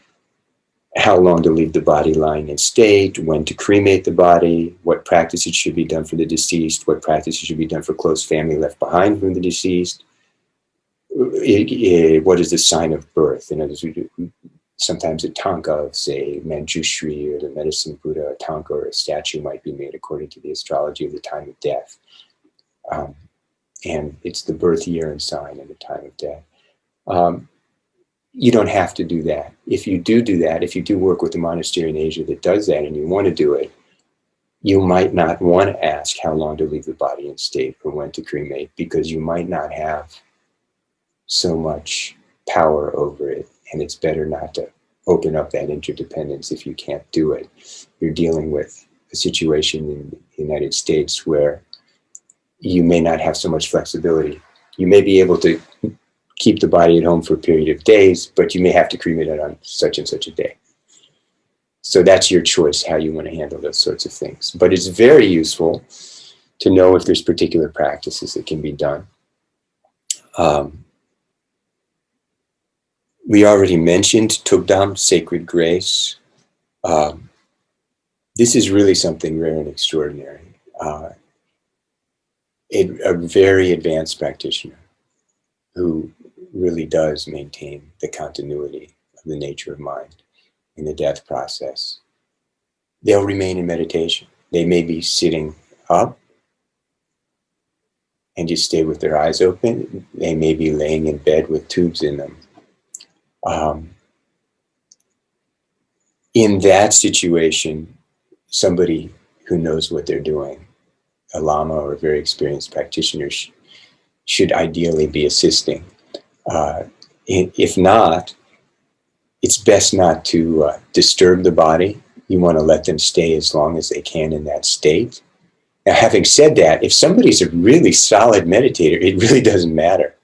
how long to leave the body lying in state, when to cremate the body, what practices should be done for the deceased, what practices should be done for close family left behind from the deceased, what is the sign of birth. In other words, sometimes a tanka of, say, Manjushri or the medicine Buddha, a tanka or a statue might be made according to the astrology of the time of death. And it's the birth year and sign and the time of death. You don't have to do that. If you do that, if you do work with a monastery in Asia that does that and you want to do it, you might not want to ask how long to leave the body in state or when to cremate, because you might not have so much power over it, and it's better not to open up that interdependence if you can't do it. You're dealing with a situation in the United States where you may not have so much flexibility. You may be able to keep the body at home for a period of days, but you may have to cremate it on such and such a day. So that's your choice, how you want to handle those sorts of things. But it's very useful to know if there's particular practices that can be done. We already mentioned Dudjom, sacred grace. This is really something rare and extraordinary. A very advanced practitioner who really does maintain the continuity of the nature of mind in the death process. They'll remain in meditation. They may be sitting up and just stay with their eyes open. They may be laying in bed with tubes in them. In that situation, somebody who knows what they're doing, a lama or a very experienced practitioner, should ideally be assisting. If not, it's best not to disturb the body. You want to let them stay as long as they can in that state. Now, having said that, if somebody's a really solid meditator, it really doesn't matter.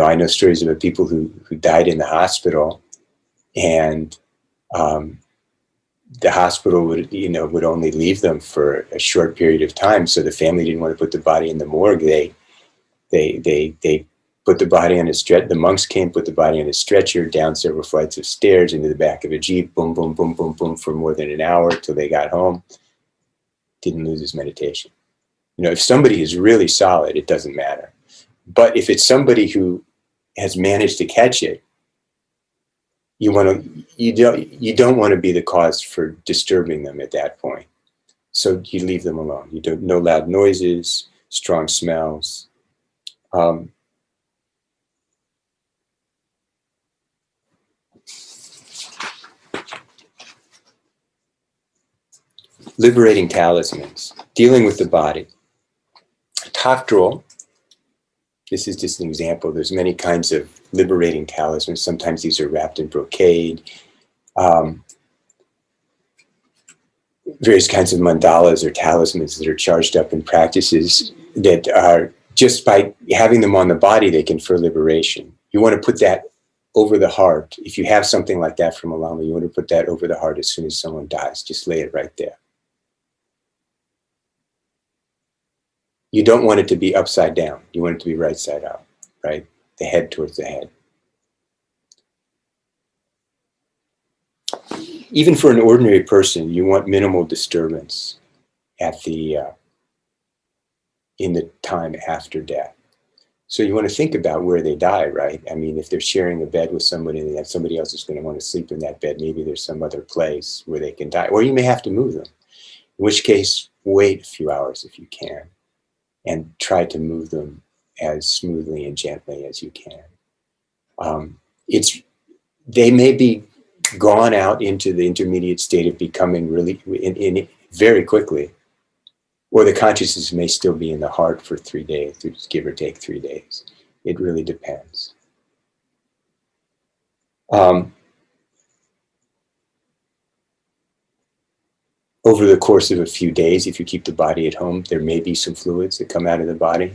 I know stories about people who died in the hospital, and the hospital would only leave them for a short period of time. So the family didn't want to put the body in the morgue. They put the body on a stretcher. The monks came, put the body on a stretcher, down several flights of stairs into the back of a Jeep, boom, boom, boom, boom, boom, for more than an hour till they got home. Didn't lose his meditation. If somebody is really solid, it doesn't matter. But if it's somebody who has managed to catch it, you don't want to be the cause for disturbing them at that point. So you leave them alone. No loud noises, strong smells. Liberating talismans, dealing with the body. Jigdrel, this is just an example. There's many kinds of liberating talismans. Sometimes these are wrapped in brocade. Various kinds of mandalas or talismans that are charged up in practices that are, just by having them on the body, they confer liberation. You want to put that over the heart. If you have something like that from a lama, you want to put that over the heart as soon as someone dies. Just lay it right there. You don't want it to be upside down. You want it to be right side up, right? The head towards the head. Even for an ordinary person, you want minimal disturbance in the time after death. So you want to think about where they die, right? I mean, if they're sharing a bed with somebody and somebody else is going to want to sleep in that bed, maybe there's some other place where they can die. Or you may have to move them, in which case, wait a few hours if you can, and try to move them as smoothly and gently as you can. They may be gone out into the intermediate state of becoming really in very quickly, or the consciousness may still be in the heart for 3 days, give or take 3 days. It really depends. Over the course of a few days, if you keep the body at home, there may be some fluids that come out of the body.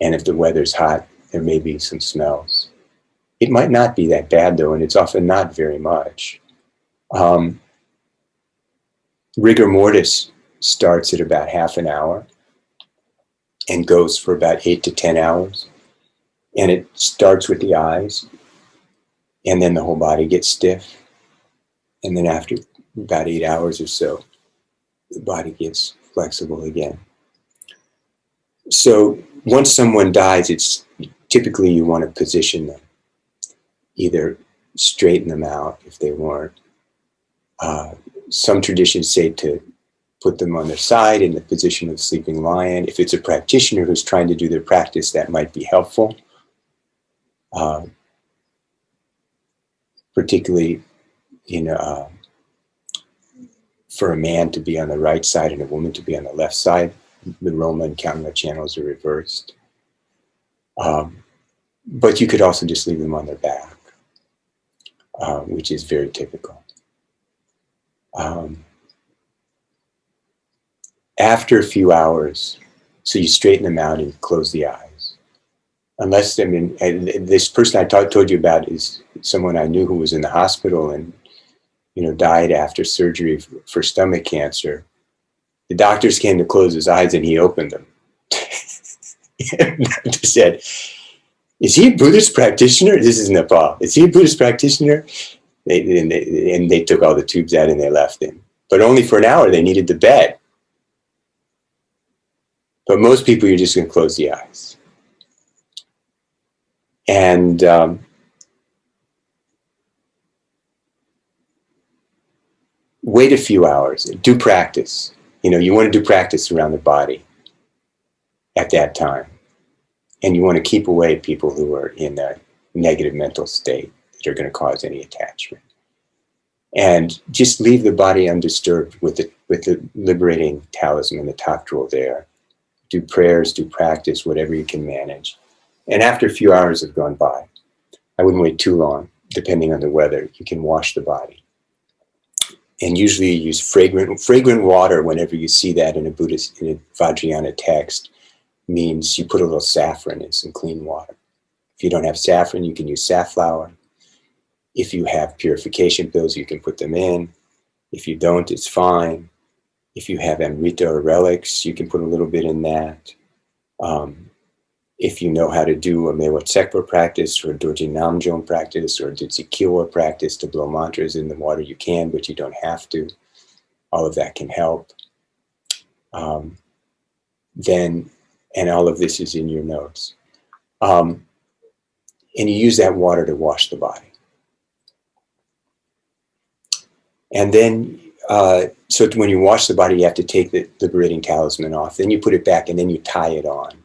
And if the weather's hot, there may be some smells. It might not be that bad, though, and it's often not very much. Rigor mortis starts at about half an hour and goes for about 8 to 10 hours. And it starts with the eyes, and then the whole body gets stiff. And then after about 8 hours or so, the body gets flexible again. So once someone dies, it's typically you want to position them, either straighten them out if they weren't. Some traditions say to put them on their side in the position of sleeping lion. If it's a practitioner who's trying to do their practice, that might be helpful. Particularly for a man to be on the right side and a woman to be on the left side. The Roma and Kamma channels are reversed. But you could also just leave them on their back, which is very typical. After a few hours, so you straighten them out and close the eyes. Unless, this person I told you about is someone I knew who was in the hospital and died after surgery for stomach cancer. The doctors came to close his eyes and he opened them. And the doctor said, "Is he a Buddhist practitioner?" This is Nepal. "Is he a Buddhist practitioner?" And they took all the tubes out and they left him. But only for an hour. They needed the bed. But most people, you're just going to close the eyes. And wait a few hours. Do practice. You want to do practice around the body at that time. And you want to keep away people who are in a negative mental state that are going to cause any attachment. And just leave the body undisturbed with the liberating talisman, the tactral there. Do prayers, do practice, whatever you can manage. And after a few hours have gone by, I wouldn't wait too long, depending on the weather, you can wash the body. And usually you use fragrant water whenever you see that in a Vajrayana text, means you put a little saffron in some clean water. If you don't have saffron, you can use safflower. If you have purification pills, you can put them in. If you don't, it's fine. If you have amrita or relics, you can put a little bit in that. If you know how to do a Mewat Sekpa practice or a Dorje Namjom practice or a Dudjom practice to blow mantras in the water, you can, but you don't have to. All of that can help. And all of this is in your notes. And you use that water to wash the body. And then, so when you wash the body, you have to take the liberating talisman off. Then you put it back and then you tie it on.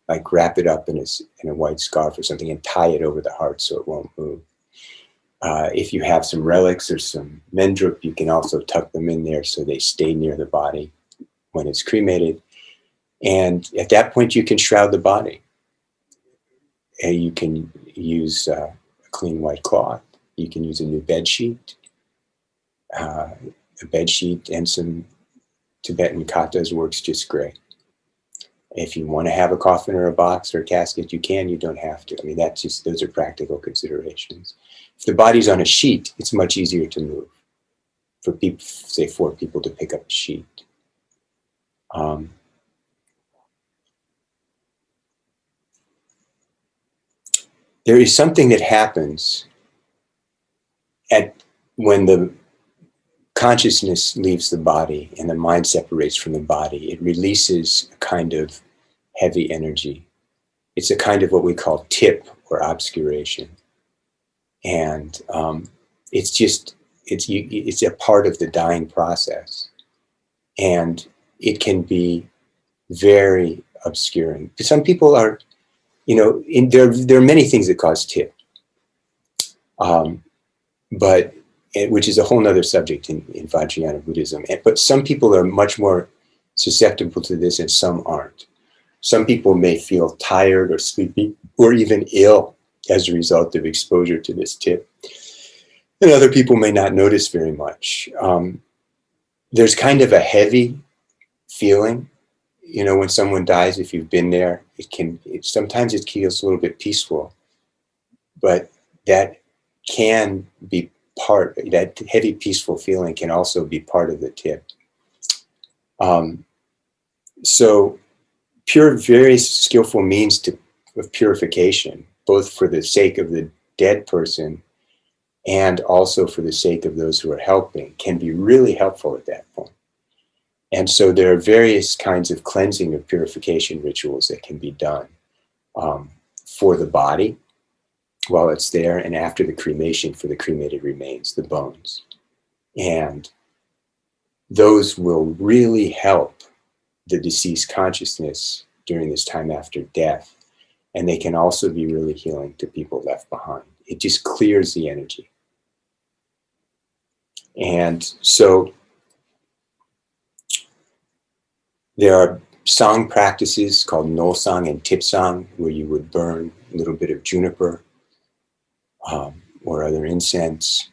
Like wrap it up in a white scarf or something and tie it over the heart so it won't move. If you have some relics or some mendrup, you can also tuck them in there so they stay near the body when it's cremated. And at that point, you can shroud the body. And you can use a clean white cloth. You can use a new bed sheet. A bed sheet and some Tibetan katas works just great. If you want to have a coffin or a box or a casket, you can, you don't have to. I mean, those are practical considerations. If the body's on a sheet, it's much easier to move. For people, say 4 people to pick up a sheet. There is something that happens when the consciousness leaves the body and the mind separates from the body. It releases a kind of heavy energy. It's a kind of what we call tip or obscuration. And it's a part of the dying process. And it can be very obscuring. Some people are, there are many things that cause tip. But which is a whole nother subject in Vajrayana Buddhism. But some people are much more susceptible to this and some aren't. Some people may feel tired or sleepy or even ill as a result of exposure to this tip. And other people may not notice very much. There's kind of a heavy feeling, you know, when someone dies, if you've been there, sometimes it feels a little bit peaceful, but that can be that heavy peaceful feeling can also be part of the tip. So various skillful means of purification, both for the sake of the dead person and also for the sake of those who are helping, can be really helpful at that point. And so there are various kinds of cleansing or purification rituals that can be done for the body while it's there, and after the cremation for the cremated remains, the bones. And those will really help the deceased consciousness during this time after death. And they can also be really healing to people left behind. It just clears the energy. And so there are song practices called no song and tip song, where you would burn a little bit of juniper or other incense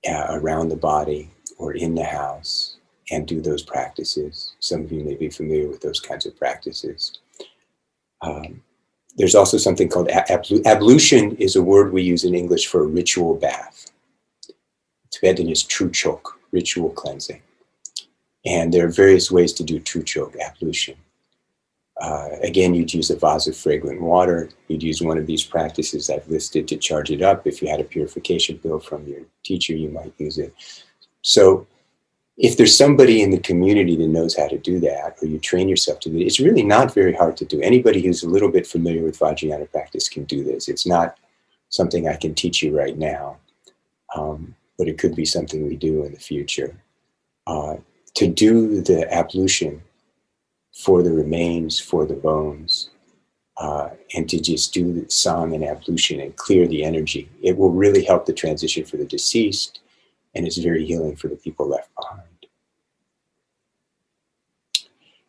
around the body or in the house and do those practices. Some of you may be familiar with those kinds of practices. There's also something called ablution is a word we use in English for a ritual bath. Tibetan is truchok, ritual cleansing. And there are various ways to do truchok, ablution. Again, you'd use a vase of fragrant water. You'd use one of these practices I've listed to charge it up. If you had a purification bill from your teacher, you might use it. So if there's somebody in the community that knows how to do that, or you train yourself to do it, it's really not very hard to do. Anybody who's a little bit familiar with Vajrayana practice can do this. It's not something I can teach you right now, but it could be something we do in the future. To do the ablution for the remains, for the bones, and to just do the song and ablution and clear the energy, it will really help the transition for the deceased, and it's very healing for the people left behind.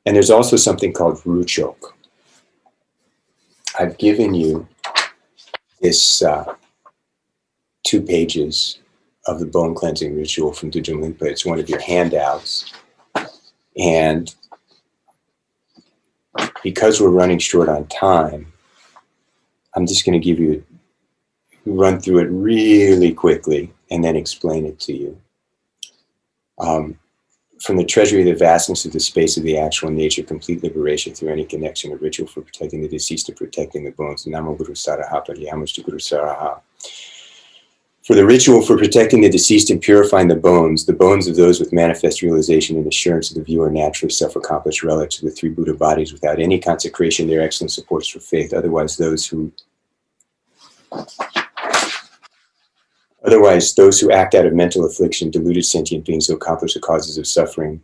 And there's also something called ruchok. I've given you this 2 pages of the bone cleansing ritual from Dudjom Rinpoche. It's one of your handouts. And because we're running short on time, I'm just going to give you, run through it really quickly and then explain it to you. From the treasury of the vastness of the space of the actual nature, complete liberation through any connection or ritual for protecting the deceased and protecting the bones. Namo Guru Saraha Pariyamastu Guru Saraha. For the ritual for protecting the deceased and purifying the bones of those with manifest realization and assurance of the viewer naturally self-accomplished relics of the 3 Buddha bodies without any consecration, their excellent supports for faith. Otherwise, those who act out of mental affliction, deluded sentient beings who accomplish the causes of suffering,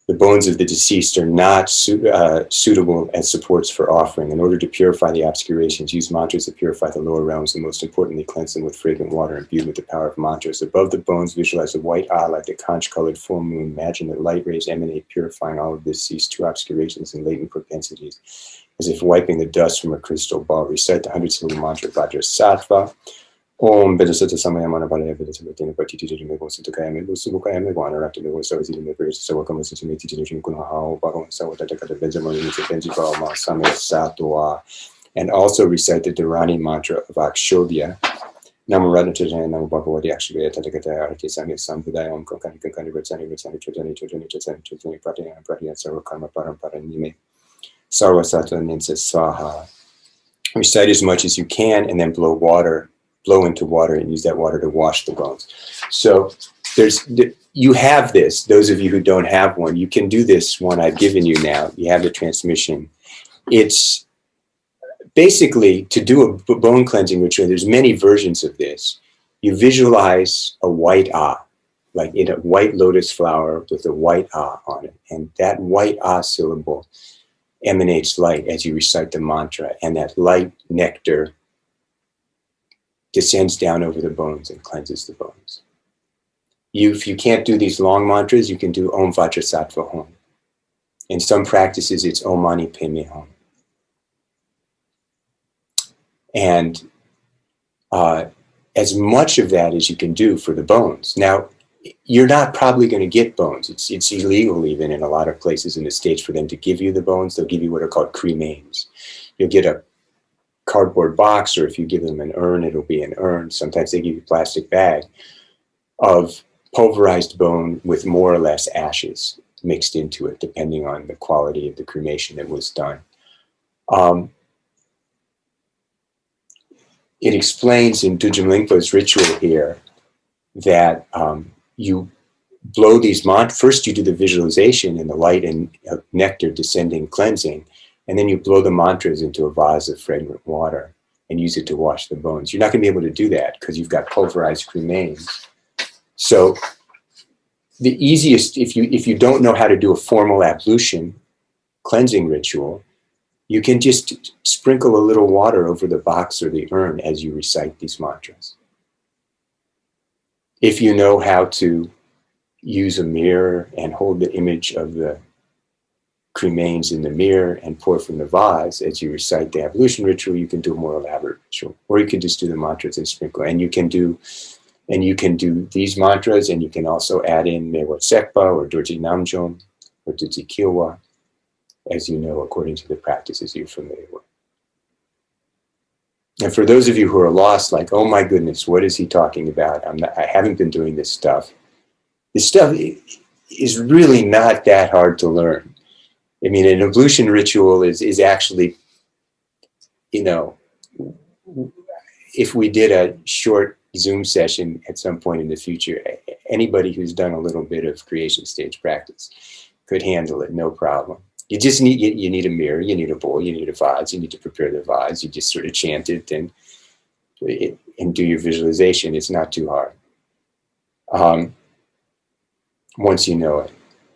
the bones of the deceased are not suitable as supports for offering. In order to purify the obscurations, use mantras to purify the lower realms, and most importantly, cleanse them with fragrant water imbued with the power of mantras. Above the bones, visualize a white eye like the conch-colored full moon. Imagine that light rays emanate, purifying all of the deceased to obscurations and latent propensities, as if wiping the dust from a crystal ball. Recite the 100-syllable mantra Vajrasattva. Om Bedasata Samayamana Balaya Bedasabati Patiti Mego Sutokayame, Busubukayame, Wanaraki, the voice of the Universe, Sawakama Sumiti, Kunaha, Baron, Sawataka, Benjamin, Benji Balma, Same Satua, and also recite the Dharani mantra of Akshobhya. Namaradajan, Namabakawati, actually, Tatakata, Artisani, Sampudayam, Kokani, Retsani, Chotani, Pratia, Sarakama, Paramparanime, Sarvasata, Ninsa Swaha. Recite as much as you can and then blow into water and use that water to wash the bones. So you have this. Those of you who don't have one, you can do this one I've given you now. You have the transmission. It's basically to do a bone cleansing ritual. There's many versions of this. You visualize a white ah, like in a white lotus flower with a white ah on it. And that white ah syllable emanates light as you recite the mantra. And that light nectar descends down over the bones and cleanses the bones. If you can't do these long mantras, you can do Om Vajrasattva Hum. In some practices, it's Om Mani Padme Hum. And as much of that as you can do for the bones. Now, you're not probably going to get bones. It's illegal even in a lot of places in the States for them to give you the bones. They'll give you what are called cremains. You'll get a cardboard box, or if you give them an urn, it'll be an urn. Sometimes they give you a plastic bag of pulverized bone with more or less ashes mixed into it, depending on the quality of the cremation that was done. It explains in Dudjom Lingpo's ritual here that you blow these mantras. First you do the visualization in the light and nectar descending, cleansing, and then you blow the mantras into a vase of fragrant water and use it to wash the bones. You're not going to be able to do that because you've got pulverized cremains. So the easiest, if you don't know how to do a formal ablution cleansing ritual, you can just sprinkle a little water over the box or the urn as you recite these mantras. If you know how to use a mirror and hold the image of the cremains in the mirror and pour from the vase as you recite the ablution ritual, you can do a more elaborate ritual. Or you can just do the mantras and sprinkle. And you can do these mantras, and you can also add in Mewat Sekpa or Dorje Namjom or Dudji Kilwa, as you know, according to the practices you're familiar with. And for those of you who are lost, like, oh my goodness, what is he talking about? I haven't been doing this stuff. This stuff is really not that hard to learn. I mean, an ablution ritual is actually, you know, if we did a short Zoom session at some point in the future, anybody who's done a little bit of creation stage practice could handle it, no problem. You just need a mirror, you need a bowl, you need a vase, you need to prepare the vase. You just sort of chant it and do your visualization. It's not too hard once you know it.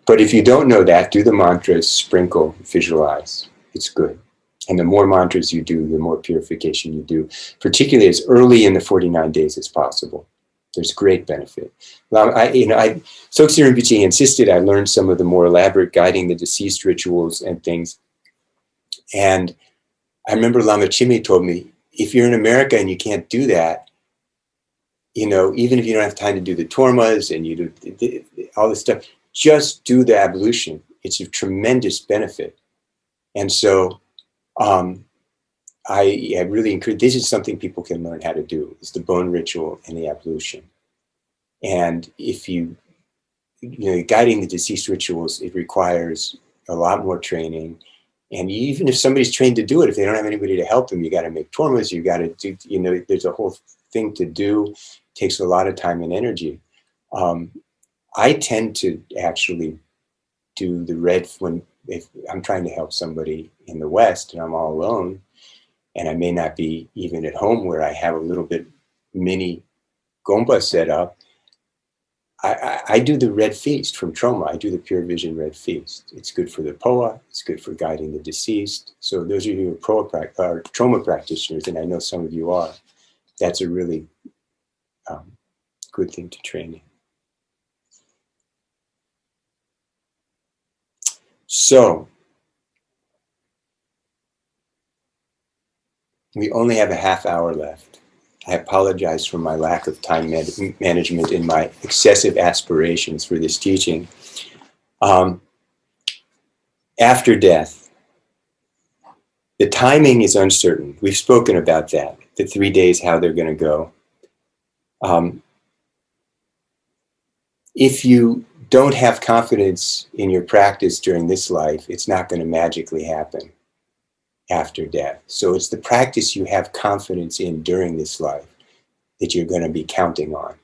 But if you don't know that, do the mantras, sprinkle, visualize. It's good. And the more mantras you do, the more purification you do, particularly as early in the 49 days as possible. There's great benefit. Sogyal Rinpoche insisted I learn some of the more elaborate guiding the deceased rituals and things. And I remember Lama Chime told me, if you're in America and you can't do that, you know, even if you don't have time to do the tormas and you do all this stuff, just do the ablution. It's a tremendous benefit. And so I really encourage, this is something people can learn how to do, is the bone ritual and the ablution. And if you know, guiding the deceased rituals, it requires a lot more training. And even if somebody's trained to do it, if they don't have anybody to help them, you got to make tormas, you got to do, you know, there's a whole thing to do. It takes a lot of time and energy. I tend to actually do the red if I'm trying to help somebody in the West and I'm all alone, and I may not be even at home where I have a little bit mini gompa set up. I do the red feast from Troma. I do the pure vision red feast. It's good for the POA. It's good for guiding the deceased. So those of you who are Troma practitioners, and I know some of you are, that's a really good thing to train in. So we only have a half hour left. I apologize for my lack of time management and my excessive aspirations for this teaching. After death, the timing is uncertain. We've spoken about that, the 3 days, how they're going to go. If you don't have confidence in your practice during this life, it's not going to magically happen after death. So it's the practice you have confidence in during this life that you're going to be counting on.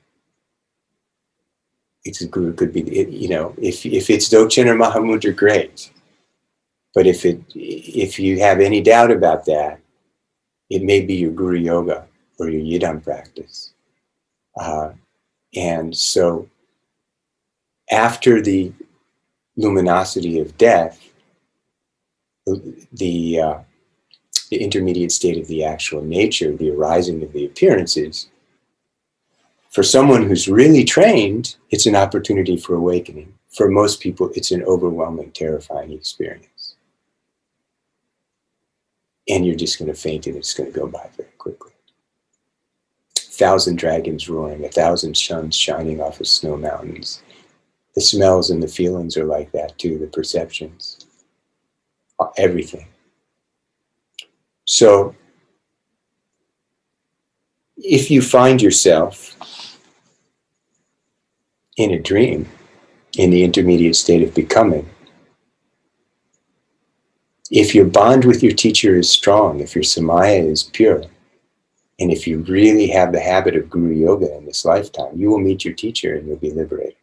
It's a guru, could be, you know, if it's Dzogchen or Mahamudra, great. But if you have any doubt about that, it may be your Guru Yoga or your Yidam practice. And so after the luminosity of death, the the intermediate state of the actual nature, the arising of the appearances, for someone who's really trained, it's an opportunity for awakening. For most people, it's an overwhelming, terrifying experience. And you're just going to faint and it's going to go by very quickly. 1,000 dragons roaring, 1,000 suns shining off of snow mountains. The smells and the feelings are like that too, the perceptions, everything. So, if you find yourself in a dream, in the intermediate state of becoming, if your bond with your teacher is strong, if your samaya is pure, and if you really have the habit of Guru Yoga in this lifetime, you will meet your teacher and you'll be liberated.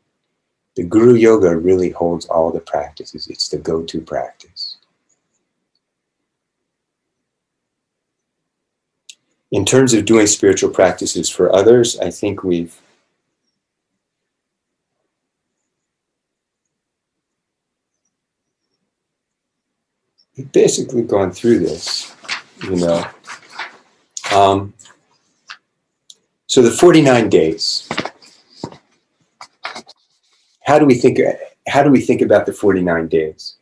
The Guru Yoga really holds all the practices. It's the go-to practice. In terms of doing spiritual practices for others, I think we've basically gone through this, you know. So the 49 days. How do we think about the 49 days?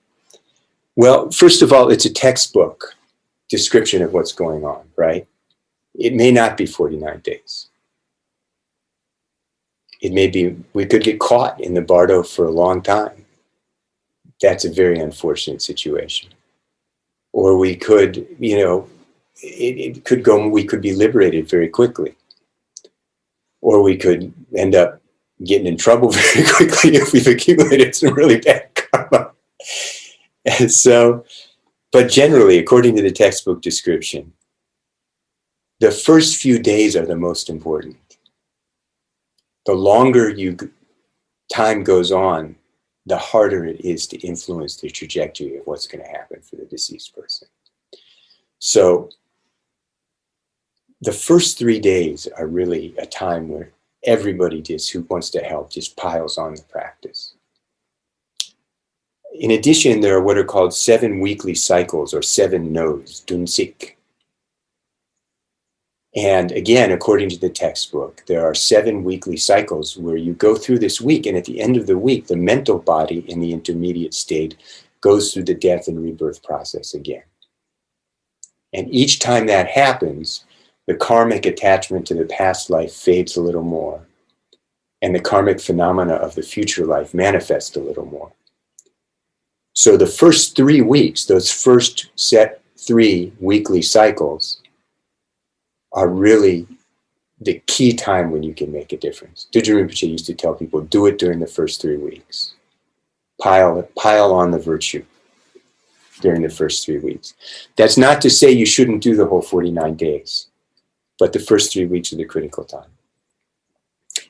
Well, first of all, it's a textbook description of what's going on, right? It may not be 49 days. It may be, we could get caught in the bardo for a long time. That's a very unfortunate situation. Or we could, you know, it could go, we could be liberated very quickly. Or we could end up getting in trouble very quickly if we've accumulated some really bad karma. And so, but generally, according to the textbook description, the first few days are the most important. The longer time goes on, the harder it is to influence the trajectory of what's going to happen for the deceased person. So the first 3 days are really a time where everybody who wants to help just piles on the practice. In addition, there are what are called 7 weekly cycles or 7 nodes, dunsik. And again, according to the textbook, there are 7 weekly cycles where you go through this week, and at the end of the week, the mental body in the intermediate state goes through the death and rebirth process again. And each time that happens, the karmic attachment to the past life fades a little more, and the karmic phenomena of the future life manifest a little more. So the first 3 weeks, those first 3 weekly cycles, are really the key time when you can make a difference. Dudjom Rinpoche used to tell people, do it during the first 3 weeks. Pile on the virtue during the first 3 weeks. That's not to say you shouldn't do the whole 49 days, but the first 3 weeks are the critical time.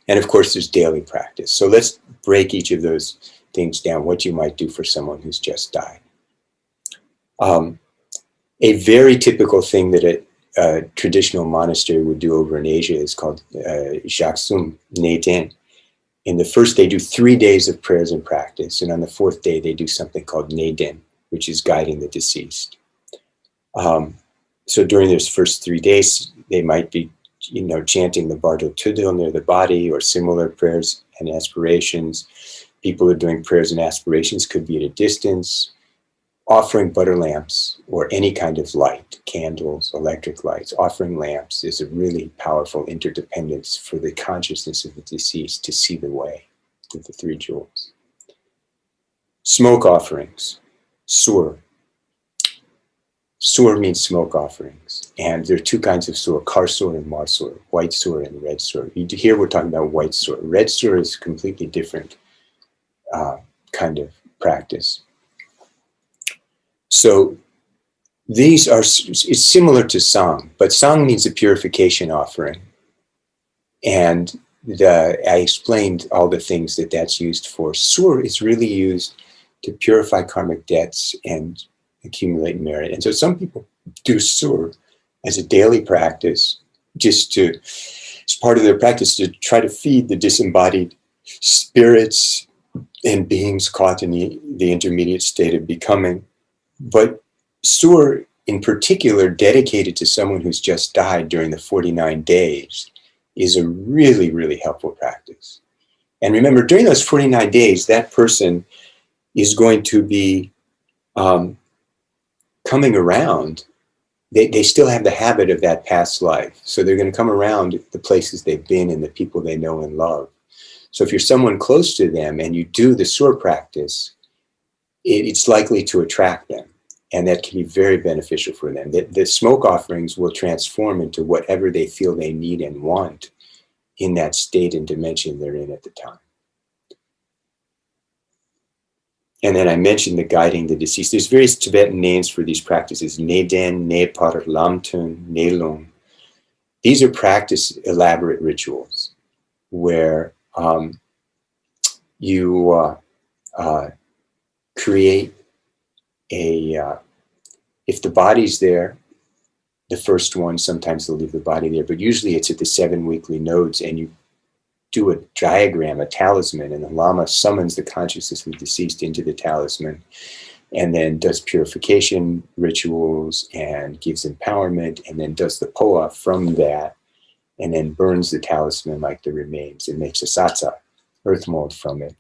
And of course, there's daily practice. So let's break each of those things down, what you might do for someone who's just died. A very typical thing that a traditional monastery would do over in Asia is called Jaksum Neten. In the first, they do 3 days of prayers and practice. And on the 4th day, they do something called Neden, which is guiding the deceased. So during those first 3 days, they might be, you know, chanting the Bardo Tudil near the body or similar prayers and aspirations. People who are doing prayers and aspirations could be at a distance, offering butter lamps or any kind of light, candles, electric lights. Offering lamps is a really powerful interdependence for the consciousness of the deceased to see the way with the 3 jewels. Smoke offerings, sur. Sur means smoke offerings. And there are 2 kinds of sur, kar sur and mar sur, white sur and red sur. Here we're talking about white sur. Red sur is a completely different kind of practice. So these are, it's similar to sang, but sang means a purification offering. And I explained all the things that that's used for. Sur is really used to purify karmic debts and accumulate merit. And so some people do sur as a daily practice, just to, as part of their practice, to try to feed the disembodied spirits and beings caught in the intermediate state of becoming. But sur in particular dedicated to someone who's just died during the 49 days, is a really, really helpful practice. And remember, during those 49 days, that person is going to be coming around. They still have the habit of that past life. So they're going to come around the places they've been and the people they know and love. So if you're someone close to them and you do the sur practice, it's likely to attract them. And that can be very beneficial for them. The smoke offerings will transform into whatever they feel they need and want in that state and dimension they're in at the time. And then I mentioned the guiding the deceased. There's various Tibetan names for these practices: Neden, Nepar, Lamtun, Nelung. These are elaborate rituals where you create if the body's there, the first one, sometimes they'll leave the body there, but usually it's at the 7 weekly nodes, and you do a diagram, a talisman, and the Lama summons the consciousness of the deceased into the talisman, and then does purification rituals and gives empowerment, and then does the poa from that, and then burns the talisman like the remains and makes a satsa, earth mold from it.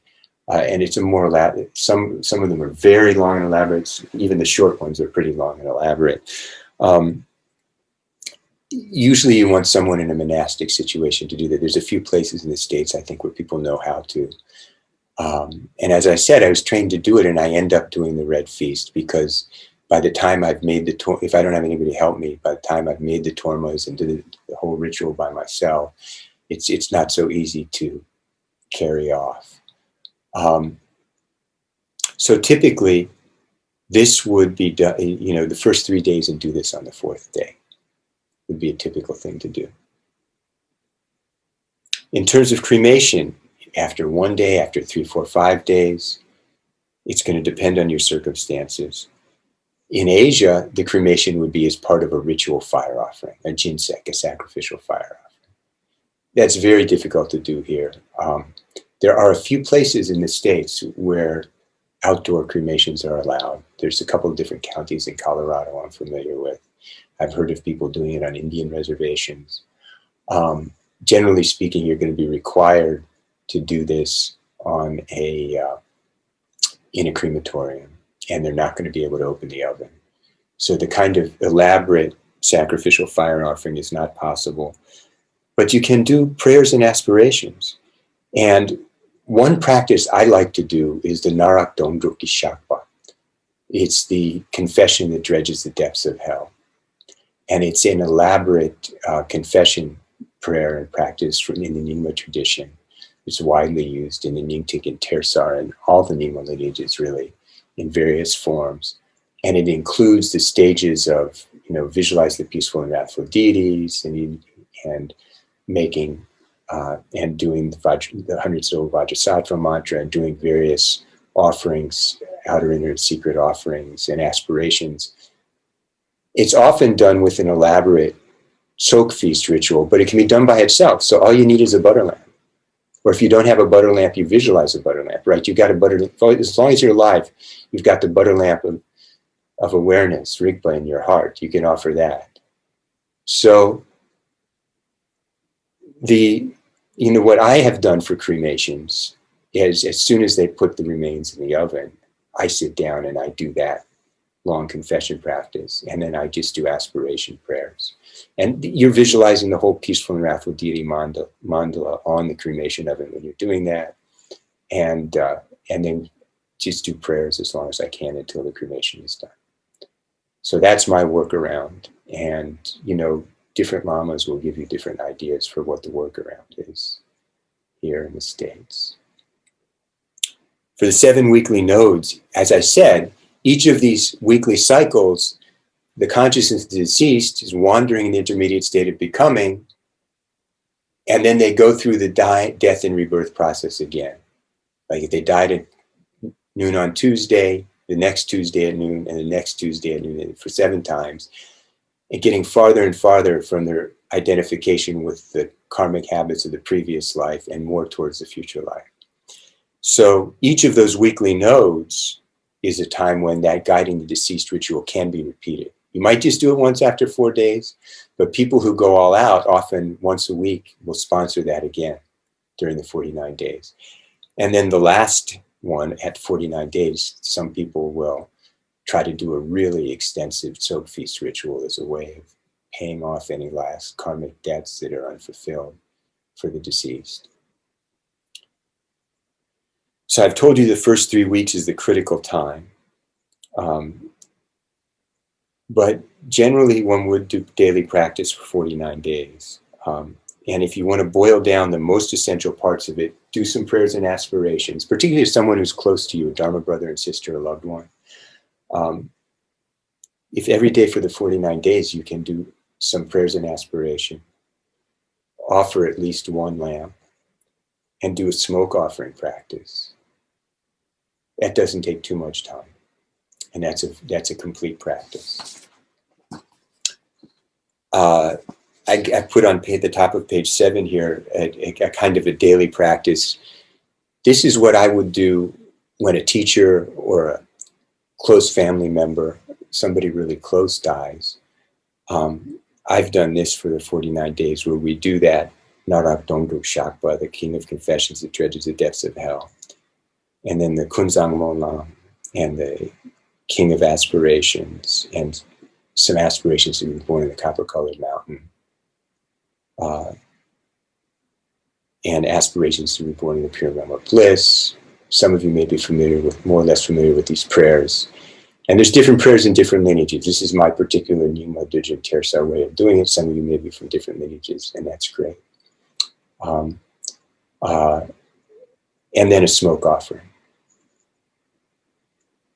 And it's a more elaborate, some of them are very long and elaborate. Even the short ones are pretty long and elaborate. Usually you want someone in a monastic situation to do that. There's a few places in the States, I think, where people know how to. And as I said, I was trained to do it, and I end up doing the Red Feast, because by the time I've made if I don't have anybody help me, by the time I've made the tormas and did the whole ritual by myself, it's not so easy to carry off. So typically, this would be done, the first 3 days, and do this on the 4th day would be a typical thing to do. In terms of cremation, after 1 day, after 3, 4, 5 days, it's going to depend on your circumstances. In Asia, the cremation would be as part of a ritual fire offering, a jinsek, a sacrificial fire offering. That's very difficult to do here. There are a few places in the States where outdoor cremations are allowed. There's a couple of different counties in Colorado I'm familiar with. I've heard of people doing it on Indian reservations. Generally speaking, you're going to be required to do this in a crematorium, and they're not going to be able to open the oven. So the kind of elaborate sacrificial fire offering is not possible. But you can do prayers and aspirations. And one practice I like to do is the Narak Dongdruki Shakpa. It's the confession that dredges the depths of hell. And it's an elaborate confession prayer and practice in the Nyingma tradition. It's widely used in the Nyingtik and Tersar and all the Nyingma lineages, really, in various forms. And it includes the stages of, visualize the peaceful and wrathful deities, and making and doing the 100-syllable Vajrasattva mantra, and doing various offerings, outer, inner, and secret offerings and aspirations. It's often done with an elaborate soak feast ritual, but it can be done by itself. So all you need is a butter lamp. Or if you don't have a butter lamp, you visualize a butter lamp, right? You've got a butter lamp. As long as you're alive, you've got the butter lamp of awareness, Rigpa, in your heart. You can offer that. So what I have done for cremations is, as soon as they put the remains in the oven, I sit down and I do that long confession practice, and then I just do aspiration prayers. And you're visualizing the whole peaceful and wrathful deity mandala on the cremation oven when you're doing that, and then just do prayers as long as I can until the cremation is done. So that's my workaround, and different lamas will give you different ideas for what the workaround is here in the States. For the 7 weekly nodes, as I said, each of these weekly cycles, the consciousness of the deceased is wandering in the intermediate state of becoming, and then they go through the death and rebirth process again. Like if they died at noon on Tuesday, the next Tuesday at noon, and the next Tuesday at noon, for 7 times, and getting farther and farther from their identification with the karmic habits of the previous life and more towards the future life. So each of those weekly nodes is a time when that guiding the deceased ritual can be repeated. You might just do it once after 4 days, but people who go all out, often once a week, will sponsor that again during the 49 days. And then the last one at 49 days, some people will try to do a really extensive soap feast ritual as a way of paying off any last karmic debts that are unfulfilled for the deceased. So I've told you the first 3 weeks is the critical time. But generally one would do daily practice for 49 days. And if you want to boil down the most essential parts of it, do some prayers and aspirations, particularly if someone who's close to you, a Dharma brother and sister, a loved one. If every day for the 49 days you can do some prayers and aspiration, offer at least one lamp, and do a smoke offering practice, that doesn't take too much time. And that's a complete practice. I put on the top of page 7 here a kind of a daily practice. This is what I would do when a teacher or a close family member, somebody really close, dies. I've done this for the 49 days where we do that Narak Dongduk Shakpa, the King of Confessions that dredges the depths of hell. And then the Kunzang Monlam and the King of Aspirations, and some aspirations to be born in the copper-colored mountain. And aspirations to be born in the pure realm of bliss. Some of you may be more or less familiar with these prayers. And there's different prayers in different lineages. This is my particular Nyingma Dudjom Tersar way of doing it. Some of you may be from different lineages, and that's great. And then a smoke offering.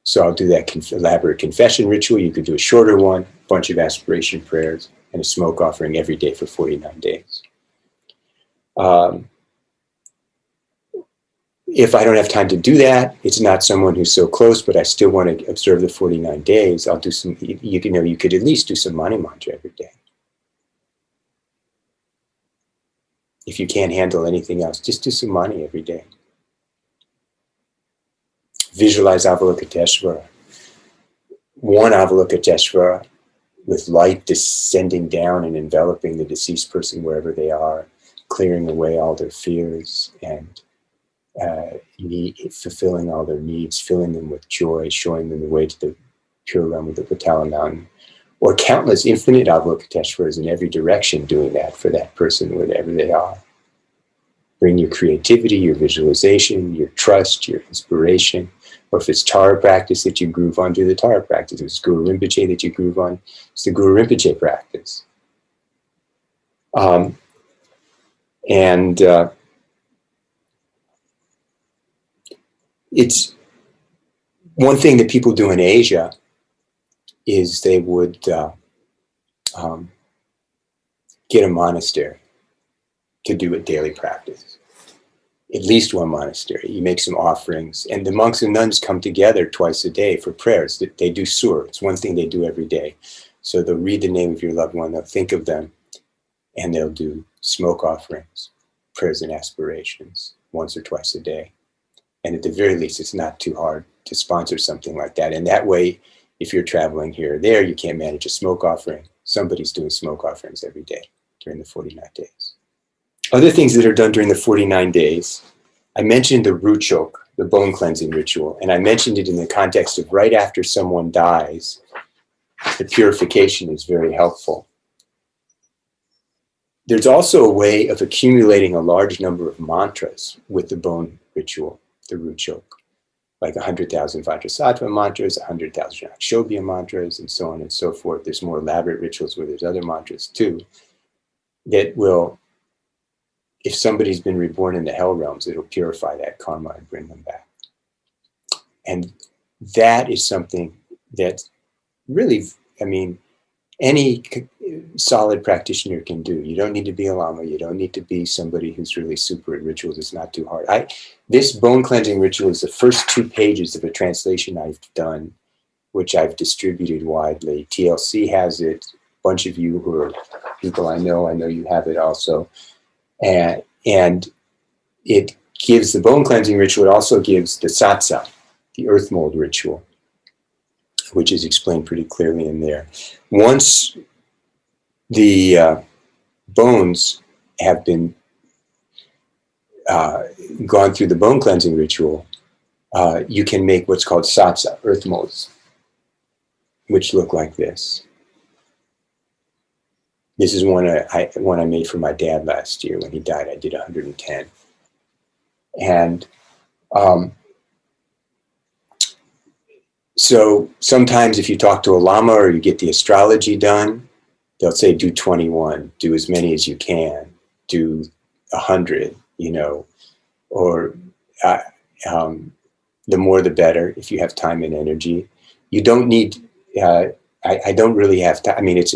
So I'll do that elaborate confession ritual. You could do a shorter one, a bunch of aspiration prayers, and a smoke offering every day for 49 days. If I don't have time to do that, it's not someone who's so close, but I still want to observe the 49 days, I'll do some, you could at least do some Mani Mantra every day. If you can't handle anything else, just do some Mani every day. Visualize Avalokiteshvara. One Avalokiteshvara with light descending down and enveloping the deceased person wherever they are, clearing away all their fears and fulfilling all their needs, filling them with joy, showing them the way to the pure realm of the Patala mountain. Or countless infinite Avalokiteshvaras in every direction doing that for that person wherever they are. Bring your creativity, your visualization, your trust, your inspiration. Or if it's Tara practice that you groove on, do the Tara practice. If it's Guru Rinpoche that you groove on, it's the Guru Rinpoche practice. It's one thing that people do in Asia is they would get a monastery to do a daily practice. At least one monastery. You make some offerings, and the monks and nuns come together twice a day for prayers. They do sur. It's one thing they do every day. So they'll read the name of your loved one, they'll think of them, and they'll do smoke offerings, prayers and aspirations, once or twice a day. And at the very least, it's not too hard to sponsor something like that. And that way, if you're traveling here or there, you can't manage a smoke offering. Somebody's doing smoke offerings every day during the 49 days. Other things that are done during the 49 days, I mentioned the Ruchok, the bone cleansing ritual, and I mentioned it in the context of right after someone dies, the purification is very helpful. There's also a way of accumulating a large number of mantras with the bone ritual, the Ruchok, like 100,000 Vajrasattva mantras, 100,000 Akshobhya mantras, and so on and so forth. There's more elaborate rituals where there's other mantras too, that will, if somebody's been reborn in the hell realms, it'll purify that karma and bring them back. And that is something that really, any solid practitioner can do. You don't need to be a Lama. You don't need to be somebody who's really super at rituals. It's not too hard. This bone cleansing ritual is the first 2 pages of a translation I've done, which I've distributed widely. TLC has it. A bunch of you who are people I know you have it also. And it gives the bone cleansing ritual. It also gives the satsa, the earth mold ritual. which is explained pretty clearly in there. Once the bones have been gone through the bone cleansing ritual, you can make what's called satsa, earth molds, which look like this. This is one I made for my dad last year when he died. I did 110. And so sometimes if you talk to a lama or you get the astrology done, they'll say do 21, do as many as you can, do 100, you know, or the more the better if you have time and energy. You don't need, I don't really have time. I mean, it's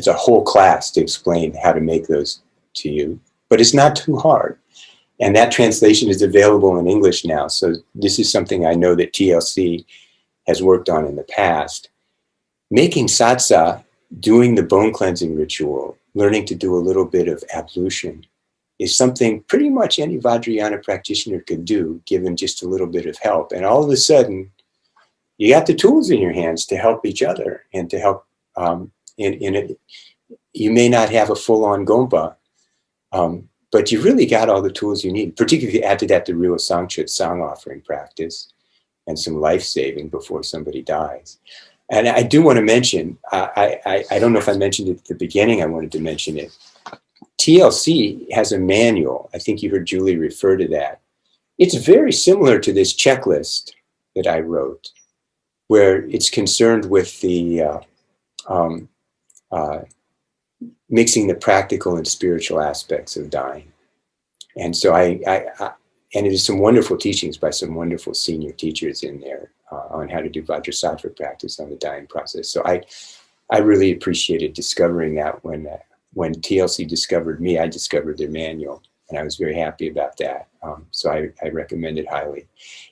a whole class to explain how to make those to you, but it's not too hard. And that translation is available in English now. So this is something I know that TLC has worked on in the past. Making satsa, doing the bone cleansing ritual, learning to do a little bit of ablution is something pretty much any Vajrayana practitioner could do, given just a little bit of help. And all of a sudden, you got the tools in your hands to help each other and to help in it. You may not have a full-on gompa, but you really got all the tools you need, particularly if you add to that the Rua Sangchut song offering practice and some life-saving before somebody dies. And I do want to mention, I don't know if I mentioned it at the beginning, I wanted to mention it. TLC has a manual. I think you heard Julie refer to that. It's very similar to this checklist that I wrote, where it's concerned with the mixing the practical and spiritual aspects of dying. And so and it is some wonderful teachings by some wonderful senior teachers in there on how to do Vajrasattva practice on the dying process. So I really appreciated discovering that when TLC discovered me, I discovered their manual, and I was very happy about that. So I recommend it highly.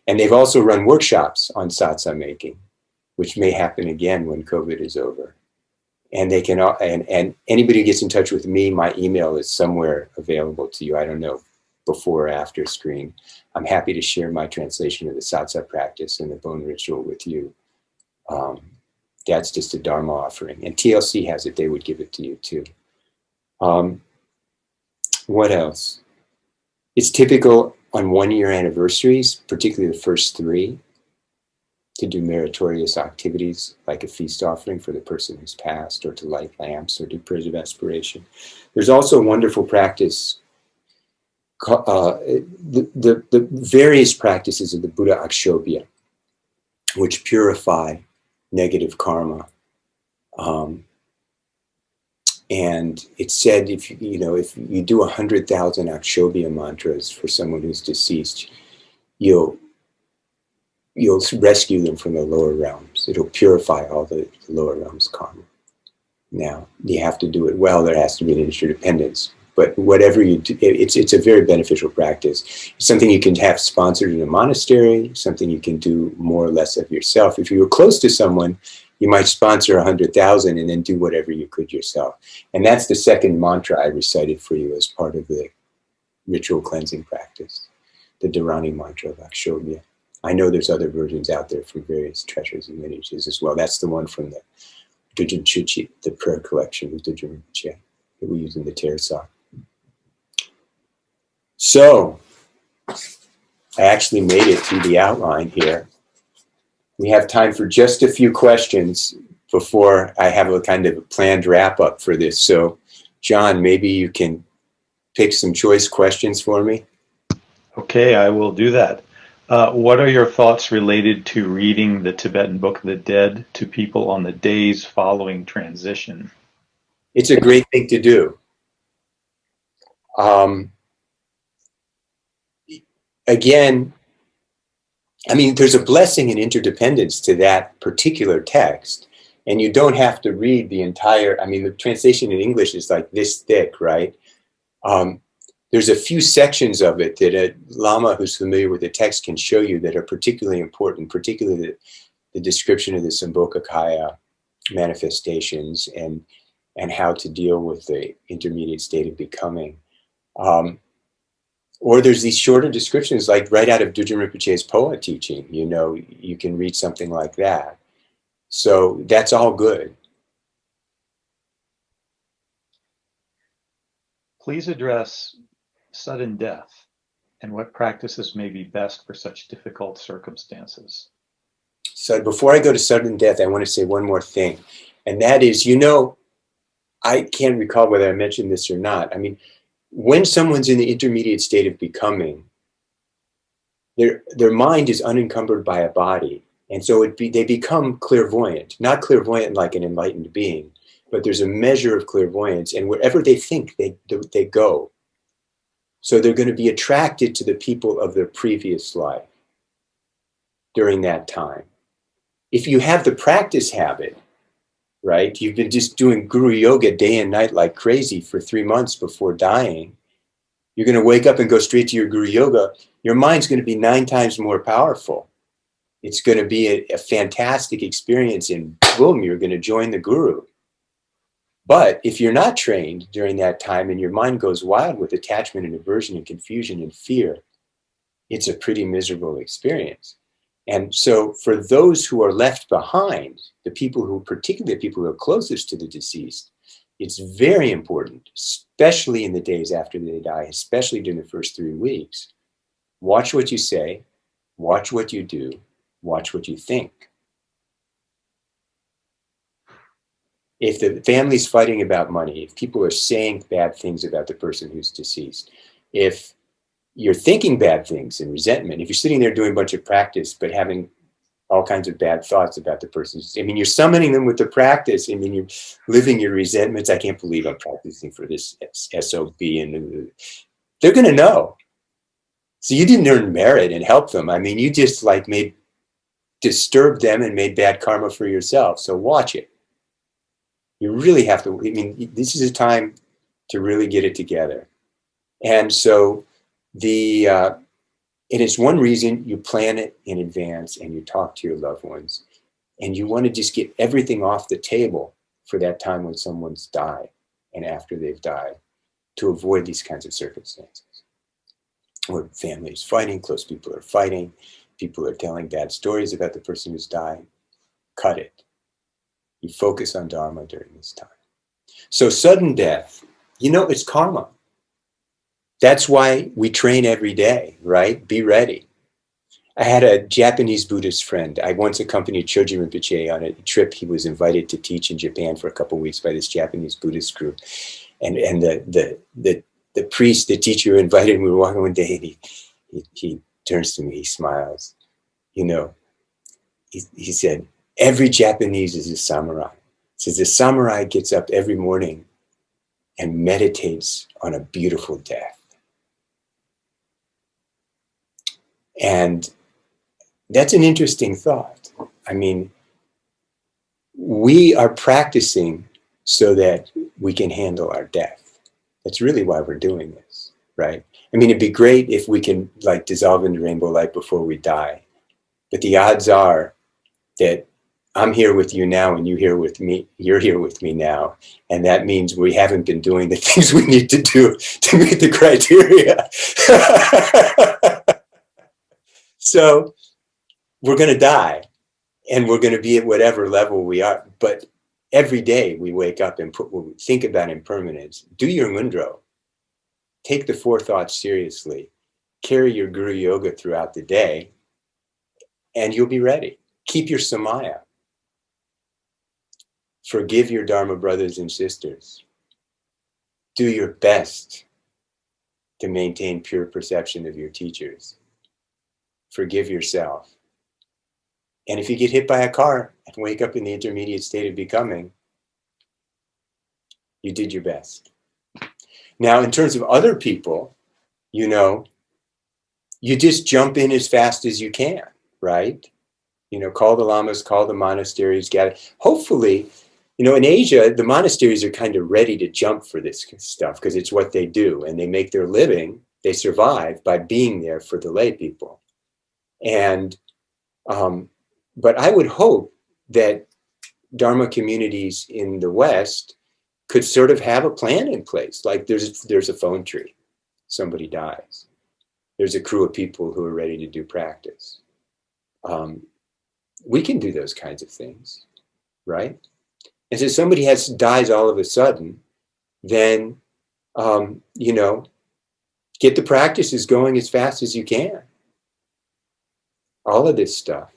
And they've also run workshops on satsa making, which may happen again when COVID is over. And they can, and anybody who gets in touch with me, my email is somewhere available to you. I don't know, before or after screen. I'm happy to share my translation of the satsa practice and the bone ritual with you. That's just a dharma offering. And TLC has it, they would give it to you too. What else? It's typical on 1-year anniversaries, particularly the first 3, to do meritorious activities like a feast offering for the person who's passed, or to light lamps, or do prayers of aspiration. There's also a wonderful practice, the various practices of the Buddha Akshobhya, which purify negative karma. And it's said if you do 100,000 Akshobhya mantras for someone who's deceased, you'll rescue them from the lower realms. It'll purify all the lower realms karma. Now, you have to do it well. There has to be an interdependence. But whatever you do, it's a very beneficial practice. It's something you can have sponsored in a monastery, something you can do more or less of yourself. If you were close to someone, you might sponsor 100,000 and then do whatever you could yourself. And that's the second mantra I recited for you as part of the ritual cleansing practice, the Dharani mantra of Akshobhya. I know there's other versions out there from various treasures and lineages as well. That's the one from the Dudjom Chuchi, the prayer collection of Dudjom Rinpoche that we use in the Teresar. So, I actually made it through the outline here. We have time for just a few questions before I have a kind of a planned wrap up for this. So, John, maybe you can pick some choice questions for me. Okay, I will do that. What are your thoughts related to reading the Tibetan Book of the Dead to people on the days following transition? It's a great thing to do. Again, I mean, there's a blessing and interdependence to that particular text, and you don't have to read the entire, I mean, the translation in English is like this thick, right? There's a few sections of it that a Lama who's familiar with the text can show you that are particularly important, particularly the description of the Sambhogakaya manifestations and how to deal with the intermediate state of becoming. Or there's these shorter descriptions, like right out of Dudjom Rinpoche's Poa teaching, you know, you can read something like that. So that's all good. Please address sudden death and what practices may be best for such difficult circumstances. So before I go to sudden death, I want to say one more thing. And that is, I can't recall whether I mentioned this or not. I mean, when someone's in the intermediate state of becoming, their mind is unencumbered by a body. And so they become clairvoyant, not clairvoyant like an enlightened being, but there's a measure of clairvoyance, and wherever they think, they go. So they're going to be attracted to the people of their previous life during that time. If you have the practice habit, right, you've been just doing guru yoga day and night like crazy for 3 months before dying, you're going to wake up and go straight to your guru yoga. Your mind's going to be 9 times more powerful. It's going to be a fantastic experience, and boom, you're going to join the guru. But if you're not trained during that time and your mind goes wild with attachment and aversion and confusion and fear, it's a pretty miserable experience. And so for those who are left behind, particularly the people who are closest to the deceased, it's very important, especially in the days after they die, especially during the first 3 weeks. Watch what you say, watch what you do, watch what you think. If the family's fighting about money, if people are saying bad things about the person who's deceased, if you're thinking bad things and resentment, if you're sitting there doing a bunch of practice but having all kinds of bad thoughts about the person, you're summoning them with the practice. You're living your resentments. I can't believe I'm practicing for this SOB. And they're going to know. So you didn't earn merit and help them. You just disturbed them and made bad karma for yourself. So watch it. You really have to, this is a time to really get it together. And so it is one reason you plan it in advance and you talk to your loved ones, and you want to just get everything off the table for that time when someone's died and after they've died, to avoid these kinds of circumstances where family is fighting, close people are fighting, people are telling bad stories about the person who's died. Cut it. You focus on dharma during this time. So sudden death, it's karma. That's why we train every day, right? Be ready. I had a Japanese Buddhist friend. I once accompanied Choji Rinpoche on a trip. He was invited to teach in Japan for a couple of weeks by this Japanese Buddhist group. And the priest, the teacher, invited him. We were walking one day, and he turns to me, he smiles. He said, every Japanese is a samurai. He says, the samurai gets up every morning and meditates on a beautiful death. And that's an interesting thought. We are practicing so that we can handle our death. That's really why we're doing this, right? It'd be great if we can dissolve into rainbow light before we die. But the odds are that I'm here with you now and you're here with me now. And that means we haven't been doing the things we need to do to meet the criteria. So we're going to die, and we're going to be at whatever level we are. But every day we wake up and think about impermanence. Do your mundro. Take the 4 thoughts seriously. Carry your guru yoga throughout the day, and you'll be ready. Keep your samaya. Forgive your dharma brothers and sisters. Do your best to maintain pure perception of your teachers. Forgive yourself. And if you get hit by a car and wake up in the intermediate state of becoming, you did your best. Now, in terms of other people, you just jump in as fast as you can, right? Call the lamas, call the monasteries, hopefully, in Asia, the monasteries are kind of ready to jump for this stuff because it's what they do, and they make their living, they survive by being there for the lay people. And, but I would hope that Dharma communities in the West could sort of have a plan in place. Like there's a phone tree, somebody dies. There's a crew of people who are ready to do practice. We can do those kinds of things. right? And so somebody dies all of a sudden, then, you know, get the practices going as fast as you can. All of this stuff.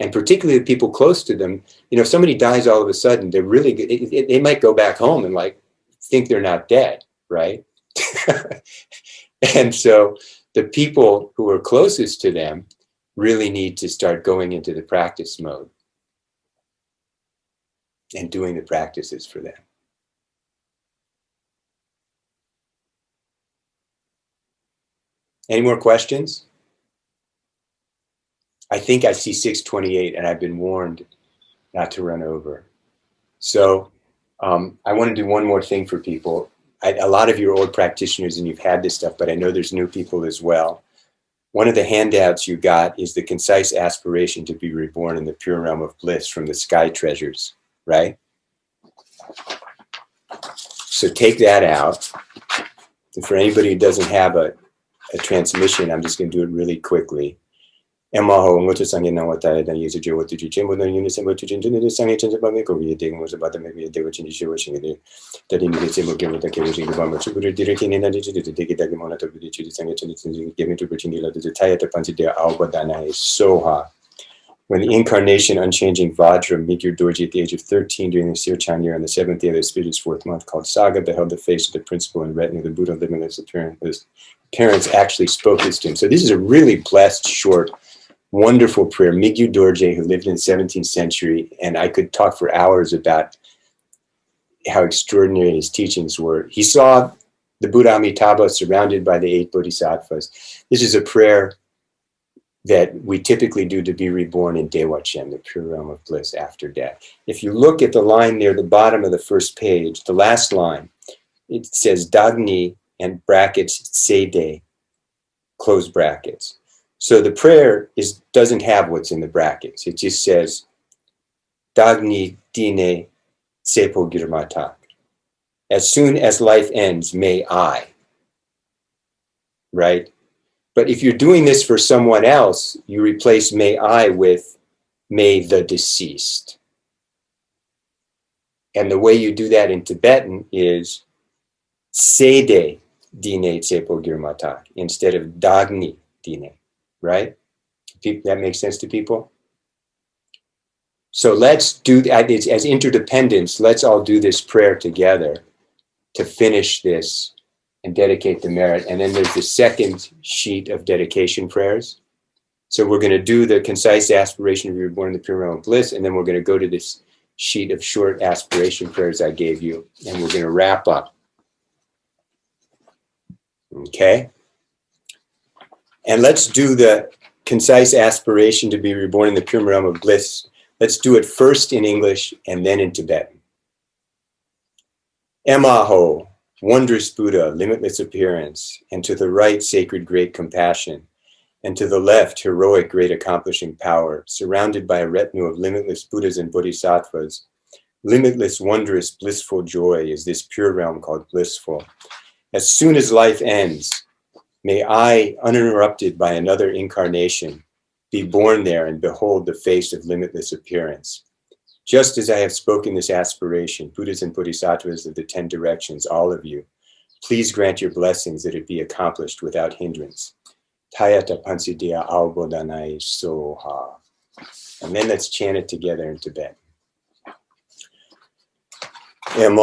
And particularly the people close to them, you know, if somebody dies all of a sudden, they're really good. They might go back home and like think they're not dead, right? And so the people who are closest to them really need to start going into the practice mode and doing the practices for them. Any more questions? I think I see 6:28 and I've been warned not to run over. So I want to do one more thing for people. A lot of you are old practitioners and you've had this stuff, but I know there's new people as well. One of the handouts you got is the concise aspiration to be reborn in the pure realm of bliss from the sky treasures, right? So take that out. And for anybody who doesn't have a transmission, I'm just going to do it really quickly. Emaho ngoto sange na wata dan yesu je watu je mo dan yunus mo tu jin de sange chen ba me ko ye de mo ba da me ye de wachin je wachin de da ni de se mo ke mo ta ke wachin ba mo chu de dire ke ni na de de ke da ke mo na to de chu sange chen ge me tu wachin la de taya ta pansi de au ba dana is so ha. When the incarnation unchanging Vajra Mikyu Dorje at the age of 13 during the Sirchan year on the 7th day of the Spirit's 4th month called Saga beheld the face of the principal and retinue of the Buddha limitless appearance. His parents actually spoke this to him. So this is a really blessed, short, wonderful prayer. Mikyu Dorje, who lived in the 17th century, and I could talk for hours about how extraordinary his teachings were. He saw the Buddha Amitabha surrounded by the 8 bodhisattvas. This is a prayer that we typically do to be reborn in Dewachem, the pure realm of bliss after death. If you look at the line near the bottom of the first page, the last line, it says Dagni and brackets Sede, close brackets. So the prayer doesn't have what's in the brackets. It just says Dagni Dine Sepo Girmatak. As soon as life ends, may I. Right? But if you're doing this for someone else, you replace may I with may the deceased. And the way you do that in Tibetan is Sede Dine Tsepo Girmatak instead of Dagni Dine, right? That makes sense to people? So let's do that as interdependence. Let's all do this prayer together to finish this and dedicate the merit. And then there's the second sheet of dedication prayers. So we're going to do the concise aspiration to be reborn in the pure realm of bliss, and then we're going to go to this sheet of short aspiration prayers I gave you, and we're going to wrap up. Okay? And let's do the concise aspiration to be reborn in the pure realm of bliss. Let's do it first in English and then in Tibetan. Emaho, wondrous Buddha, limitless appearance, and to the right, sacred great compassion, and to the left, heroic great accomplishing power, surrounded by a retinue of limitless Buddhas and Bodhisattvas. Limitless, wondrous, blissful joy is this pure realm called blissful. As soon as life ends, may I, uninterrupted by another incarnation, be born there and behold the face of limitless appearance. Just as I have spoken this aspiration, Buddhas and Bodhisattvas of the 10 directions, all of you, please grant your blessings that it be accomplished without hindrance. Tayata Pansidiya Albodanai Soha. And then let's chant it together in Tibet. Emo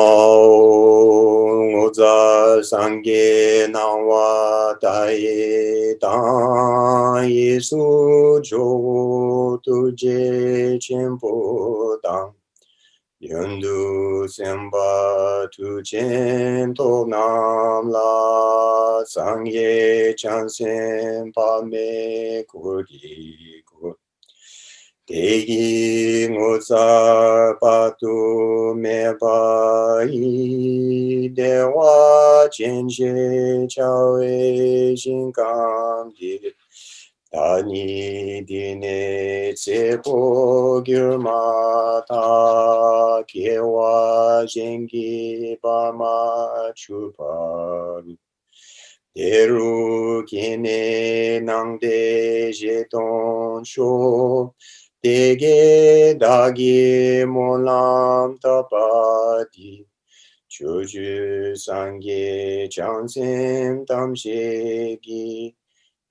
Oza Sangye Nawa Daye Dan Yesu Jo Tuje Chenpo Dan Yundu Semba Tujen To Nam La Sangye Chansen Pa Me Kuri Kur Degi Ngozar Patu Mebai Dewa Chenje Chawe Shinkam Di Dani Dine Tsepo Girmata Kewa Jengi Bama Chuparu Deru Kine Nangde Jeton Sho Dege dagi molam tapati. Chuju sangye chansim tamshegi.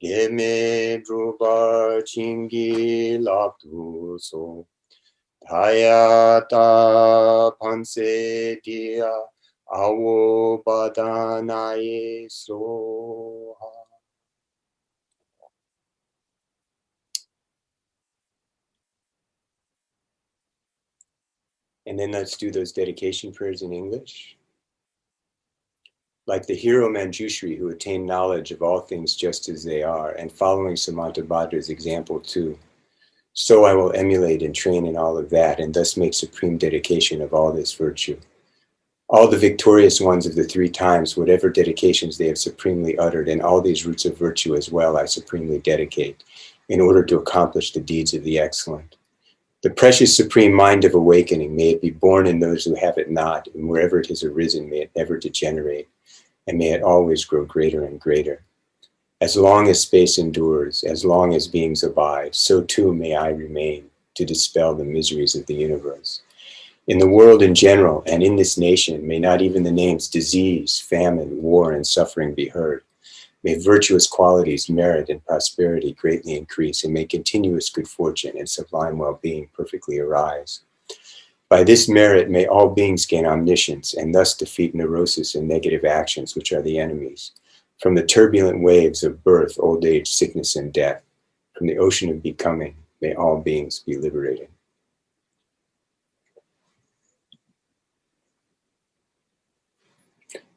Geme drupa chingi laptu so. Hayata panse dia awo badanaye soha. And then let's do those dedication prayers in English. Like the hero Manjushri who attained knowledge of all things just as they are, and following Samantabhadra's example too. So I will emulate and train in all of that, and thus make supreme dedication of all this virtue. All the victorious ones of the 3 times, whatever dedications they have supremely uttered, and all these roots of virtue as well, I supremely dedicate, in order to accomplish the deeds of the excellent. The precious supreme mind of awakening, may it be born in those who have it not, and wherever it has arisen, may it never degenerate, and may it always grow greater and greater. As long as space endures, as long as beings abide, so too may I remain to dispel the miseries of the universe. In the world in general, and in this nation, may not even the names disease, famine, war, and suffering be heard. May virtuous qualities, merit, and prosperity greatly increase, and may continuous good fortune and sublime well-being perfectly arise. By this merit, may all beings gain omniscience, and thus defeat neurosis and negative actions, which are the enemies. From the turbulent waves of birth, old age, sickness, and death, from the ocean of becoming, may all beings be liberated.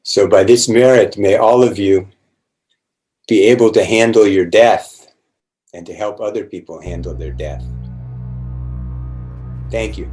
So by this merit, may all of you be able to handle your death and to help other people handle their death. Thank you.